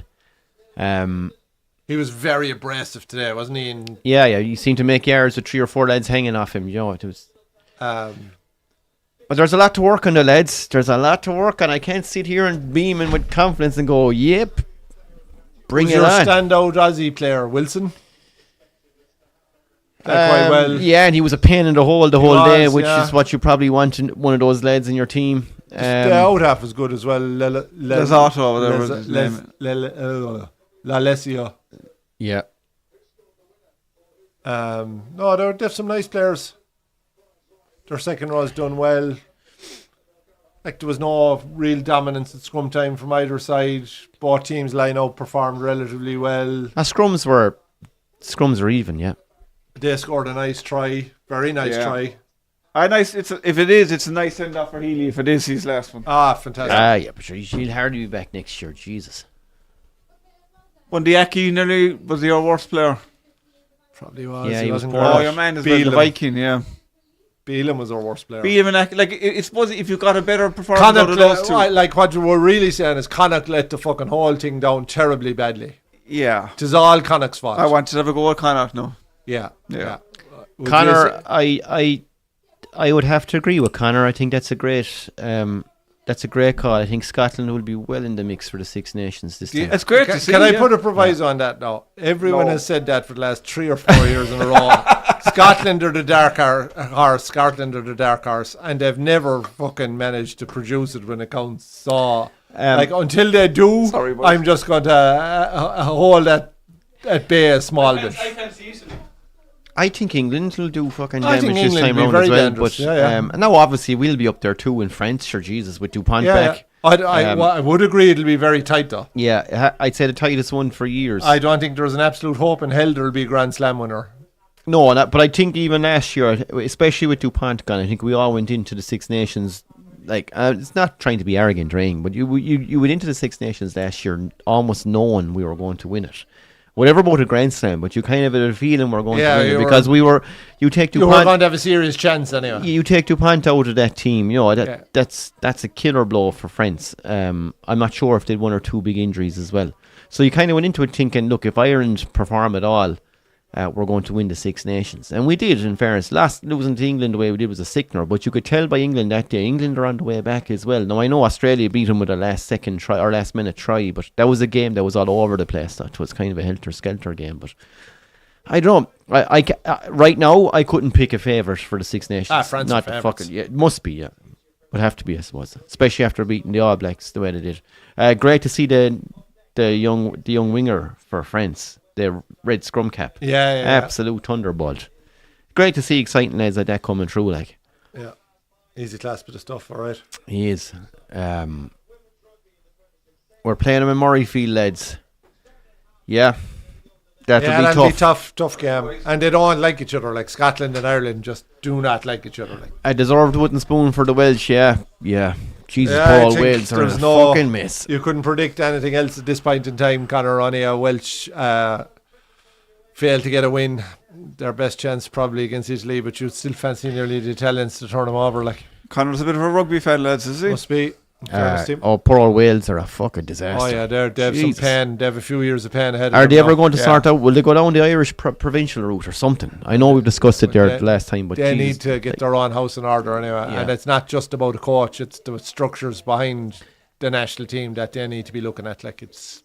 He was very abrasive today, wasn't he? Yeah. You seem to make yards with 3 or 4 lads hanging off him. You know, it was. But there's a lot to work on, the lads. There's a lot to work on. I can't sit here and beam in with confidence and go, "Yep, bring it on." Who's your standout Aussie player, Wilson? Quite well. Yeah, and he was a pain in the hole the whole day, which is what you probably want in one of those lads in your team. The out half was good as well. Lesato, whatever his name. Lalesio. Yeah. No, they're some nice players. Their second row's done well. There was no real dominance at scrum time from either side. Both teams line out performed relatively well. Scrums were even, yeah. They scored a nice try, very nice try. Nice. If it is, it's a nice send off for Healy. If it is his last one. Fantastic. Yeah, but sure, he'll hardly be back next year. Jesus. Bundyaki nearly was your worst player. Probably was. Yeah, he was wasn't poor. great. Oh, your man is the Viking, yeah. Beelan was our worst player. Beelan and it's supposed if you got a better performance out of those two. Like what we're really saying is Connacht let the fucking whole thing down terribly badly. Yeah. It is all Connacht's fault. I want to have a go at Connacht now. Yeah. Connor, I would have to agree with Connor. I think that's a great call. I think Scotland will be well in the mix for the Six Nations this time. It's great to see. Can I put a proviso on that now? Everyone has said that for the last 3 or 4 years in a row. Scotland are the dark horse, Scotland are the dark horse, and they've never fucking managed to produce it when it counts. So, until they do, I'm just going to hold that at bay a small bit. I can't see Italy. I think England will do fucking I damage think this England time will be round as very well. dangerous, But and now obviously we'll be up there too in France, sure Jesus, with Dupont back. I would agree it'll be very tight though. Yeah, I'd say the tightest one for years. I don't think there's an absolute hope in hell there'll be a Grand Slam winner. No, but I think even last year, especially with Dupont gone, I think we all went into the Six Nations. Like it's not trying to be arrogant, Raying, but you went into the Six Nations last year almost knowing we were going to win it. Whatever about a Grand Slam, but you kind of had a feeling we're going to win it because you take Dupont. You were going to have a serious chance anyway. You take Dupont out of that team, that's a killer blow for France. I'm not sure if they'd 1 or 2 big injuries as well. So you kind of went into it thinking, look, if Ireland perform at all, we're going to win the Six Nations. And we did, in fairness. Losing to England the way we did was a sickener, but you could tell by England that day, England are on the way back as well. Now, I know Australia beat them with a last minute try, but that was a game that was all over the place. That was kind of a helter-skelter game, but I don't know. Right now, I couldn't pick a favourite for the Six Nations. France not are fucking, yeah, it must be, yeah. Would have to be, I suppose. Especially after beating the All Blacks the way they did. Great to see the young winger for France. The red scrum cap. Yeah. Absolute thunderbolt. Great to see exciting lads like that coming through, like. Yeah. Easy class bit of stuff, all right. He is. We're playing him in Murrayfield, lads. Yeah. That'll be tough. Tough game. And they don't like each other, like Scotland and Ireland just do not like each other. Like. A deserved wooden spoon for the Welsh, yeah. Jesus, Paul, Wales are in a fucking mess. You couldn't predict anything else at this point in time. Conor O'Neill, Welsh failed to get a win. Their best chance probably against Italy, but you'd still fancy nearly the Italians to turn them over. Like Conor's a bit of a rugby fan, lads, is he? Must be. Poor old Wales are a fucking disaster. Oh yeah, they have some pain. They have a few years of pain ahead. Are they ever going to sort out? Will they go down the Irish provincial route or something? I know we've discussed it there the last time, but they need to get their own house in order anyway. Yeah. And it's not just about a coach; it's the structures behind the national team that they need to be looking at. Like it's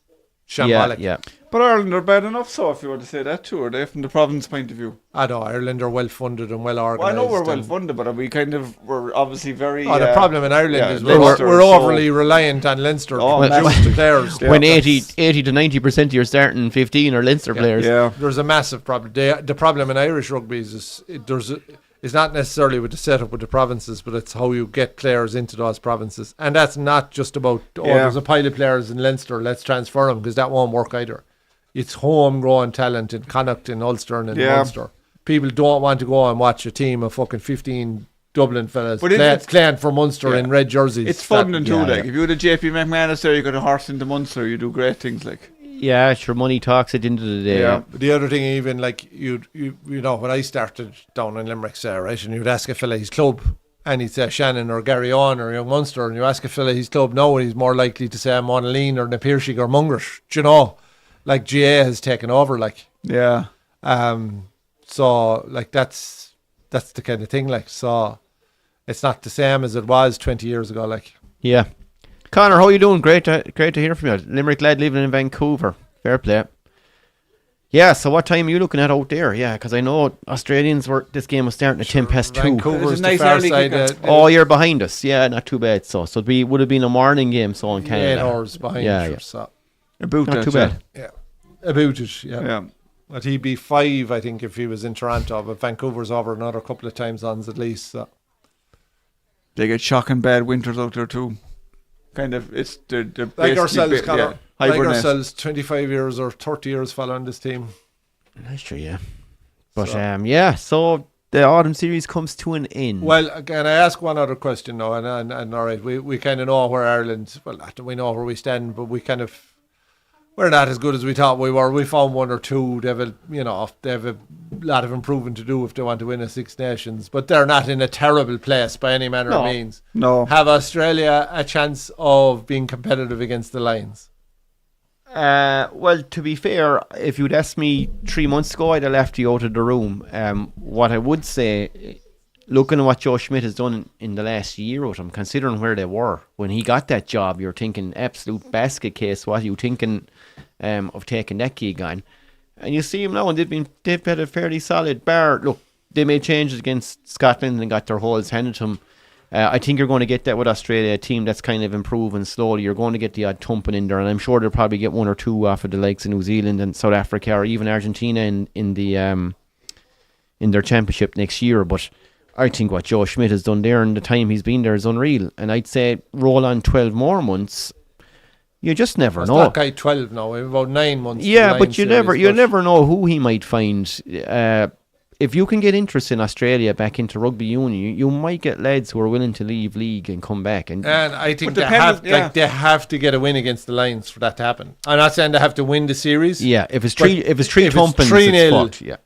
shambolic. Yeah. But Ireland are bad enough, so if you were to say that too, are they from the province point of view? I know Ireland are well funded and well organised. Well, I know we're well funded, but we're obviously very. The problem in Ireland is we're overly reliant on Leinster players. When 80 to 90% of your starting 15 are Leinster players. Yeah, there's a massive problem. The problem in Irish rugby is it's not necessarily with the setup with the provinces, but it's how you get players into those provinces, and that's not just about there's a pile of players in Leinster, let's transfer them, because that won't work either. It's homegrown talent in Connacht, in Ulster and in Munster. People don't want to go and watch a team of fucking 15 Dublin fellas playing for Munster in red jerseys. It's fun and too. Like if you had a JP McManus there, you got a horse into Munster, you do great things. Like sure, money talks at the end of the day. Yeah. The other thing, even like you know, when I started down in Limerick, say, right, and you'd ask a fella his club, and he'd say Shannon or Gary On or Young Munster, and you ask a fella his club now, and he's more likely to say Monaleen or Napiershig or Mungers. Do you know? Like GA has taken over, like so like that's the kind of thing, like, so it's not the same as it was 20 years ago, like. Yeah. Conor, how you doing? Great to hear from you. Limerick lad living in Vancouver. Fair play. Yeah, so what time are you looking at out there? Yeah, because I know Australians this game was starting at 10 past 2. Vancouver's nice the far early side. You're behind us. Yeah, not too bad. So it would have been a morning game, so in Canada. 8 hours behind us. So. About not too bad. Yeah. About it, yeah. But he'd be 5, I think, if he was in Toronto, but Vancouver's over another couple of time zones at least. So. They get shocking bad winters out there too. Kind of, it's they're like ourselves, Conor. Like hibernate. ourselves, 25 years or 30 years following this team. That's true, yeah. But so the autumn series comes to an end. Well, can I ask one other question now? And all right, we kind of know where Ireland. Well, not that we know where we stand, but we're not as good as we thought we were. We found one or two. They have a lot of improvement to do if they want to win a Six Nations, but they're not in a terrible place by any manner of means. No. Have Australia a chance of being competitive against the Lions? Well, to be fair, if you'd asked me 3 months ago, I'd have left you out of the room. What I would say, looking at what Joe Schmidt has done in the last year with them, considering where they were when he got that job, you're thinking absolute basket case. What are you thinking of taking that gig on? And you see him now, and they've had a fairly solid bar. Look, they made changes against Scotland and got their holes handed to them. I think you're going to get that with Australia, a team that's kind of improving slowly. You're going to get the odd thumping in there, and I'm sure they'll probably get one or two off of the likes of New Zealand and South Africa, or even Argentina in their championship next year. But I think what Joe Schmidt has done there and the time he's been there is unreal. And I'd say roll on 12 more months. You just never know. It's not quite 12 now. We've about 9 months. Yeah, but you never know who he might find. If you can get interest in Australia back into rugby union, you might get lads who are willing to leave league and come back. And I think they have to get a win against the Lions for that to happen. I'm not saying they have to win the series. Yeah, if it's three thumpings, it's fucked. Yeah,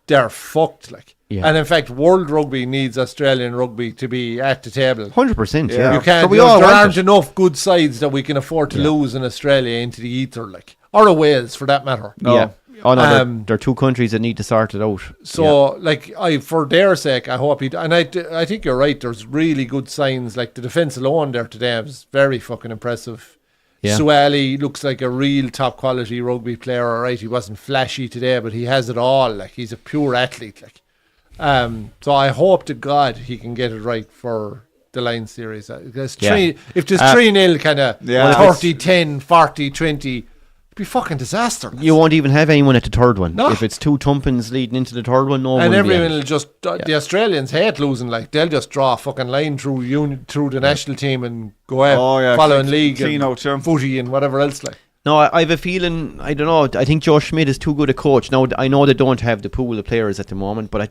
they're fucked. Yeah. And in fact, World Rugby needs Australian rugby to be at the table. 100%. Yeah, you can't. There aren't enough good sides that we can afford to lose in Australia into the ether, or a Wales for that matter. No. Yeah. Oh no, there are two countries that need to sort it out. So, for their sake, I hope I think you're right. There's really good signs. Like the defence alone there today was very fucking impressive. Yeah. Suwali looks like a real top quality rugby player. All right, he wasn't flashy today, but he has it all. Like he's a pure athlete. So I hope to God he can get it right for the Lions series. If there's 3-0 kind of 30-10, 40-20. It'd be fucking disaster. You won't even have anyone at the third one. No. If it's two thumpings leading into the third one, and everyone will just the Australians hate losing. Like they'll just draw a fucking line through the national team and go out following league clean and out, footy and whatever else. Like no, I have a feeling. I don't know. I think Joe Schmidt is too good a coach. Now I know they don't have the pool of players at the moment, but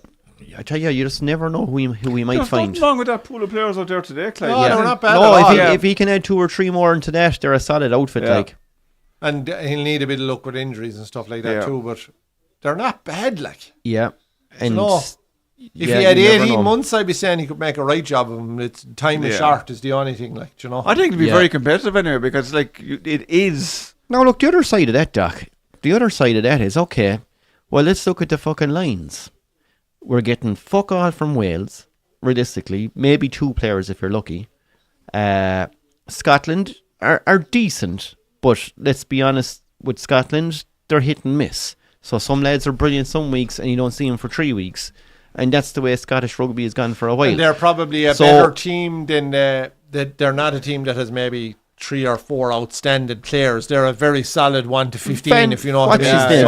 I tell you just never know who he might find. There's nothing wrong with that pool of players out there today, Clyde. No, they're not bad. No, if he can add 2 or 3 more into that, they're a solid outfit. Like. And he'll need a bit of luck with injuries and stuff like that too, but they're not bad, like. Yeah. And if he had 18 months, I'd be saying he could make a right job of him. It's time is short is the only thing, like, you know. I think it'd be very competitive anyway, because it is. Now look, the other side of that, Doc. The other side of that is okay. Well, let's look at the fucking Lions. We're getting fuck all from Wales, realistically. Maybe 2 players if you're lucky. Scotland are decent. But let's be honest, with Scotland, they're hit and miss. So some lads are brilliant some weeks and you don't see them for 3 weeks. And that's the way Scottish rugby has gone for a while. And they're probably a better team than they're not a team that has maybe 3 or 4 outstanding players. They're a very solid 1 to 15, if you know what I mean.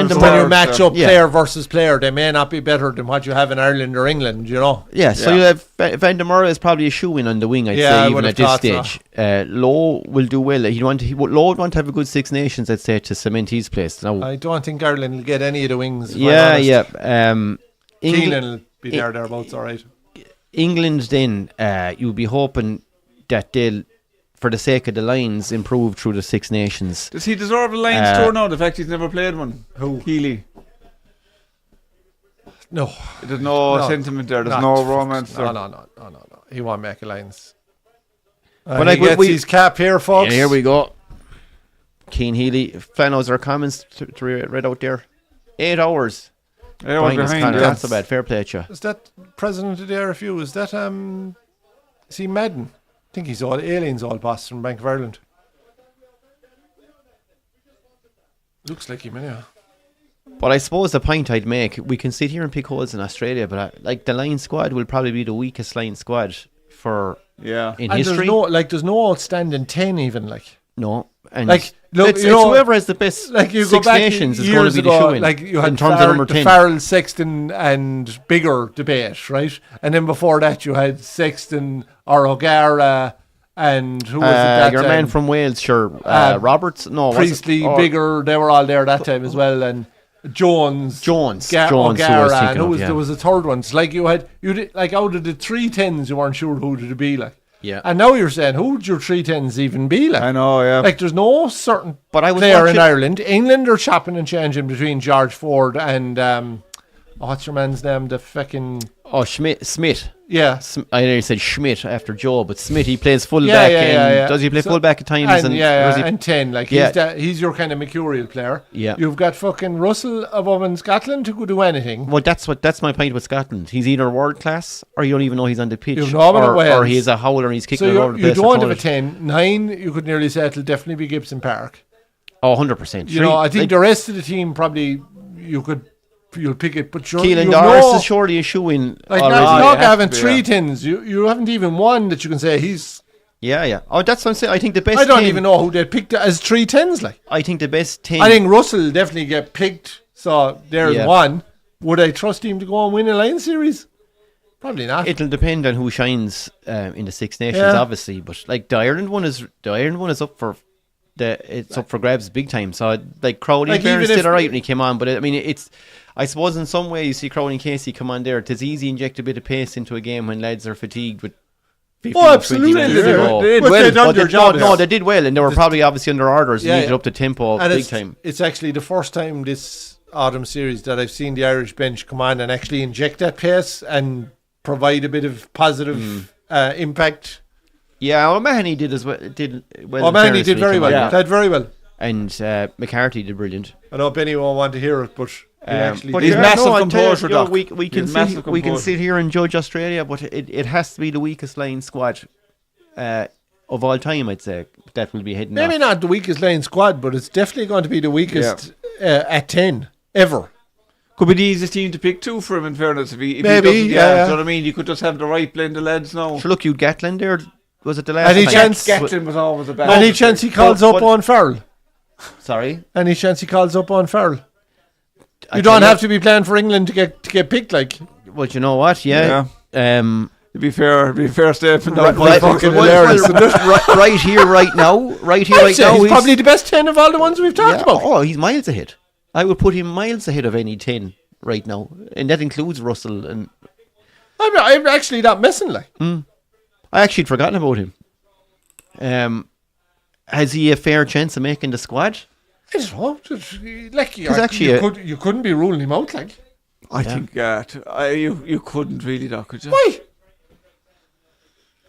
So when you match up player versus player, they may not be better than what you have in Ireland or England, you know. Yeah, so you have Van der Merwe is probably a shoe-in on the wing, I'd say, even at this stage. Lowe will do well. Lowe would want to have a good Six Nations, I'd say, to cement his place. Now, I don't think Ireland will get any of the wings. Keelan will be thereabouts, all right. England, then, you'll be hoping that they'll, for the sake of the Lions, improve through the Six Nations. Does he deserve a Lions tour now? The fact he's never played one. Who? Healy. No. There's no sentiment there. There's no romance there. No. He won't make a Lions. But he gets his cap here, folks. Yeah, here we go. Keane Healy. Flannels our comments to read out there. 8 hours. 8 hours behind. That's so bad. Fair play to you. Is that president of the RFU? Is that is he Madden? I think he's Alien's all boss from Bank of Ireland. Looks like him, anyhow. But I suppose the point I'd make, we can sit here and pick holes in Australia, but the Lions squad will probably be the weakest Lions squad in history. There's no outstanding 10 even, like. No. And it's whoever has the best Six Nations is going to be the shoe-in. Like you had in terms of number 10. Farrell, Sexton and Bigger debate, right? And then before that you had Sexton or O'Gara and who was it that your time? man from Wales, sure. Roberts? No, Priestley, Bigger, they were all there that time as well. And Jones, Jones, who I was O'Gara, thinking and of, there was a third one. It's like you did, like out of the 3 10s, you weren't sure who did it be like. Yeah. And now you're saying, who would your 3 10s even be like? I know, yeah. Like, there's no certain But I was player in watching- Ireland. England are chopping and changing between George Ford and what's your man's name? The fucking Smith. yeah. I nearly said Schmidt after Joe, but Smith, he plays full Yeah, back. yeah, and yeah, yeah. Does he play So- full back at times? And, does he- and 10. Like, Yeah. he's your kind of mercurial player. Yeah. You've got fucking Russell above in Scotland who could do anything. Well, that's my point with Scotland. He's either world class or you don't even know he's on the pitch, You've no idea or Wales. he's a howler and he's So kicking it over the you place. don't have a 10. 9, you could nearly say it'll definitely be Gibson Park. Oh, 100%. You know, I think the rest of the team probably you'll pick it, but Keelan Doris is surely a shoe-in like already. not it has having to be, 3 yeah. 10s. You haven't even one that you can say he's. Yeah. Oh, that's what I'm saying. I think the best I don't 10 even know who they picked as 3 10s. Like, I think the best 10... I think Russell will definitely get picked. So there's Yeah. one. Would I trust him to go and win a Lions series? Probably not. It'll depend on who shines in the Six Nations, Yeah. obviously. But like the Ireland one is up for it's up for grabs big time. So like Crowley Like, and Barnes even did if- alright when he came on, but I mean it's. I suppose in some way you see Crowley and Casey come on there. It's easy to inject a bit of pace into a game when lads are fatigued with 15, Oh, absolutely. 20 minutes They to did. go. They did But well. they done But their they, job. no, they did well, and they were probably obviously under orders. Yeah, They needed yeah. up the tempo And big it's, time. it's actually the first time this autumn series that I've seen the Irish bench come on and actually inject that pace and provide a bit of positive impact. Yeah, O'Mahony did as well. Did well. in O'Mahony fairness did when he very came well. on, Yeah. Played very well. and McCarthy did brilliant. I know Benny won't want to hear it, but he actually but did. he's massive I'll tell you, composure, Doc. we He's can massive we can composure. sit here and judge Australia, but it has to be the weakest line squad of all time. I'd say that will be heading Maybe off. not the weakest line squad, but it's definitely going to be the weakest at 10 ever. Could be the easiest team to pick too for him, in fairness. If he Maybe, doesn't, yeah. You know what I mean? You could just have the right blend of lads now. Sure, look, you Gatlin there. Was it the last Any time? chance- Gatlin was always a bad. Any chance he calls but- up on Farrell? Sorry, Any chance he calls up on Farrell? I You tell don't have to be playing for England to get picked, like. Well, you know what? Yeah. To be fair statement. Right, fucking well, hilarious, right here, right now, I'd right say now. he's probably the best 10 of all the ones we've talked about. Oh, he's miles ahead. I would put him miles ahead of any 10 right now, and that includes Russell. And I'm actually not messing, like. I actually had forgotten about him. Has he a fair chance of making the squad? I don't know. Like, actually you couldn't be ruling him out, like. I think you couldn't really, Doc, could you? Why?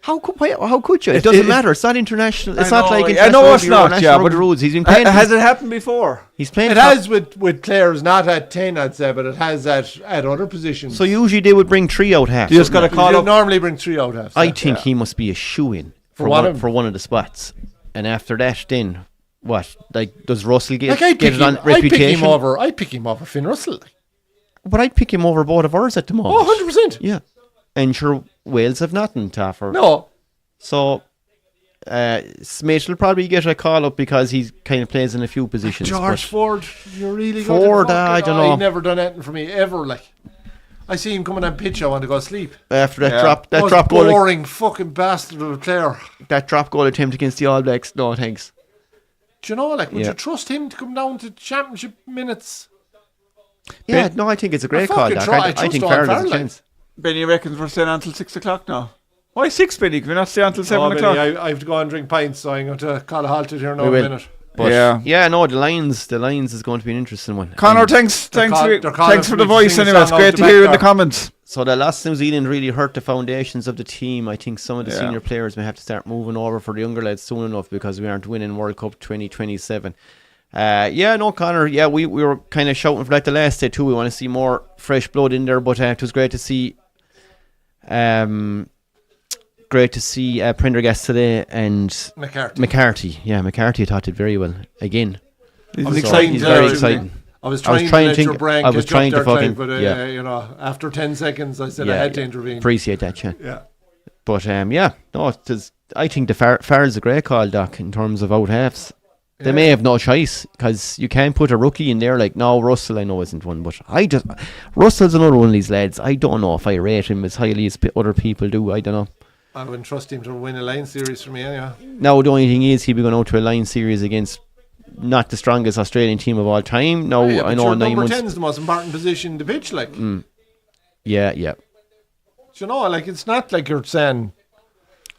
How could you? It doesn't matter. It's not international. It's not like I international know it's rugby or not. national Yeah, rugby but rules. He's been playing. Has it happened before? He's playing. It has with players not at 10, I'd say, but it has at other positions. So usually they would bring 3 out half. You just got to call you up. normally bring 3 out half. I think he must be a shoe-in for what? one of the spots. And after that, then what? Like, does Russell get Like, I'd get pick it on him reputation? over Finn Russell. But I'd pick him over both of ours at the moment. Oh, 100%. Yeah. And sure, Wales have nothing to offer. No. So Smith will probably get a call up because he kind of plays in a few positions. George but Ford, you're really Ford, going to I don't know. He never done anything for me, ever, like. I see him coming on pitch, I want to go sleep. after that Yeah. Most drop goal, boring fucking bastard of a player. that drop goal attempt against the All Blacks, no thanks. Do you know, like, would Yeah. you trust him to come down to championship minutes? Yeah, no, I think it's a great I call, fucking Doc. try- I I trust think Owen Farrell has Farrell, a like. chance. Benny reckons we're staying until 6 o'clock now. Why 6, Benny? Can we not stay until 7 o'clock? Benny, I have to go and drink pints, so I'm going to call a halt here now We in a will. minute. But Yeah. no, the Lions is going to be an interesting one. Connor, And thanks they're calling for for the me to voice sing a anyway. It's song great out to the hear you back in the there. comments. So the loss New Zealand really hurt the foundations of the team. I think some of the Yeah. senior players may have to start moving over for the younger lads soon enough because we aren't winning World Cup 2027. No, Connor. Yeah, we were kind of shouting for that the last day too. We want to see more fresh blood in there, but it was great to see. Prendergast today and McCarthy. Yeah, McCarthy thought it very well again. I was So excited he's there, very too. exciting. I was trying to let your brain I was catch trying up to there, fucking Clive, but yeah. you know, after 10 seconds, I said I had to intervene. Appreciate that, Chan. Yeah. But I think the Farrell's a great call, Doc, in terms of out halves. They may have no choice because you can't put a rookie in there like no Russell. I know isn't one, but Russell's another one of these lads. I don't know if I rate him as highly as other people do. I don't know. I wouldn't trust him to win a line series for me anyway. Now the only thing is he'll be going out to a line series against not the strongest Australian team of all time. No, Yeah, I but know your 9 number months. 10 is the most important position in the pitch, like. Yeah. You know, like, it's not like you're saying...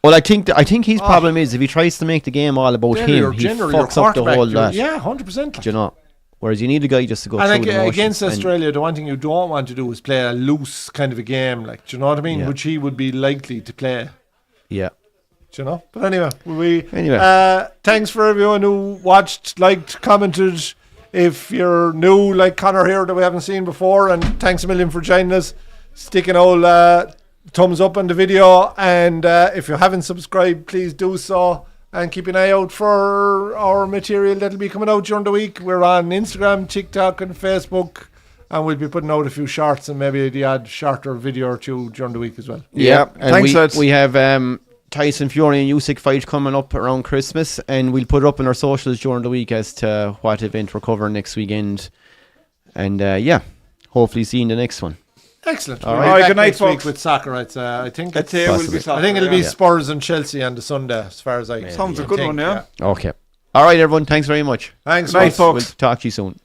Well, I think his problem is if he tries to make the game all about him, he fucks up the whole lot. Yeah, 100%. Do you know? Whereas you need a guy just to go And through like, the motions. against And- Australia, the one thing you don't want to do is play a loose kind of a game, like, do you know what I mean? Yeah. Which he would be likely to play, yeah. do you know? But anyway, Anyway. thanks for everyone who watched, liked, commented. If you're new, like Connor here, that we haven't seen before, and thanks a million for joining us. Stick an old thumbs up on the video, and if you haven't subscribed, please do so. And keep an eye out for our material that'll be coming out during the week. We're on Instagram, TikTok, and Facebook, and we'll be putting out a few shorts and maybe the odd shorter video or two during the week as well. Yeah. And Thanks, lads. we have Tyson Fury and Usyk fight coming up around Christmas, and we'll put it up on our socials during the week as to what event we're covering next weekend. And hopefully see you in the next one. Excellent. All We'll right. be All right, back good night, next week folks. with soccer. I think That's it's, it. Will Possibly. be I think it'll be yeah. Spurs and Chelsea on the Sunday, as far as I Sounds a I good think, one, yeah. Okay. All right, everyone. Thanks very much. Thanks, Good night, folks. folks. We'll talk to you soon.